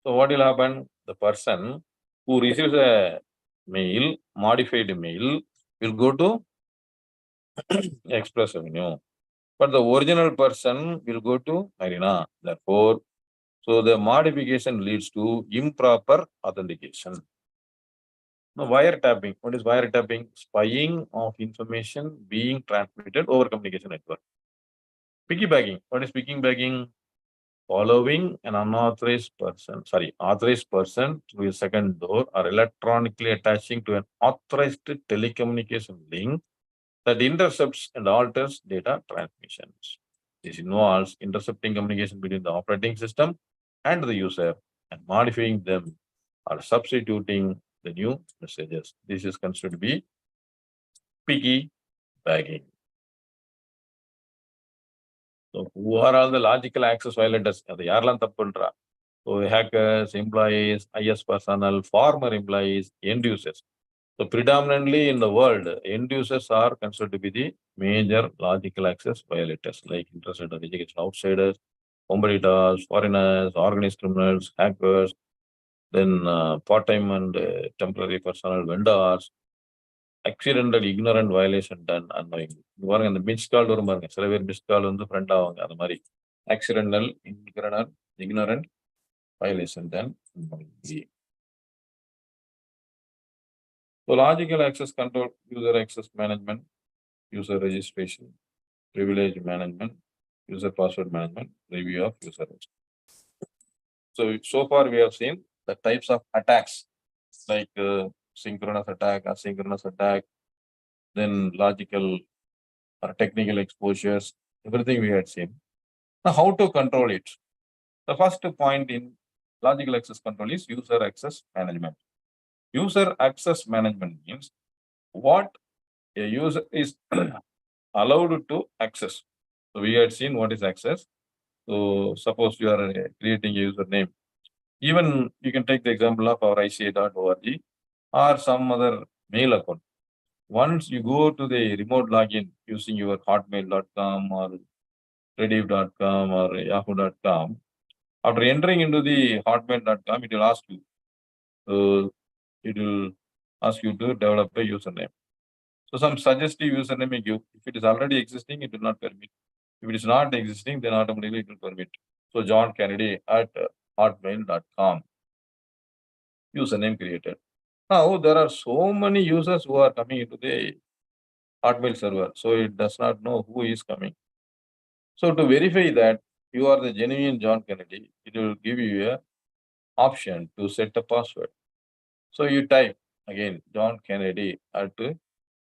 So what will happen? The person who receives a mail, modified mail, will go to Express Avenue. But the original person will go to Marina. Therefore, so the modification leads to improper authentication. Now, wiretapping. What is wiretapping? Spying of information being transmitted over communication network. Piggybacking. What is piggybacking? Following an authorized person through a second door or electronically attaching to an authorized telecommunication link that intercepts and alters data transmissions. This involves intercepting communication between the operating system and the user and modifying them or substituting the new messages. This is considered to be piggybacking. So who are all the logical access violators? So hackers, employees, IS personnel, former employees, end users. So predominantly in the world, end users are considered to be the major logical access violators, like interested or education outsiders, competitors, foreigners, organized criminals, hackers, then part-time and temporary personnel, vendors, accidental ignorant violation done unknowingly. பாருங்க அந்த miss call வரும் பாருங்க, சில பேர் miss call வந்து friend ஆவாங்க, அந்த மாதிரி accidental ignorant violation done unknowingly. So logical access control, user access management, user registration, privilege management, user password management, review of user. So far we have seen the types of attacks like synchronous attack, asynchronous attack, then logical or technical exposures, everything we had seen. Now how to control it? The first point in logical access control is user access management. User access management means what a user is allowed to access. So we had seen what is access. So suppose you are creating a username. Even you can take the example of our ICAI.org or some other mail account. Once you go to the remote login using your hotmail.com or Reddy.com or yahoo.com, after entering into the hotmail.com, it will ask you. It will ask you to develop a username. So some suggestive username may give. If it is already existing, it will not permit. If it is not existing, then automatically it will permit. So John Kennedy at hotmail.com. Username created. Now there are so many users who are coming into the Hotmail server, so it does not know who is coming. So to verify that you are the genuine John Kennedy, it will give you a option to set a password. So you type again John Kennedy at,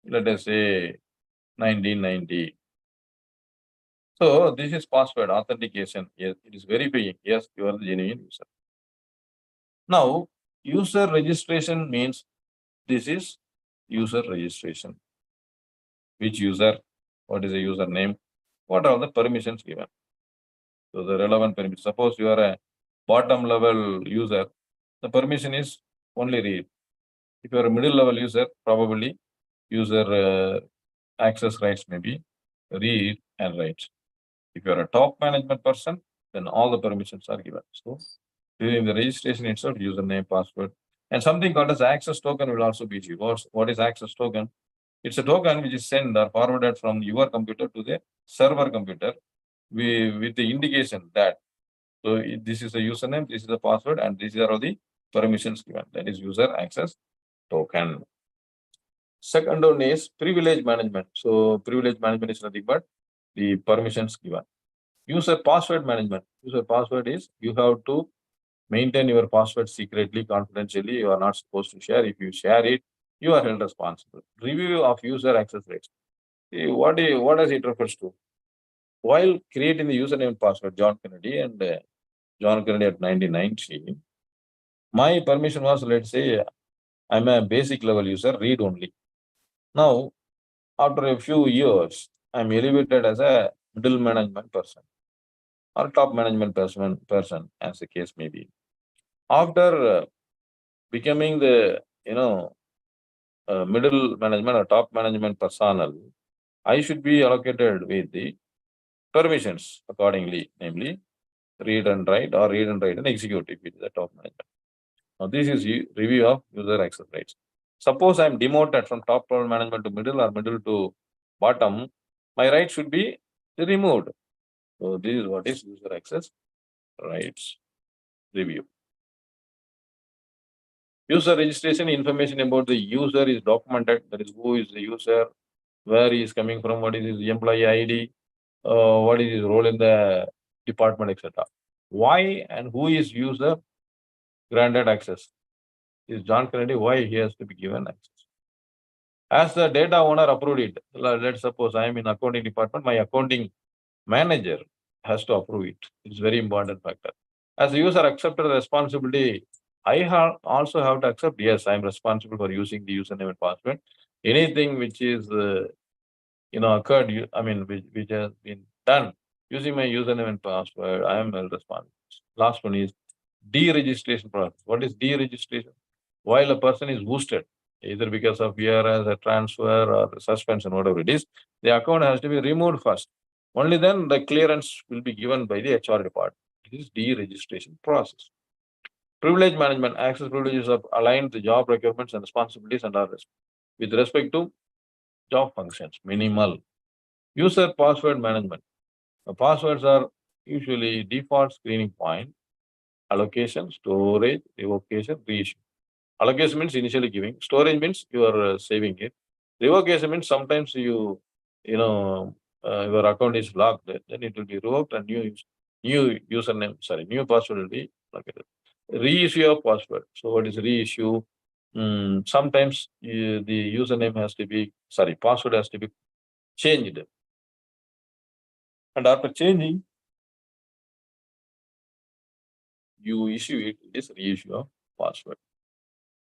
let us say, 1990. So this is password authentication. Yes, it is verifying. Yes, you are the genuine user. Now, user registration means this is user registration. Which user? What is the username? What are the permissions given? So the relevant permission. Suppose you are a bottom level user, the permission is only read. If you are a middle level user, probably user access rights may be read and write. If you are a top management person, then all the permissions are given. So during the registration itself, username, password, and something called as access token will also be used. What is access token? It's a token which is sent or forwarded from your computer to the server computer with the indication that this is the username, this is the password, and these are all the permissions given. That is user access token. Second one is privilege management. So privilege management is nothing but the permissions given. User password management. User password is you have to maintain your password secretly, confidentially. You are not supposed to share. If you share it, you are held responsible. Review of user access rights. What does it refers to? While creating the username and password, John Kennedy and John Kennedy at 1990, my permission was, let's say, I'm a basic level user, read only. Now, after a few years, I'm elevated as a middle management person or top management person, as the case may be. After becoming the middle management or top management personnel, I should be allocated with the permissions accordingly, namely read and write or read and write and execute if it is the top management. Now this is review of user access rights. Suppose I am demoted from top level management to middle or middle to bottom, my rights should be removed. So this is what is user access rights review. User registration information about the user is documented. That is who is the user, where he is coming from, what is his employee ID, what is his role in the department, etc. Why and who is user granted access? Is John Kennedy, why he has to be given access? As the data owner approved it, let's suppose I am in accounting department, my accounting manager has to approve it. It's very important factor. As a user accepted the responsibility, I also have to accept, yes, I'm responsible for using the username and password. Anything which is, occurred, which has been done using my username and password, I am held responsible. Last one is deregistration process. What is deregistration? While a person is boosted, either because of as a transfer or suspension, whatever it is, the account has to be removed first. Only then the clearance will be given by the HR department. It is deregistration process. Privilege management, access privileges are aligned to job requirements and responsibilities and others. With respect to job functions, minimal. User password management. The passwords are usually default screening point, allocation, storage, revocation, reissue. Allocation means initially giving. Storage means you are saving it. Revocation means sometimes your account is locked, then it will be revoked and new password will be located. Reissue of password. So what is reissue? Sometimes the username has to be, password has to be changed. And after changing, you issue it, it is reissue of password.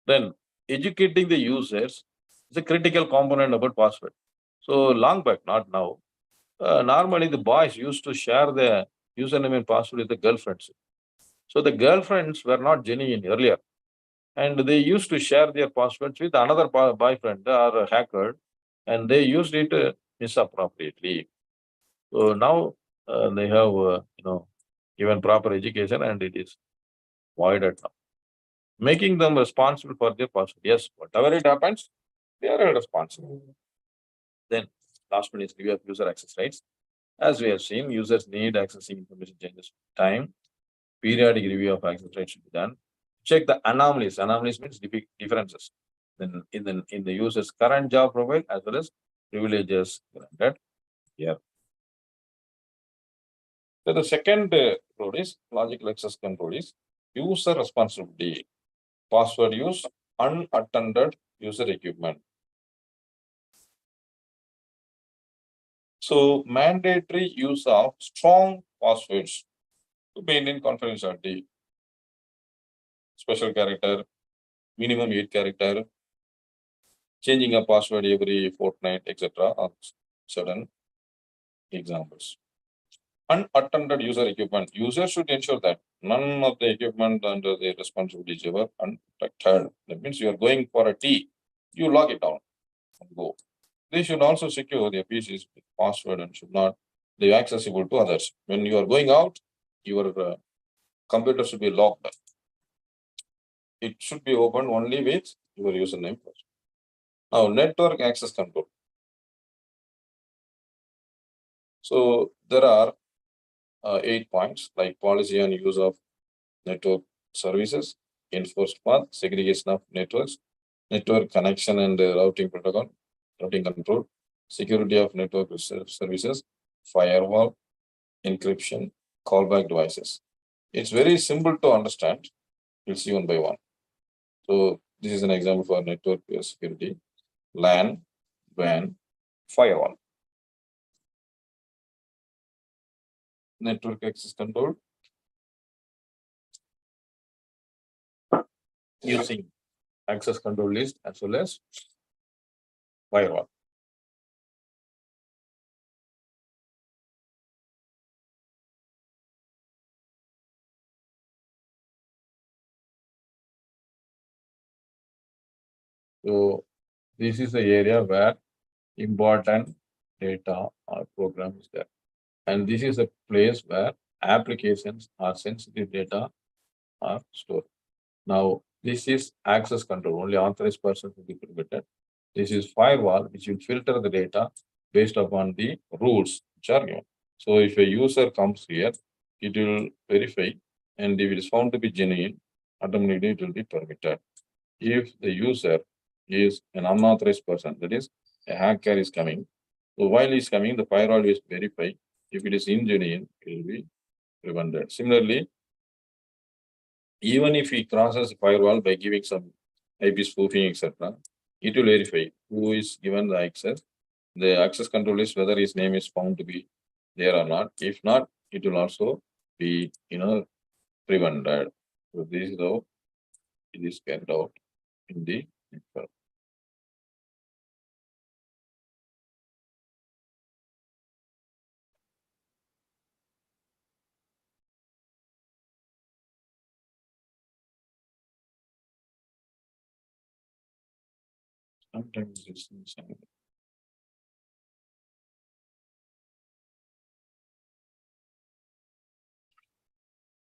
Then educating the users is a critical component about password. So long back, not now. Normally the boys used to share their username and password with the girlfriends. So the girlfriends were not genuine earlier. And they used to share their passwords with another boyfriend or a hacker, and they used it misappropriately. So now they have, given proper education and it is voided now. Making them responsible for their password. Yes, whatever it happens, they are responsible. Then last one is review of user access rights. As we have seen, users need accessing information changes time. Periodic review of access rights should be done. check the anomalies. Anomalies means differences in the user's current job profile as well as privileges granted here. So the second role is logical access control is user responsibility. Password use, unattended user equipment. So mandatory use of strong passwords to maintain confidentiality. Special character, minimum 8 character, changing a password every fortnight, etc. are certain examples. Unattended user equipment. User should ensure that none of the equipment under the responsibility is ever unprotected. That means you are going for a tea, you log it down and go. They should also secure their PCs with password and should not be accessible to others. When you are going out, your computer should be locked. It should be opened only with your username. Now, network access control. So there are 8 points like policy on use of network services, enforced path, segregation of networks, network connection and routing protocol, routing control, security of network services, firewall, encryption, callback devices. It's very simple to understand. We'll see one by one. So this is an example for network security, LAN, WAN, firewall. Network access control using access control list as well as firewall. So this is the area where important data or program is there. And this is a place where applications or sensitive data are stored. Now, this is access control. Only authorized persons will be permitted. This is firewall, which will filter the data based upon the rules which are given. So if a user comes here, it will verify, and if it is found to be genuine, automatically it will be permitted. If the user is an unauthorized person, that is, a hacker is coming. So while he's coming, the firewall is verify. If it is ingenuine, it will be prevented. Similarly, even if he crosses the firewall by giving some IP spoofing, etc., it will verify who is given the access. The access control is whether his name is found to be there or not. If not, it will also be, prevented. So this is how it is carried out in the network. Sometimes it's inside.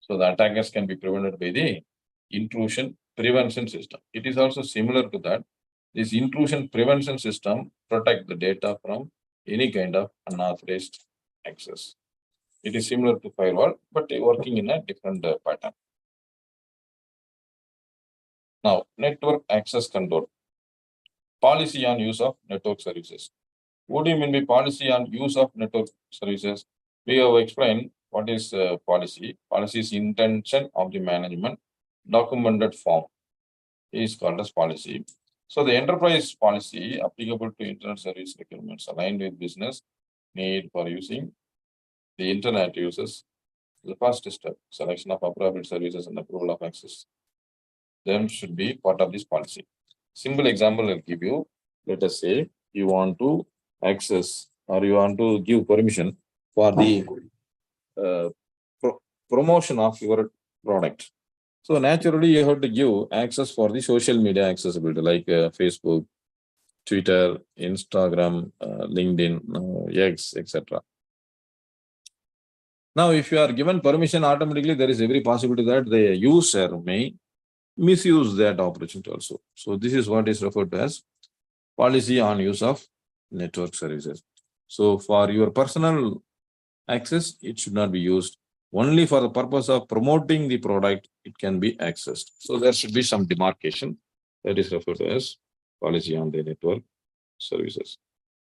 So the attackers can be prevented by the intrusion prevention system. It is also similar to that. This intrusion prevention system protect the data from any kind of unauthorized access. It is similar to firewall, but working in a different pattern. Now, network access control. Policy on use of network services. What do you mean by policy on use of network services? We have explained what is policy. Policy is intention of the management. Documented form is called as policy. So the enterprise policy applicable to internet service requirements aligned with business need for using the internet uses the first step, selection of appropriate services and approval of access. Them should be part of this policy. Simple example I'll give you. Let us say you want to access or you want to give permission for the promotion of your product. So naturally, you have to give access for the social media accessibility like Facebook, Twitter, Instagram, LinkedIn, X, etc. Now, if you are given permission, automatically there is every possibility that the user may misuse that opportunity also. So this is what is referred to as policy on use of network services. So for your personal access, it should not be used. Only for the purpose of promoting the product, it can be accessed. So there should be some demarcation that is referred to as policy on the network services.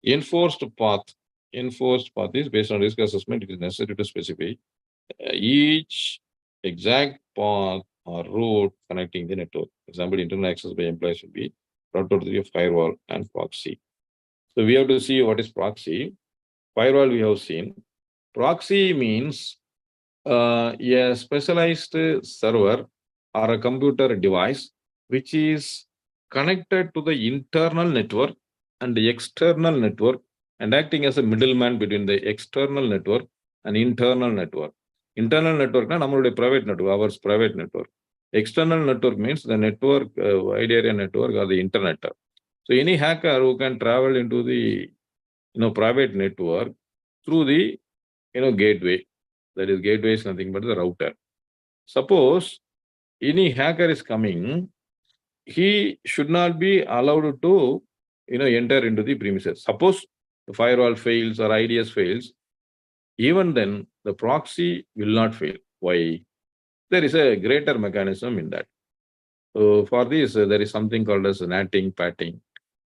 Enforced path is based on risk assessment. It is necessary to specify each exact path or route connecting the network. Example, internet access by employees will be routed through a firewall and proxy. So we have to see what is proxy. Firewall we have seen. Proxy means a specialized server or a computer device which is connected to the internal network and the external network and acting as a middleman between the external network and internal network. Internal network na nammulude private network, ours private network. External network means the network, wide area network or the internet. So any hacker who can travel into the private network through the gateway. That is, gateway is nothing but the router. Suppose any hacker is coming, he should not be allowed to enter into the premises. Suppose the firewall fails or IDS fails, even then the proxy will not fail. Why? There is a greater mechanism in that. So for this, there is something called as natting, patting,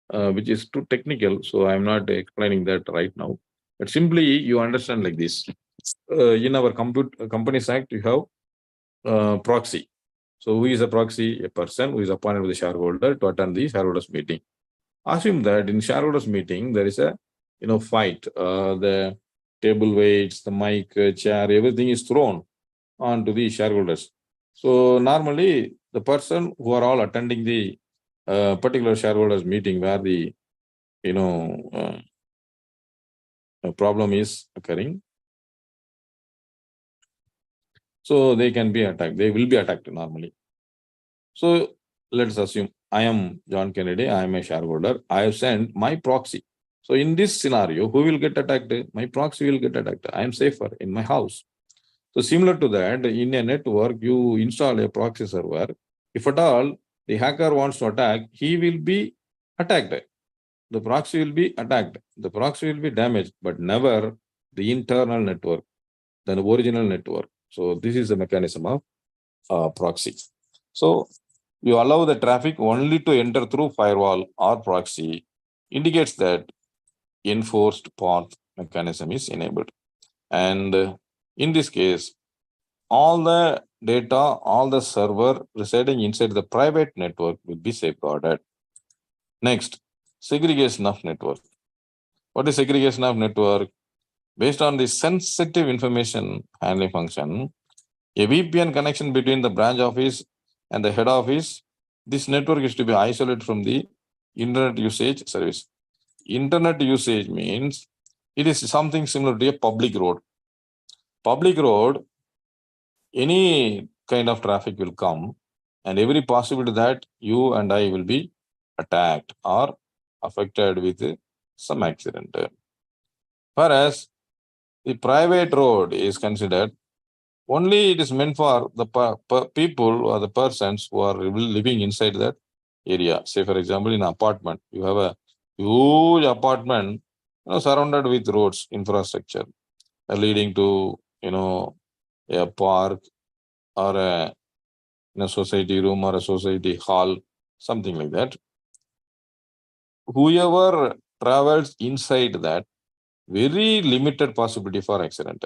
which is too technical. So I'm not explaining that right now. But simply you understand like this. In our Companies Act, you have proxy. So who is a proxy? A person who is appointed by the shareholder to attend the shareholders meeting. Assume that in shareholders meeting, there is a fight. The table weights, the mic, chair, everything is thrown onto the shareholders. So normally the person who are all attending the particular shareholders meeting where the problem is occurring, so they can be attacked. They will be attacked normally. So let's assume I am John Kennedy. I am a shareholder. I have sent my proxy. So in this scenario, who will get attacked? My proxy will get attacked. I am safer in my house. So similar to that, in a network, you install a proxy server. If at all the hacker wants to attack, he will be attacked. The proxy will be attacked. The proxy will be damaged, but never the internal network, the original network. So this is the mechanism of proxy. So you allow the traffic only to enter through firewall or proxy, indicates that enforced path mechanism is enabled. And in this case, all the data, all the server residing inside the private network will be safeguarded. Next, segregation of network. What is segregation of network? Based on the sensitive information handling function, a VPN connection between the branch office and the head office, this network is to be isolated from the internet usage service. Internet usage means it is something similar to a public road. Public road, any kind of traffic will come, and every possibility that you and I will be attacked or affected with some accident. Whereas the private road is considered only it is meant for the people or the persons who are living inside that area. Say, for example, in an apartment, you have a huge apartment surrounded with roads, infrastructure leading to a park or a society room or a society hall, something like that. Whoever travels inside that, very limited possibility for accident.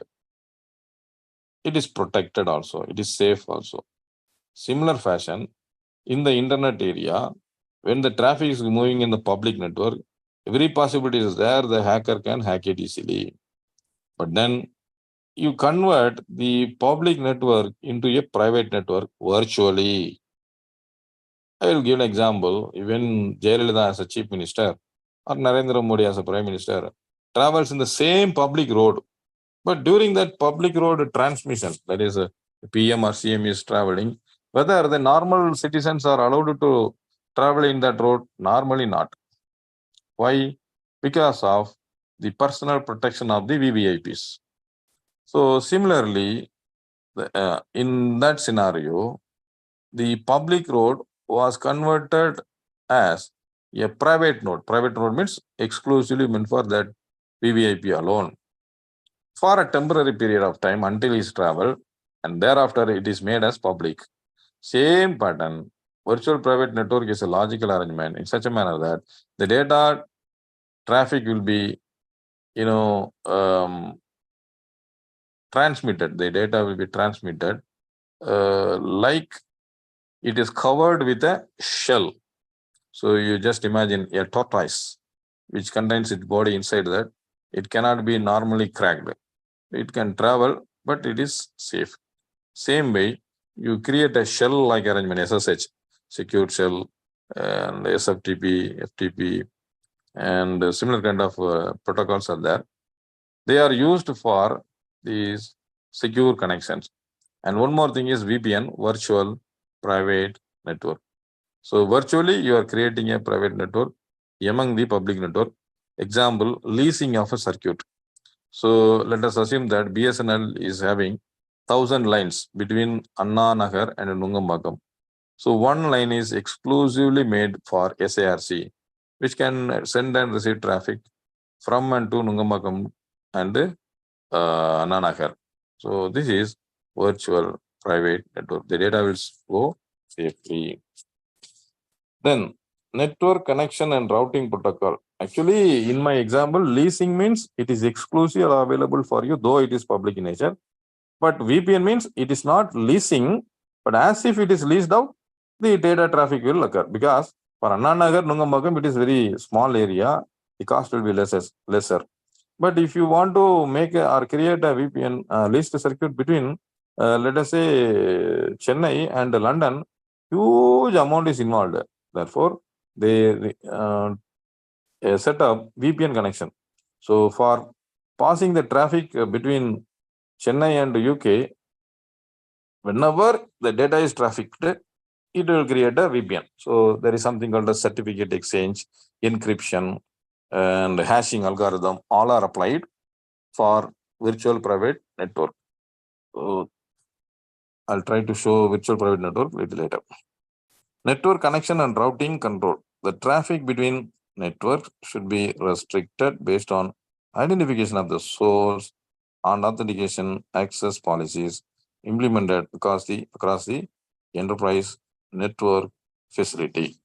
It is protected also. It is safe also. Similar fashion, in the internet area, when the traffic is moving in the public network, every possibility is there, the hacker can hack it easily. But then you convert the public network into a private network virtually. I will give an example. Even Jayalalitha as a chief minister or Narendra Modi as a prime minister travels in the same public road. But during that public road transmission, that is a PM or CM is traveling, whether the normal citizens are allowed to travel in that road, normally not. Why? Because of the personal protection of the VVIPs. So similarly, in that scenario, the public road was converted as a private road. Private road means exclusively meant for that VVIP alone. for a temporary period of time until his travel, and thereafter it is made as public. Same pattern. Virtual private network is a logical arrangement in such a manner that the data traffic will be, transmitted. The data will be transmitted like it is covered with a shell. So you just imagine a tortoise which contains its body inside that. It cannot be normally cracked. It can travel, but it is safe. Same way, you create a shell-like arrangement, SSH, secured shell, and SFTP, FTP, and similar kind of protocols are there. They are used for these secure connections. And one more thing is VPN, virtual private network. So virtually you are creating a private network among the public network. Example, leasing of a circuit. So let us assume that BSNL is having 1,000 lines between Anna Nagar and Nungambakkam. So one line is exclusively made for SIRC, which can send and receive traffic from and to Nungambakkam and Anna Nagar. So this is virtual private network. The data will go safely. Then network connection and routing protocol. Actually, in my example, leasing means it is exclusive or available for you, though it is public in nature. But VPN means it is not leasing, but as if it is leased out, the data traffic will occur. Because for Anna Nagar, Nungambakkam, it is very small area, the cost will be lesser. But if you want to make or create a VPN leased circuit between, let us say, Chennai and London, huge amount is involved. Therefore, they set up VPN connection. So for passing the traffic between Chennai and UK, whenever the data is trafficked, it will create a VPN. So there is something called a certificate exchange, encryption, and hashing algorithm. All are applied for virtual private network. So I'll try to show virtual private network a little later. Network connection and routing control. The traffic between networks should be restricted based on identification of the source and authentication access policies implemented across the enterprise network facility.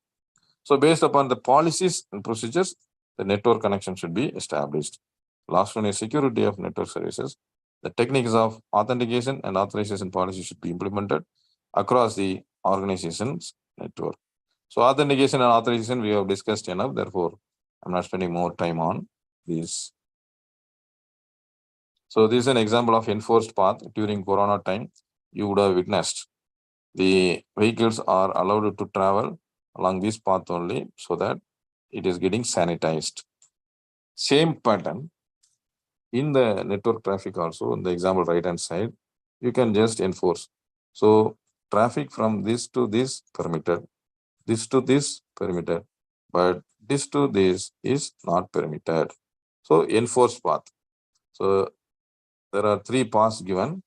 So based upon the policies and procedures, the network connection should be established. Last one is security of network services. The techniques of authentication and authorization policy should be implemented across the organization's network. So authentication and authorization we have discussed enough. Therefore, I'm not spending more time on this. So this is an example of enforced path during Corona time. You would have witnessed the vehicles are allowed to travel along this path only so that it is getting sanitized. Same pattern in the network traffic also, in the example right hand side, you can just enforce. So traffic from this to this permitted, this to this permitted, but this to this is not permitted. So enforced path. So there are 3 paths given,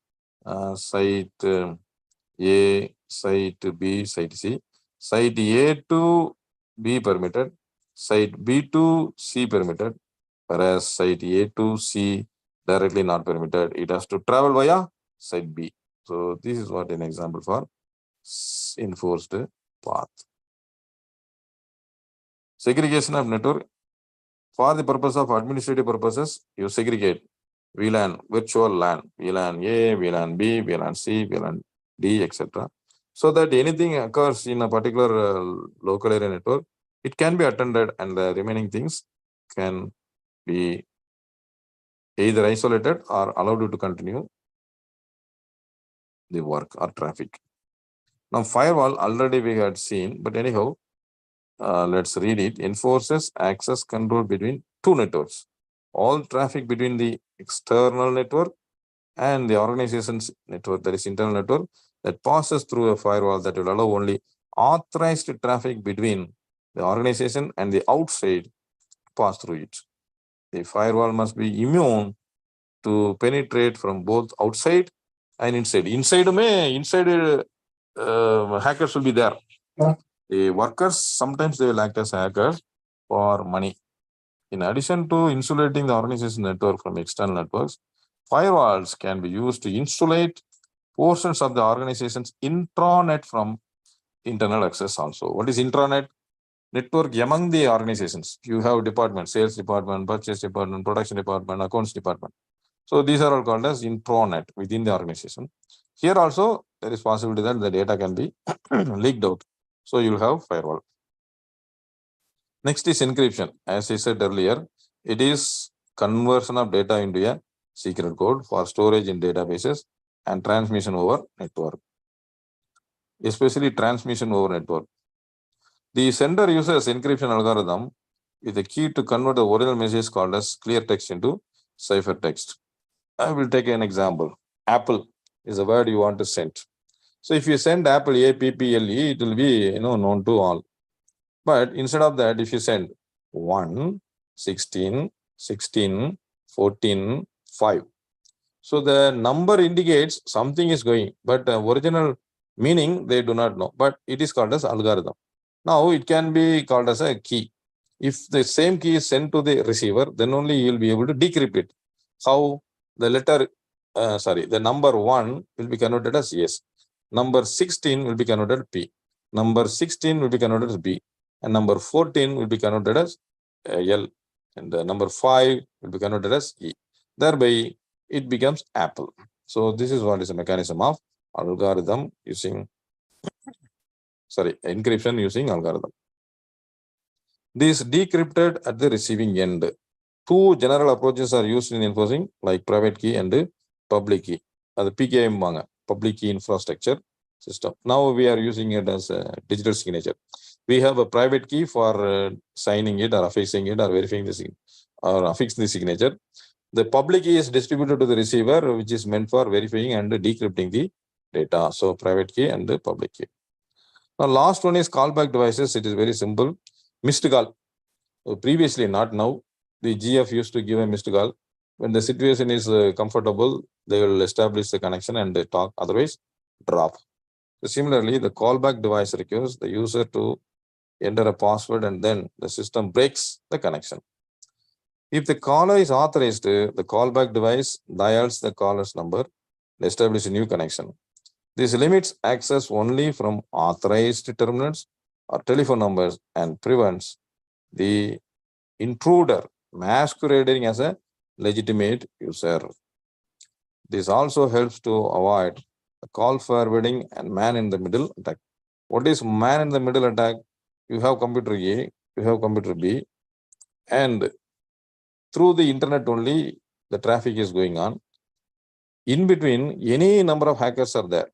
site A, site B, site C. Site A to B permitted, site B to C permitted, whereas site A to C directly not permitted. It has to travel via site B. So this is what an example for enforced path. Segregation of network. For the purpose of administrative purposes, you segregate VLAN, virtual LAN, VLAN A, VLAN B, VLAN C, VLAN D, etc. So that anything occurs in a particular local area network, it can be attended and the remaining things can be either isolated or allowed to continue the work or traffic. Now firewall already we had seen, but anyhow, let's read it. Enforces access control between 2 networks. All traffic between the external network and the organization's network, that is internal network, that passes through a firewall that will allow only authorized traffic between the organization and the outside pass through it. The firewall must be immune to penetrate from both outside and inside. Inside hackers will be there. The workers, sometimes they will act as hackers for money. In addition to insulating the organization network from external networks, Firewalls can be used to insulate portions of the organization's intranet from internal access also. What is intranet? Network among the organizations. You have departments, sales department, purchase department, production department, accounts department. So these are all called as intranet within the organization. Here also, there is possibility that the data can be leaked out. So you'll have firewall. Next is encryption. As I said earlier, it is conversion of data into a secret code for storage in databases and transmission over network, especially transmission over network. The sender uses encryption algorithm with a key to convert the original message called as clear text into ciphertext. I will take an example. Apple is a word you want to send. So if you send Apple APPLE, it will be known to all. But instead of that, if you send 1, 16, 16, 14, 5. So the number indicates something is going, but the original meaning they do not know. But it is called as algorithm. Now it can be called as a key. If the same key is sent to the receiver, then only you will be able to decrypt it. How the letter, the number 1 will be converted as yes. Number 16 will be converted as P. Number 16 will be converted as B. And number 14 will be converted as L. And number 5 will be converted as E. Thereby, it becomes Apple. So this is what is a mechanism of algorithm using, encryption using algorithm. This decrypted at the receiving end. Two general approaches are used in enforcing, like private key and public key. The PKI, public key infrastructure system. Now we are using it as a digital signature. We have a private key for signing it or affixing it or verifying the signature or affixing the signature. The public key is distributed to the receiver, which is meant for verifying and decrypting the data. So private key and the public key. Now last one is callback devices. It is very simple. Missed call. So previously, not now, the GF used to give a missed call. When the situation is comfortable, they will establish the connection and they talk. Otherwise, drop. So similarly, the callback device requires the user to enter a password and then the system breaks the connection. If the caller is authorized, the callback device dials the caller's number and establishes a new connection. This limits access only from authorized terminals or telephone numbers and prevents the intruder masquerading as a legitimate user. This also helps to avoid the call forwarding and man-in-the-middle attack. What is man-in-the-middle attack? You have computer A, you have computer B, and through the internet only the traffic is going on. In between, any number of hackers are there.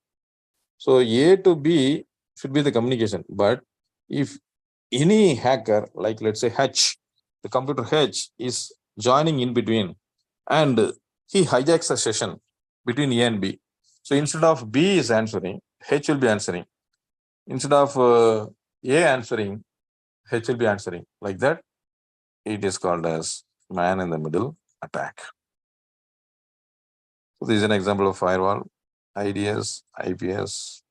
So A to B should be the communication. But if any hacker, like let's say H, the computer H is joining in between and he hijacks a session between A and B. So instead of B is answering, H will be answering. Instead of A answering, H will be answering. Like that, it is called as man-in-the-middle attack. So this is an example of firewall, IDS, IPS.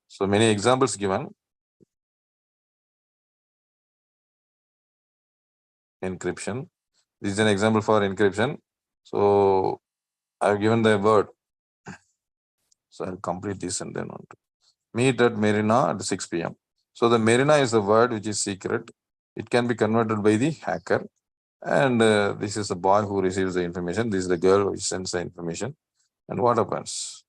So many examples given. Encryption. This is an example for encryption. So I've given the word. So I'll complete this and then on to meet at Marina at 6 p.m. So the Marina is the word which is secret. It can be converted by the hacker. And this is the boy who receives the information. This is the girl who sends the information. And what happens?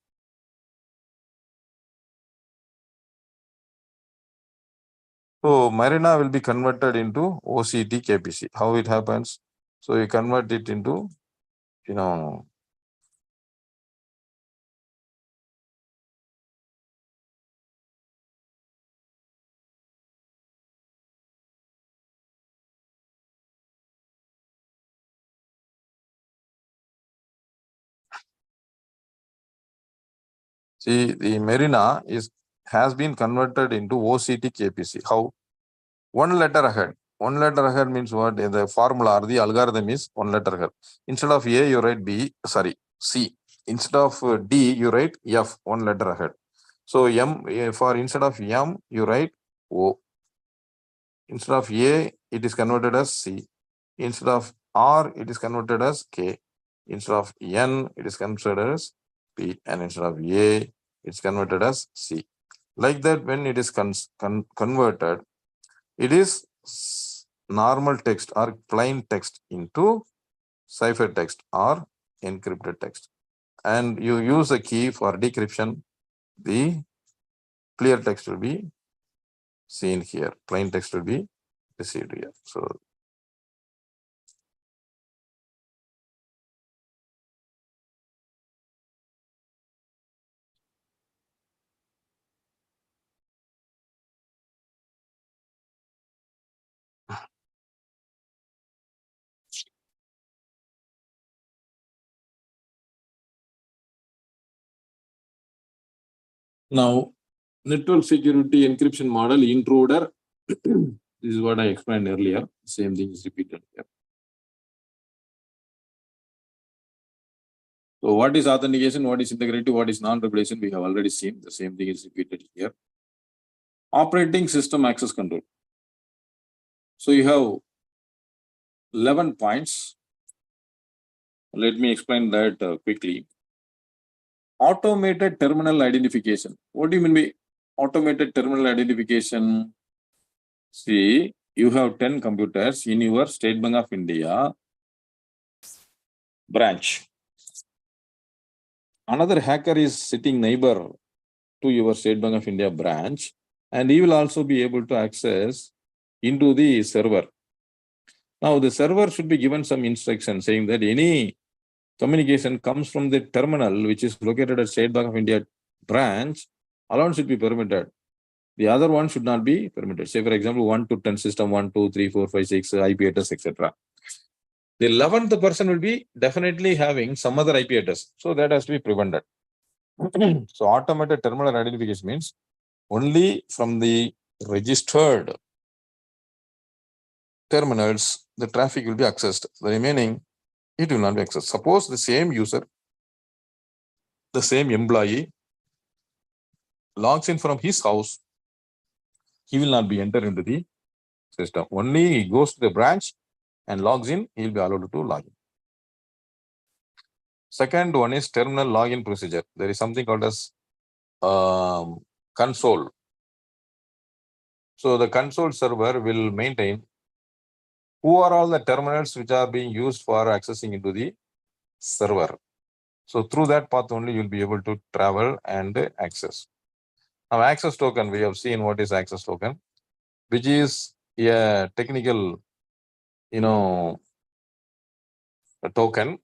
So Marina will be converted into OCT KPC. How it happens? So you convert it into, see, the Marina has been converted into OCT KPC. How? One letter ahead. One letter ahead means what? The formula or the algorithm is one letter ahead. Instead of A, you write C. Instead of D, you write F, one letter ahead. So instead of M, you write O. Instead of A, it is converted as C. Instead of R, it is converted as K. Instead of N, it is considered as P. And instead of A, it's converted as C. Like that, when it is converted, it is normal text or plain text into cipher text or encrypted text. And you use a key for decryption, the clear text will be seen here. Plain text will be received here. So now, network security encryption model intruder. This is what I explained earlier. Same thing is repeated here. So what is authentication? What is integrity? What is non-repudiation? We have already seen. The same thing is repeated here. Operating system access control. So you have 11 points. Let me explain that quickly. Automated terminal identification. What do you mean by automated terminal identification? See, you have 10 computers in your State Bank of India branch. Another hacker is sitting neighbor to your State Bank of India branch, and he will also be able to access into the server. Now, the server should be given some instruction saying that any communication comes from the terminal which is located at State Bank of India branch, alone should be permitted. The other one should not be permitted. Say, for example, 1 to 10 system, 1, 2, 3, 4, 5, 6, IP address, etc. The 11th person will be definitely having some other IP address. So that has to be prevented. So automated terminal identification means only from the registered terminals, the traffic will be accessed. The remaining, it will not be accessed. Suppose the same user, the same employee logs in from his house, he will not be entered into the system. Only he goes to the branch and logs in, he will be allowed to log in. Second one is terminal login procedure. There is something called as console. So the console server will maintain who are all the terminals which are being used for accessing into the server. So through that path only you'll be able to travel and access. Now access token, we have seen what is access token, which is a technical, a token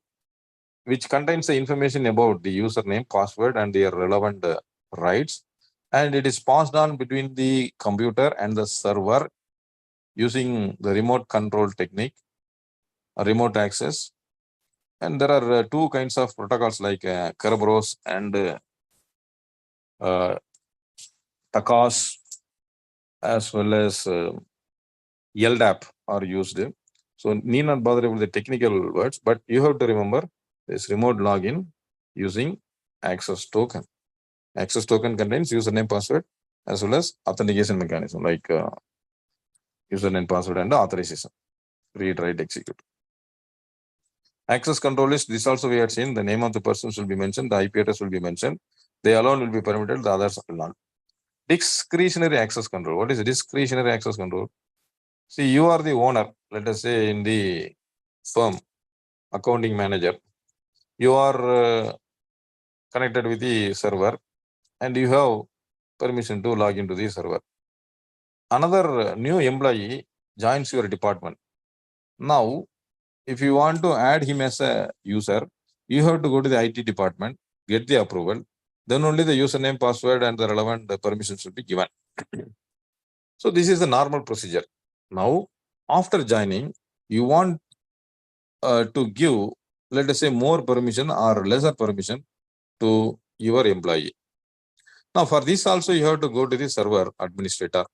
which contains the information about the username, password, and their relevant rights. And it is passed on between the computer and the server using the remote control technique, remote access. And there are two kinds of protocols like Kerberos and TACOS, as well as LDAP are used. So need not bother with the technical words, but you have to remember this remote login using access token. Access token contains username, password, as well as authentication mechanism like username, password, and authorization. Read, write, execute. Access control is this also we had seen. The name of the person will be mentioned, the IP address will be mentioned. They alone will be permitted, the others will not. Discretionary access control. What is discretionary access control? See, you are the owner, let us say in the firm, accounting manager. You are connected with the server and you have permission to log into the server. Another new employee joins your department. Now, if you want to add him as a user, you have to go to the IT department, get the approval, then only the username, password, and the relevant permissions will be given. So this is the normal procedure. Now, after joining, you want to give, let us say, more permission or lesser permission to your employee. Now, for this also, you have to go to the server administrator.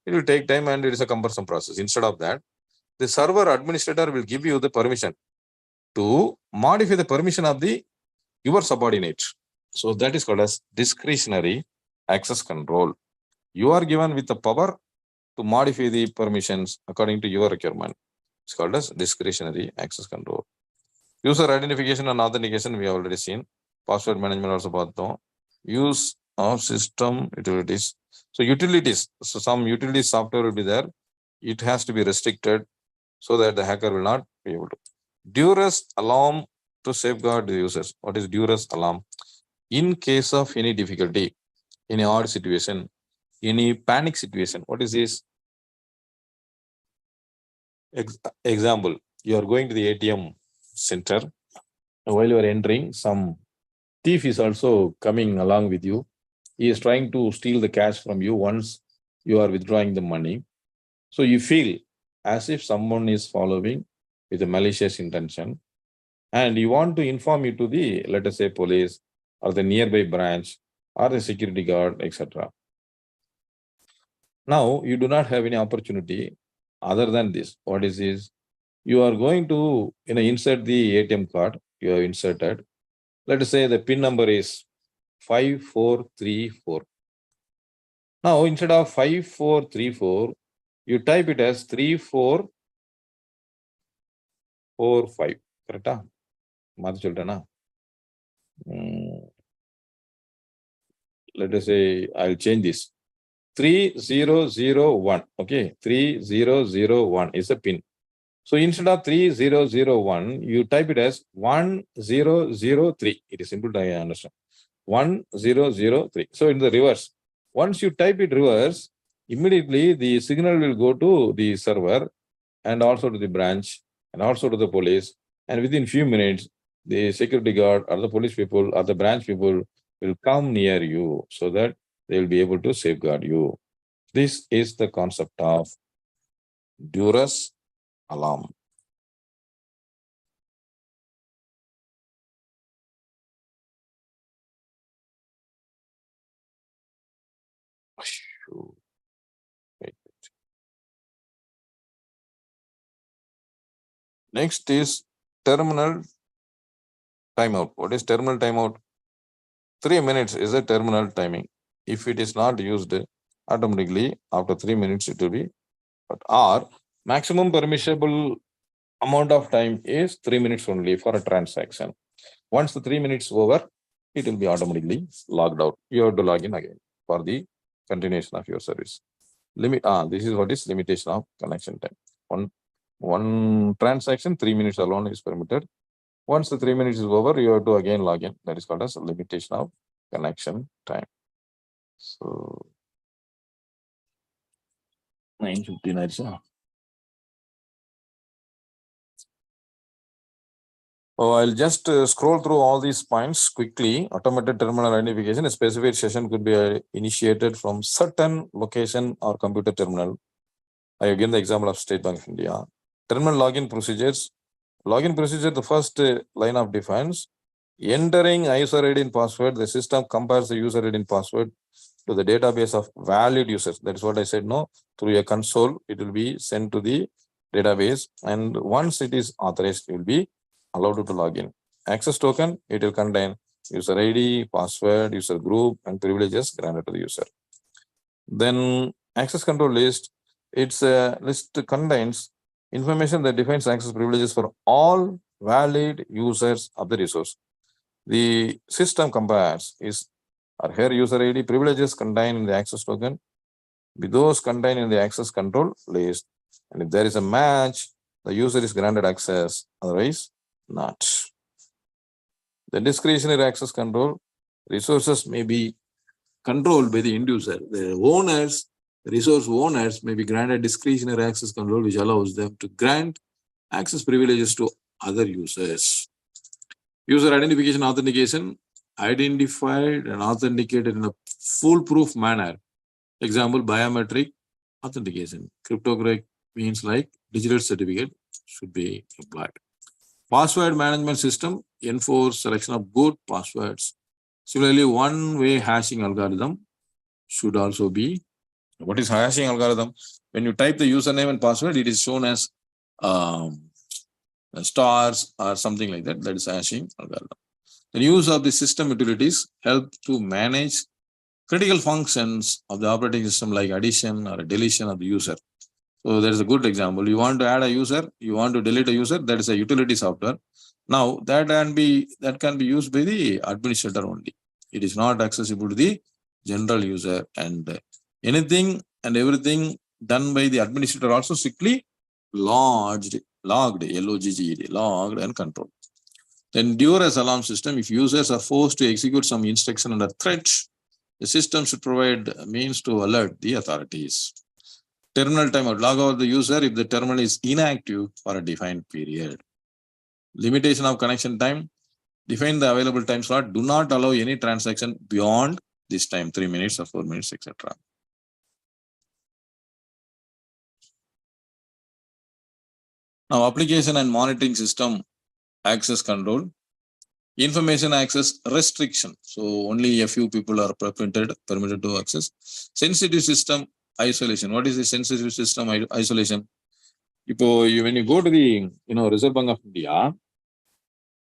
It will take time and it is a cumbersome process. Instead of that, the server administrator will give you the permission to modify the permission of your subordinate. So that is called as discretionary access control. You are given with the power to modify the permissions according to your requirement. It's called as discretionary access control. User identification and authentication, we have already seen. Password management also பார்த்தோம். Use of system utilities. So utilities, so some utilities software will be there. It has to be restricted so that the hacker will not be able to. Duress alarm to safeguard the users. What is duress alarm? In case of any difficulty, any odd situation, any panic situation, what is this? Example, you are going to the ATM center. While you are entering, some thief is also coming along with you. He is trying to steal the cash from you once you are withdrawing the money. So you feel as if someone is following with a malicious intention, and you want to inform it to the, let us say, police or the nearby branch or the security guard, etc. Now you do not have any opportunity other than this. What is this? You are going to insert the ATM card. You have inserted. Let us say the PIN number is 5434. Now instead of 5434, you type it as 3445. Correct? Let us say I'll change this. 3001. Okay, 3001 is a PIN. So instead of 3001, you type it as 1003. It is simple to understand. 1003. So in the reverse. Once you type it reverse, immediately the signal will go to the server and also to the branch and also to the police. And within few minutes, the security guard or the police people or the branch people will come near you so that they will be able to safeguard you. This is the concept of duress alarm. Next is terminal timeout. What is terminal timeout? 3 minutes is a terminal timing. If it is not used, automatically after 3 minutes it will be, or maximum permissible amount of time is 3 minutes only for a transaction. Once the 3 minutes over, it will be automatically logged out. You have to log in again for the continuation of your service. This is what is limitation of connection time. One transaction, 3 minutes alone is permitted. Once the 3 minutes is over, you have to again log in. That is called as a limitation of connection time. So 9:59. Oh, I'll just scroll through all these points quickly. Automated terminal identification. A specified session could be initiated from certain location or computer terminal. I again the example of State Bank of India. Terminal login procedures. Login procedure, the first line of defense. Entering user ID and password, the system compares the user ID and password to the database of valid users. That is what I said, no? Through a console, it will be sent to the database. And once it is authorized, it will be allowed to log in. Access token, it will contain user ID, password, user group, and privileges granted to the user. Then access control list, its list contains information that defines access privileges for all valid users of the resource. The system compares is or her user ID privileges contained in the access token with those contained in the access control list. And if there is a match, the user is granted access, otherwise not. The discretionary access control, resources may be controlled by the end user. The owners, resource owners may be granted discretionary access control, which allows them to grant access privileges to other users. User identification authentication, identified and authenticated in a foolproof manner. Example, biometric authentication. Cryptographic means like digital certificate should be applied. Password management system, enforce selection of good passwords. Similarly, one-way hashing algorithm should also be. What is hashing algorithm? When you type the username and password, it is shown as stars or something like that. That is hashing algorithm. The use of the system utilities help to manage critical functions of the operating system like addition or deletion of the user. So that is a good example. You want to add a user, you want to delete a user, that is a utility software. Now that can be used by the administrator only. It is not accessible to the general user, and anything and everything done by the administrator also strictly logged, LOGGED, logged and controlled. Then Duress alarm system, if users are forced to execute some instruction under threat, the system should provide means to alert the authorities. Terminal timeout, log out the user if the terminal is inactive for a defined period. Limitation of connection time, define the available time slot, do not allow any transaction beyond this time, 3 minutes or 4 minutes, etc. Now, application and monitoring system access control, information access restriction. So only a few people are permitted to access. Sensitive system isolation. What is the sensitive system isolation? When you go to the Reserve Bank of India,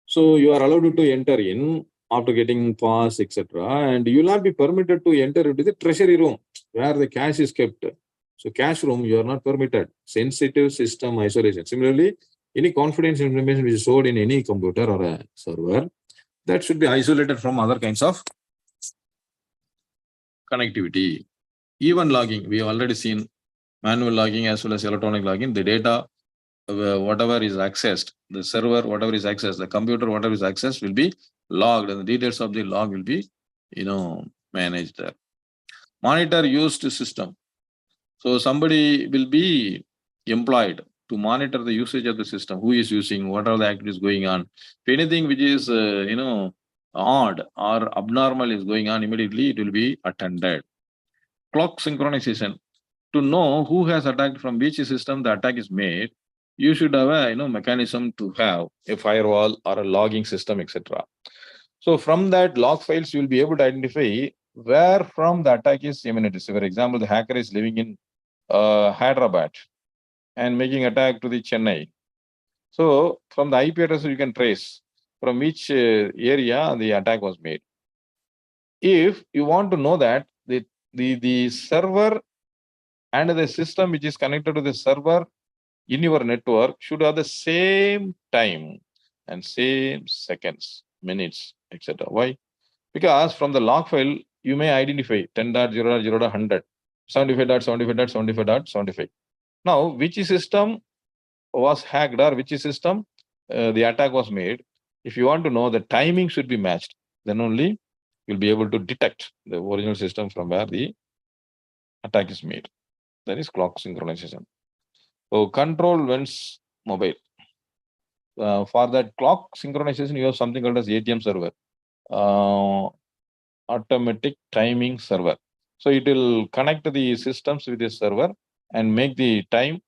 so you are allowed to enter in after getting pass, etc. And you will not be permitted to enter into the treasury room where the cash is kept. So cash room, you are not permitted. Sensitive system isolation. Similarly, any confidential information which is stored in any computer or a server, that should be isolated from other kinds of connectivity. Even logging, we have already seen manual logging as well as electronic logging. The data, whatever is accessed, the server, whatever is accessed, the computer, whatever is accessed will be logged, and the details of the log will be, managed there. Monitor used system. So somebody will be employed to monitor the usage of the system, who is using, what are the activities going on. If anything which is, odd or abnormal is going on, immediately it will be attended. Clock synchronization. To know who has attacked, from which system the attack is made, you should have a mechanism to have a firewall or a logging system, etc. So from that log files, you will be able to identify where from the attack is emanated. So for example, the hacker is living in Hyderabad and making attack to the Chennai. So from the IP address, you can trace from which area the attack was made. If you want to know that the server and the system which is connected to the server in your network should have the same time and same seconds, minutes, etc. Why? Because from the log file, you may identify 10.0.0.100, 75.75.75.75. Now, which system was hacked or which system the attack was made? If you want to know, the timing should be matched. Then only you'll be able to detect the original system from where the attack is made. That is clock synchronization. So control when's mobile. For that clock synchronization, you have something called as ATM server, automatic timing server. So it will connect the systems with the server and make the time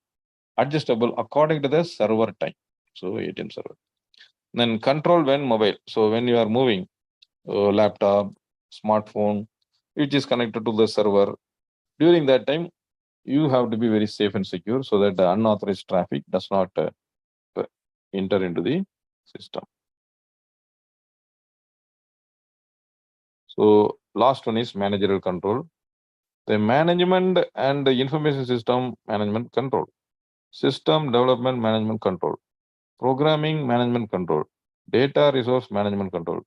adjustable according to the server time. So ATM server. Then control when mobile. So when you are moving laptop, smartphone, which is connected to the server, during that time, you have to be very safe and secure so that the unauthorized traffic does not enter into the system. So last one is managerial control. The management and the information system management control, system development management control, programming management control, data resource management control,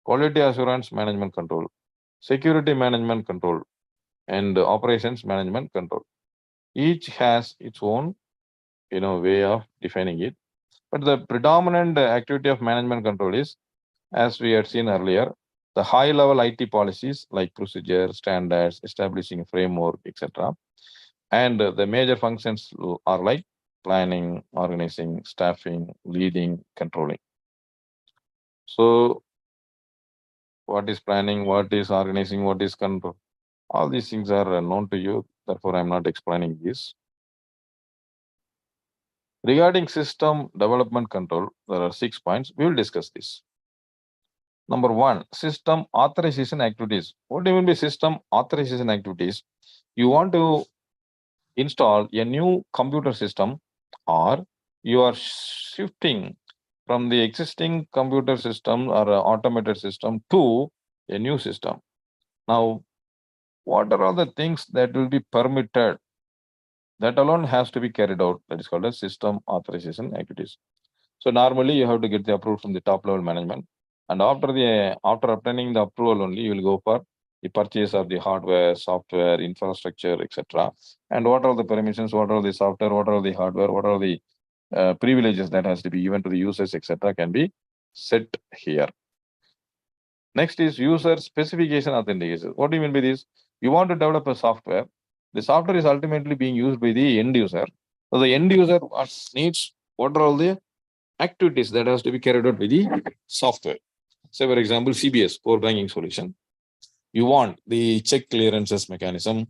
quality assurance management control, security management control, and operations management control. Each has its own, way of defining it. But the predominant activity of management control is, as we had seen earlier, the high-level IT policies like procedure, standards, establishing a framework, etc. And the major functions are like planning, organizing, staffing, leading, controlling. So what is planning, what is organizing, what is control? All these things are known to you. Therefore, I'm not explaining this. Regarding system development control, there are 6 points. We will discuss this. Number 1, system authorization activities. What do you mean by system authorization activities? You want to install a new computer system, or you are shifting from the existing computer system or automated system to a new system. Now, what are all the things that will be permitted That alone has to be carried out. That is called as system authorization activities. So normally you have to get the approval from the top level management. And after obtaining the approval only, you will go for the purchase of the hardware, software, infrastructure, etc. And what are the permissions, what are the software, what are the hardware, what are the privileges that has to be given to the users, etc. can be set here. Next is user specification authentication. What do you mean by this? You want to develop a software. The software is ultimately being used by the end user. So the end user needs what are all the activities that has to be carried out by the software. Say, for example, CBS, core banking solution. You want the check clearances mechanism,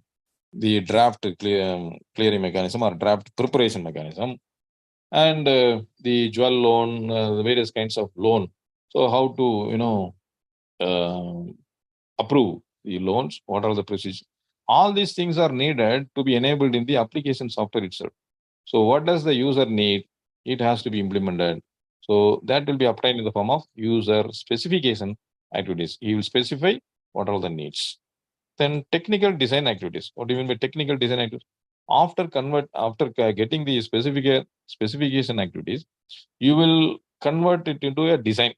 the draft clearing mechanism or draft preparation mechanism, and the jewel loan, the various kinds of loan. So how to, approve the loans, what are the procedures? All these things are needed to be enabled in the application software itself. So what does the user need? It has to be implemented. So that will be obtained in the form of user specification activities. He will specify what are the needs. Then technical design activities. What do you mean by technical design activities? After getting the specification activities, you will convert it into a design,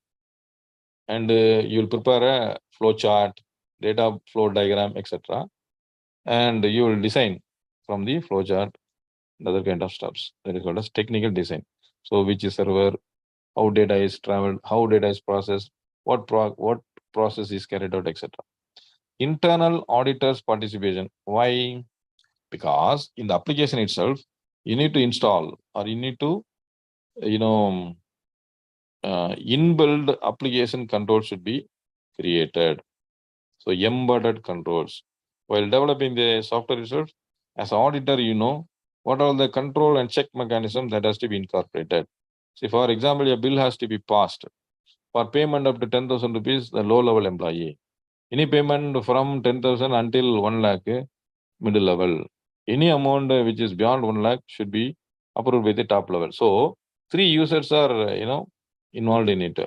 and you will prepare a flow chart, data flow diagram, etc. And you will design from the flow chart and other kind of stuffs. That is called as technical design. So which is server, how data is traveled, how data is processed, what process is carried out, etc. Internal auditors participation. Why? Because in the application itself, you need to install or you need to, inbuilt application control should be created. So embedded controls. While developing the software itself, as an auditor, you know what are the control and check mechanisms that has to be incorporated. See, for example, a bill has to be passed. For payment up to 10,000 rupees, the low level employee. Any payment from 10,000 until 1 lakh, middle level. Any amount which is beyond 1 lakh should be approved by the top level. So 3 users are, involved in it.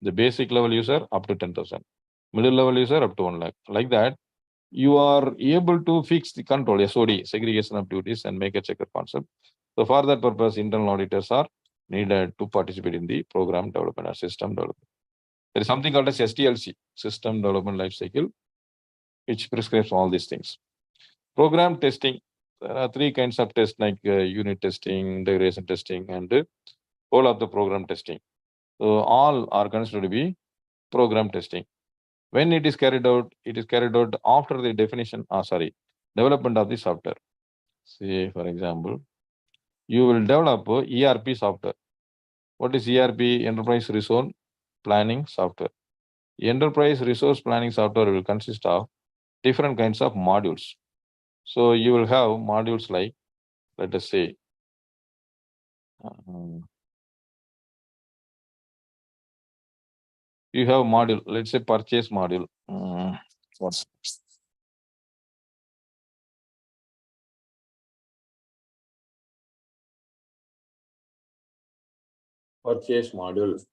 The basic level user up to 10,000, middle level user up to 1 lakh. Like that, you are able to fix the control, SOD, segregation of duties, and make a checker concept. So for that purpose, internal auditors are needed to participate in the program development or system development. There is something called as SDLC, System Development Life Cycle, which prescribes all these things. Program testing. There are 3 kinds of tests like unit testing, integration testing, and whole of the program testing. So all are considered to be program testing. When it is carried out after the development of the software. Say, for example, you will develop ERP software. What is ERP? Enterprise Resource Planning Software. Enterprise Resource Planning Software will consist of different kinds of modules. So you will have modules like, let us say, you have module, let's say purchase module. What's purchase module,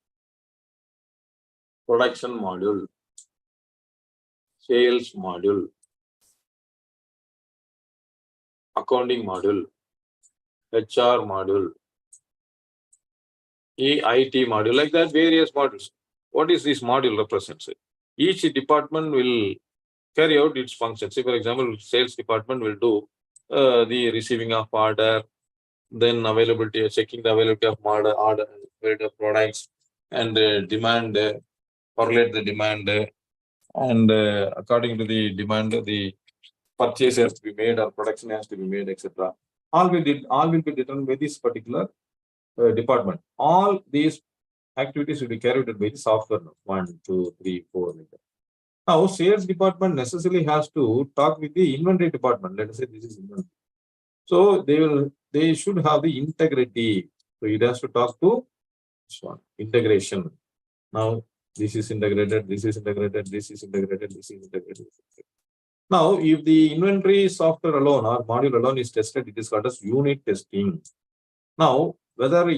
production module, sales module, accounting module, HR module, EIT module, like that, various modules. What is this module represents? Each department will carry out its functions. Say, for example, sales department will do the receiving of order, then availability, checking the availability of order, products, and demand, correlate the demand, and according to the demand, the purchase has to be made or production has to be made, etc. All will be determined by this particular department. All these activities will be carried out by the software. 1, 2, 3, 4. Now, sales department necessarily has to talk with the inventory department. Let us say this is inventory. So they should have the integrity. So it has to talk to this one, integration. Now this is integrated, this is integrated, this is integrated, this is integrated. Now, if the inventory software alone or module alone is tested, it is called as unit testing. Now, whether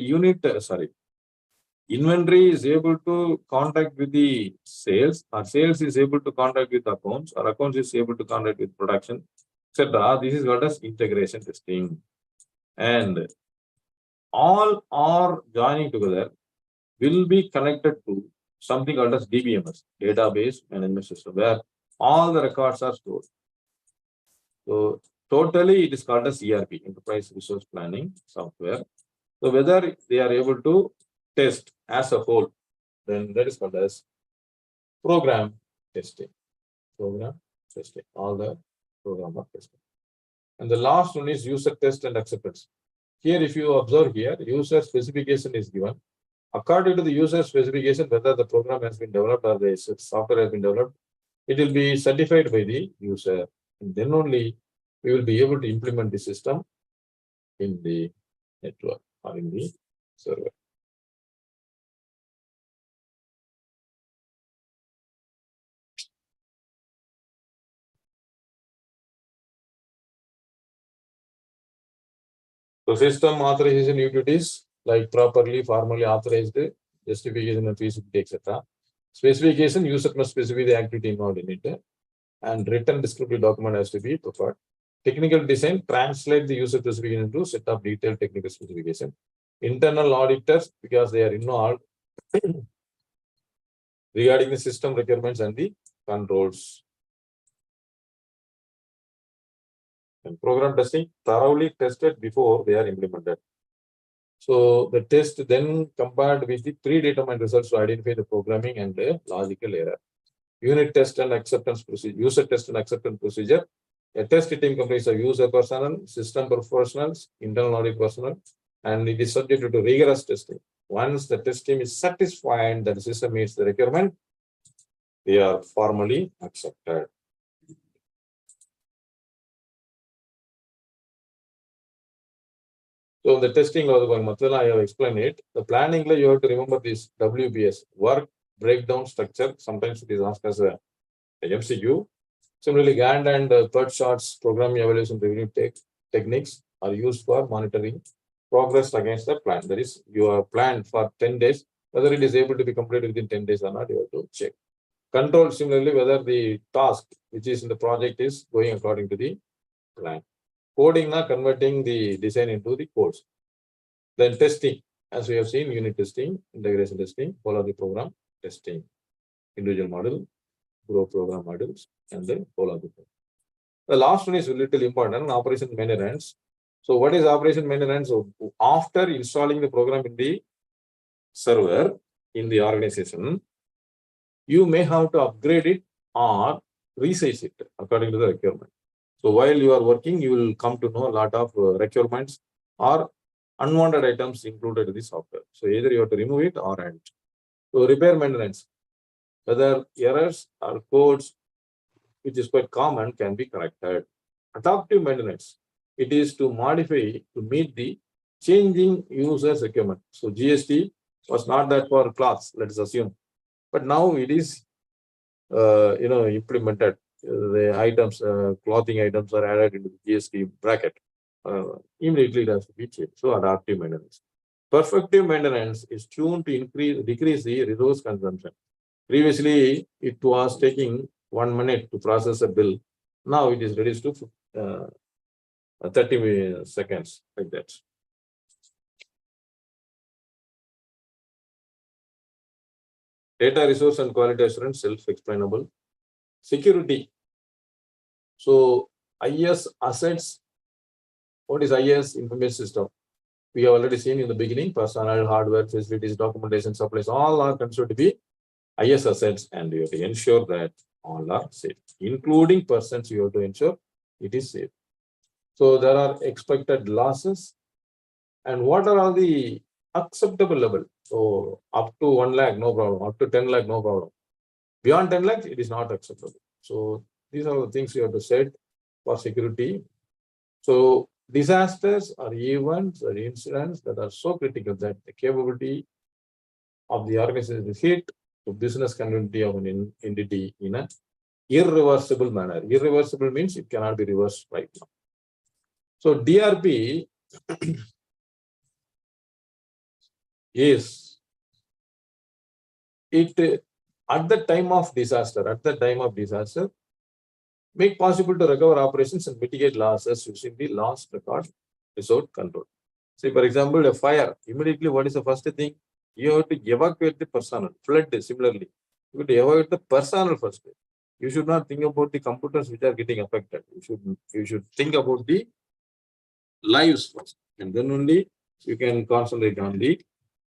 inventory is able to contact with the sales, or sales is able to contact with accounts, or accounts is able to contact with production, etc. This is called as integration testing. and all are joining together will be connected to something called as DBMS, database management system, where all the records are stored. So totally it is called as ERP, enterprise resource planning software. So whether they are able to test as a whole, then that is called as program testing. Program testing, all the program of testing. And the last one is user test and acceptance. Here, if you observe here, user specification is given. According to the user specification, whether the program has been developed or the software has been developed, it will be certified by the user. And then only we will be able to implement the system in the network or in the server. So system authorization utilities like properly, formally authorized, justification and feasibility, etc. Specification, user must specify the activity involved in it, and written descriptive document has to be preferred. Technical design, translate the user specification into set of detailed technical specification. Internal auditors, because they are involved regarding the system requirements and the controls. And program testing, thoroughly tested before they are implemented. So the test then compared with the predetermined results to identify the programming and the logical error. Unit test and acceptance procedure, user test and acceptance procedure. A test team comprises of user personnel, system professionals, internal audit personnel, and it is subject to rigorous testing. Once the test team is satisfied that the system meets the requirement, they are formally accepted. So the testing of the I have explained it. The planning, you have to remember this WBS, work breakdown structure. Sometimes it is asked as a MCQ. Similarly, Gantt and PERT charts, programming evaluation review techniques are used for monitoring progress against the plan. That is, you are planned for 10 days, whether it is able to be completed within 10 days or not, you have to check. Control, similarly, whether the task which is in the project is going according to the plan. Coding, converting the design into the codes. Then testing, as we have seen, unit testing, integration testing, follow the program testing, individual model, group program models, and then follow the program. The last one is a little important, operation maintenance. So what is operation maintenance? So after installing the program in the server, in the organization, you may have to upgrade it or resize it according to the requirement. So while you are working, you will come to know a lot of requirements or unwanted items included in the software. So either you have to remove it or add it. So repair maintenance, whether errors or codes, which is quite common, can be corrected. Adaptive maintenance, it is to modify to meet the changing users requirement. So GST was not that for cloths, let's assume, but now it is implemented. The items, clothing items are added into the GST bracket. Immediately it has to be changed. So adaptive maintenance. Perfective maintenance is tuned to decrease the resource consumption. Previously, it was taking 1 minute to process a bill. Now it is reduced to 30 seconds, like that. Data resource and quality assurance, self-explainable. Security. So IS assets. What is IS? Information system. We have already seen in the beginning, personnel, hardware, facilities, documentation, supplies, all are considered to be IS assets, and you have to ensure that all are safe, including persons. You have to ensure it is safe. So there are expected losses, and what are all the acceptable level? So up to 1 lakh, no problem. Up to 10 lakh, no problem. Beyond 10 lakhs, it is not acceptable. So these are the things you have to set for security. So disasters or events or incidents that are so critical that the capability of the organization is hit to business continuity of an entity in an irreversible manner. Irreversible means it cannot be reversed right now. So DRP is it at the time of disaster, make possible to recover operations and mitigate losses using the loss record without control. See, for example, a fire, immediately what is the first thing? You have to evacuate the personnel. Flood, similarly. You have to evacuate the personnel first. You should not think about the computers which are getting affected. You should think about the lives first. And then only you can concentrate on the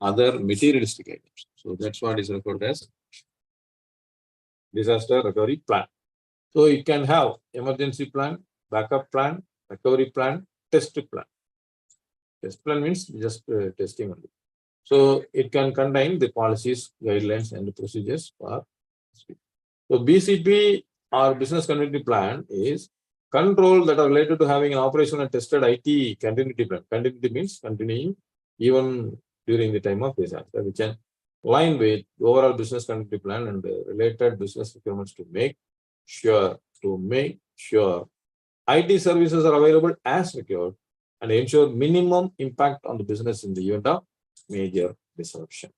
other materialistic items. So that's what is referred as disaster recovery plan. So it can have emergency plan, backup plan, recovery plan, test plan. Test plan means just testing only. So it can contain the policies, guidelines, and the procedures for. So BCP or business continuity plan is control that are related to having an operational and tested IT continuity plan. Continuity means continuing even during the time of disaster, which can align with the overall business continuity plan and the related business requirements to make sure IT services are available as required and ensure minimum impact on the business in the event of major disruption.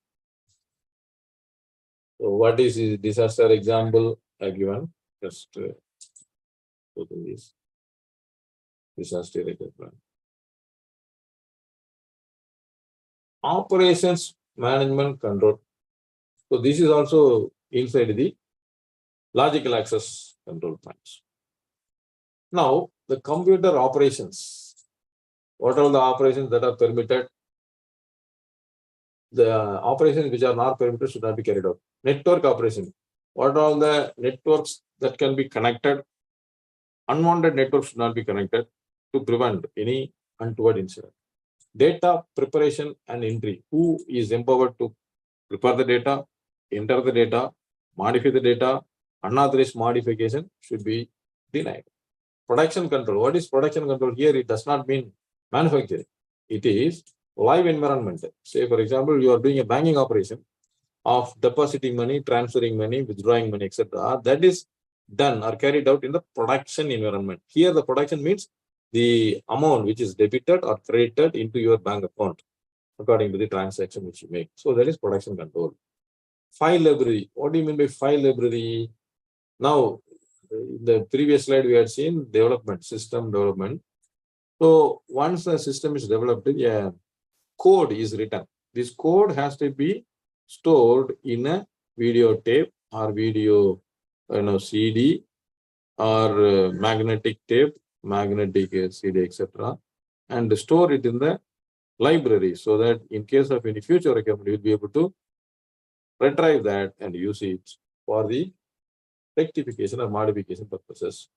So what is the disaster example I given? Just go to this disaster recovery plan. Operations management control. So this is also inside the logical access control plans. Now the computer operations. What are the operations that are permitted? The operations which are not permitted should not be carried out. Network operation. What are the networks that can be connected? Unwanted networks should not be connected to prevent any untoward incident. Data preparation and entry. Who is empowered to prepare the data, enter the data, modify the data? Unauthorized modification should be denied. Production control. What is production control? Here it does not mean manufacturing. It is live environment. Say, for example, you are doing a banking operation of depositing money, transferring money, withdrawing money, etc. That is done or carried out in the production environment. Here, the production means the amount which is debited or credited into your bank account according to the transaction which you make. So that is production control. File library. What do you mean by file library? Now, in the previous slide, we had seen development, system development. So once the system is developed, a code is written. This code has to be stored in a video tape or video CD or magnetic tape, magnetic CD, etc. and store it in the library so that in case of any future requirement, you will be able to retrieve that and use it for the rectification or modification purposes.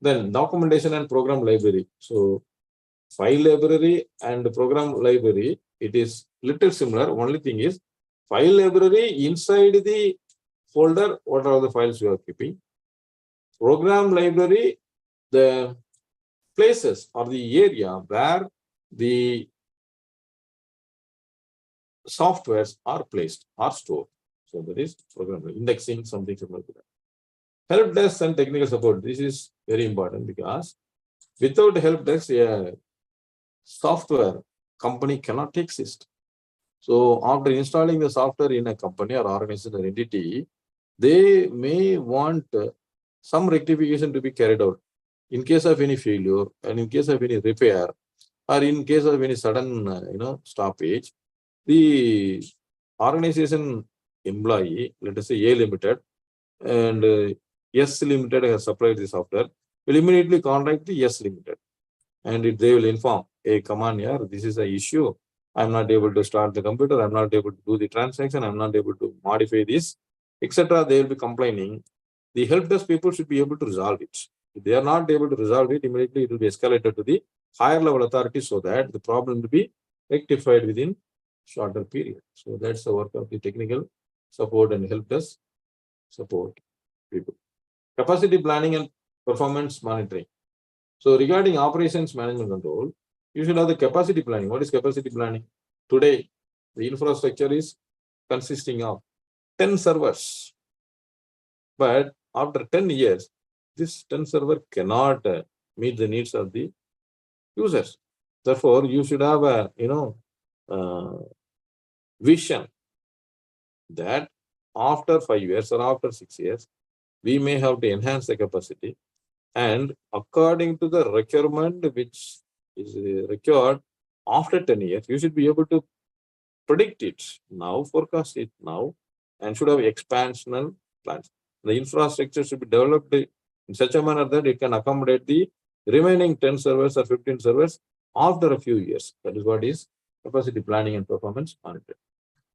Then documentation and program library. So file library and program library, it is little similar. Only thing is file library inside the folder, what are the files you are keeping? Program library, the places or the area where the softwares are placed or stored. So that is program indexing, something similar to that. Help desk and technical support. This is very important because without help desk, a software company cannot exist. So after installing the software in a company or organization or entity, they may want some rectification to be carried out in case of any failure and in case of any repair or in case of any sudden stoppage. The organization employee, let us say A Limited and S Limited has supplied the software, will immediately contact the S Limited and they will inform, hey, come on here, this is an issue. I'm not able to start the computer, I'm not able to do the transaction, I'm not able to modify this, etc. They will be complaining. The help desk people should be able to resolve it. If they are not able to resolve it, immediately it will be escalated to the higher level authority so that the problem will be rectified within shorter period. So that's the work of the technical support and help desk support people. Capacity planning and performance monitoring. So regarding operations management control, you should have the capacity planning. What is capacity planning? Today, the infrastructure is consisting of 10 servers. But after 10 years, this 10 server cannot meet the needs of the users. Therefore, you should have a vision that after 5 years or after 6 years, we may have to enhance the capacity and according to the requirement which is required after 10 years, you should be able to predict it now, forecast it now, and should have expansional plans. The infrastructure should be developed in such a manner that it can accommodate the remaining 10 servers or 15 servers after a few years. That is what is capacity planning and performance monitoring.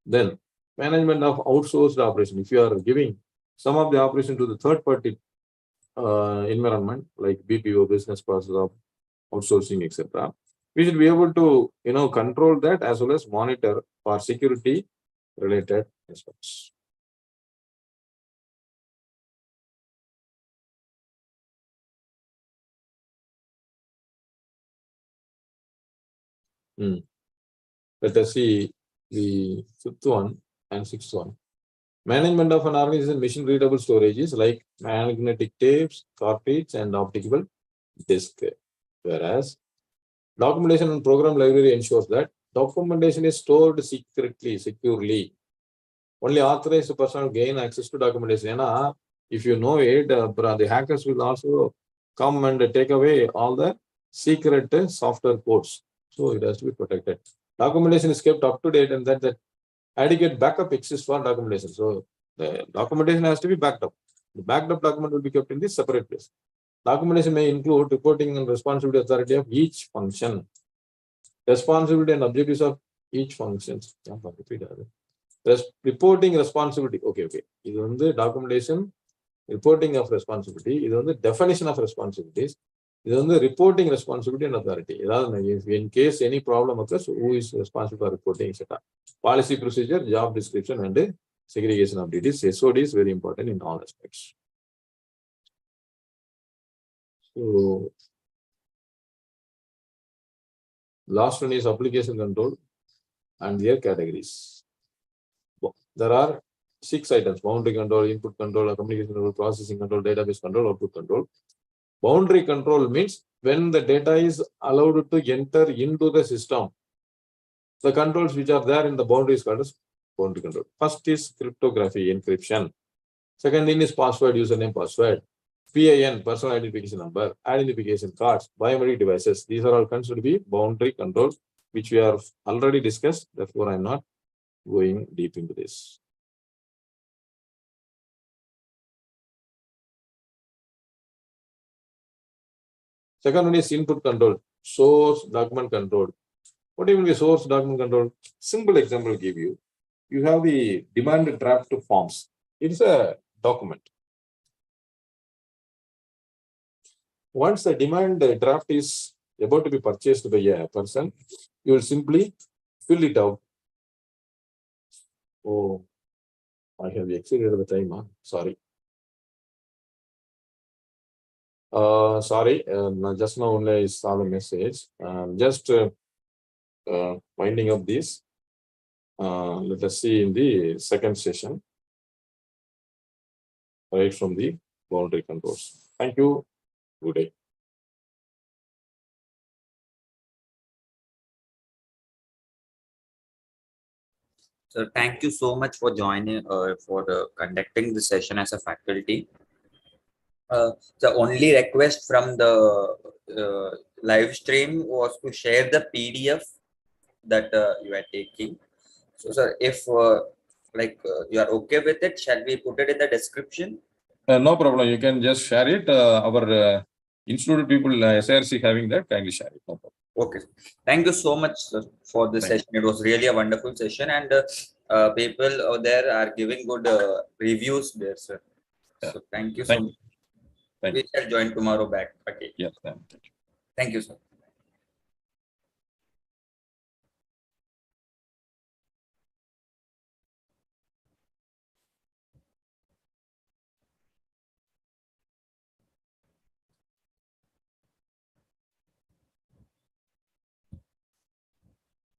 Then management of outsourced operation. If you are giving some of the operation to the third party environment like BPO, business process of outsourcing, etc., we should be able to control that as well as monitor for security related aspects. Let us see the fifth one and sixth one. Management of an organization mission readable storages like magnetic tapes, cartridge, and optical disk. Whereas documentation and program library ensures that documentation is stored securely. Only authorized person gain access to documentation. If you know it, the hackers will also come and take away all the secret software codes. So it has to be protected. Documentation is kept up to date, and that adequate backup exists for documentation. So the documentation has to be backed up. The backed up document will be kept in this separate place. Documentation may include reporting and responsibility authority of each function, responsibility and objectives of each function. Reporting responsibility. Okay. This is the documentation, reporting of responsibility. This is the definition of responsibilities. This is the reporting responsibility and authority. In case any problem occurs, who is responsible for reporting, etc. Policy procedure, job description, and segregation of duties. SOD is very important in all aspects. So, last one is application control and their categories. There are 6 items: boundary control, input control, communication control, processing control, database control, output control. Boundary control means when the data is allowed to enter into the system, the controls which are there in the boundary is called as boundary control. First is cryptography, encryption. Second thing is password, username, password. PIN, personal identification number, identification cards, biometric devices. These are all considered to be boundary control, which we have already discussed. Therefore, I am not going deep into this. Second one is input control, source document control. What even be source document control? Simple example I'll give you. You have the demand draft forms. It's a document. Once the demand draft is about to be purchased by a person, you will simply fill it out. Oh, I have exceeded the time. Sorry. Sorry, just now only I saw the message. Just winding up this. Let us see in the second session, right from the boundary controls. Thank you. Good day. So thank you so much for joining, for conducting the session as a faculty. The only request from the live stream was to share the PDF that you are taking. So, sir, if you are okay with it, shall we put it in the description? No problem. You can just share it. Our institute people, SIRC having that, kindly share it. No problem. Okay. Thank you so much, sir, for this session. It was really a wonderful session, and people out there are giving good reviews there, sir. Yeah. So thank you so much. We shall join tomorrow back. Okay. Yes, thank you. Thank you, sir.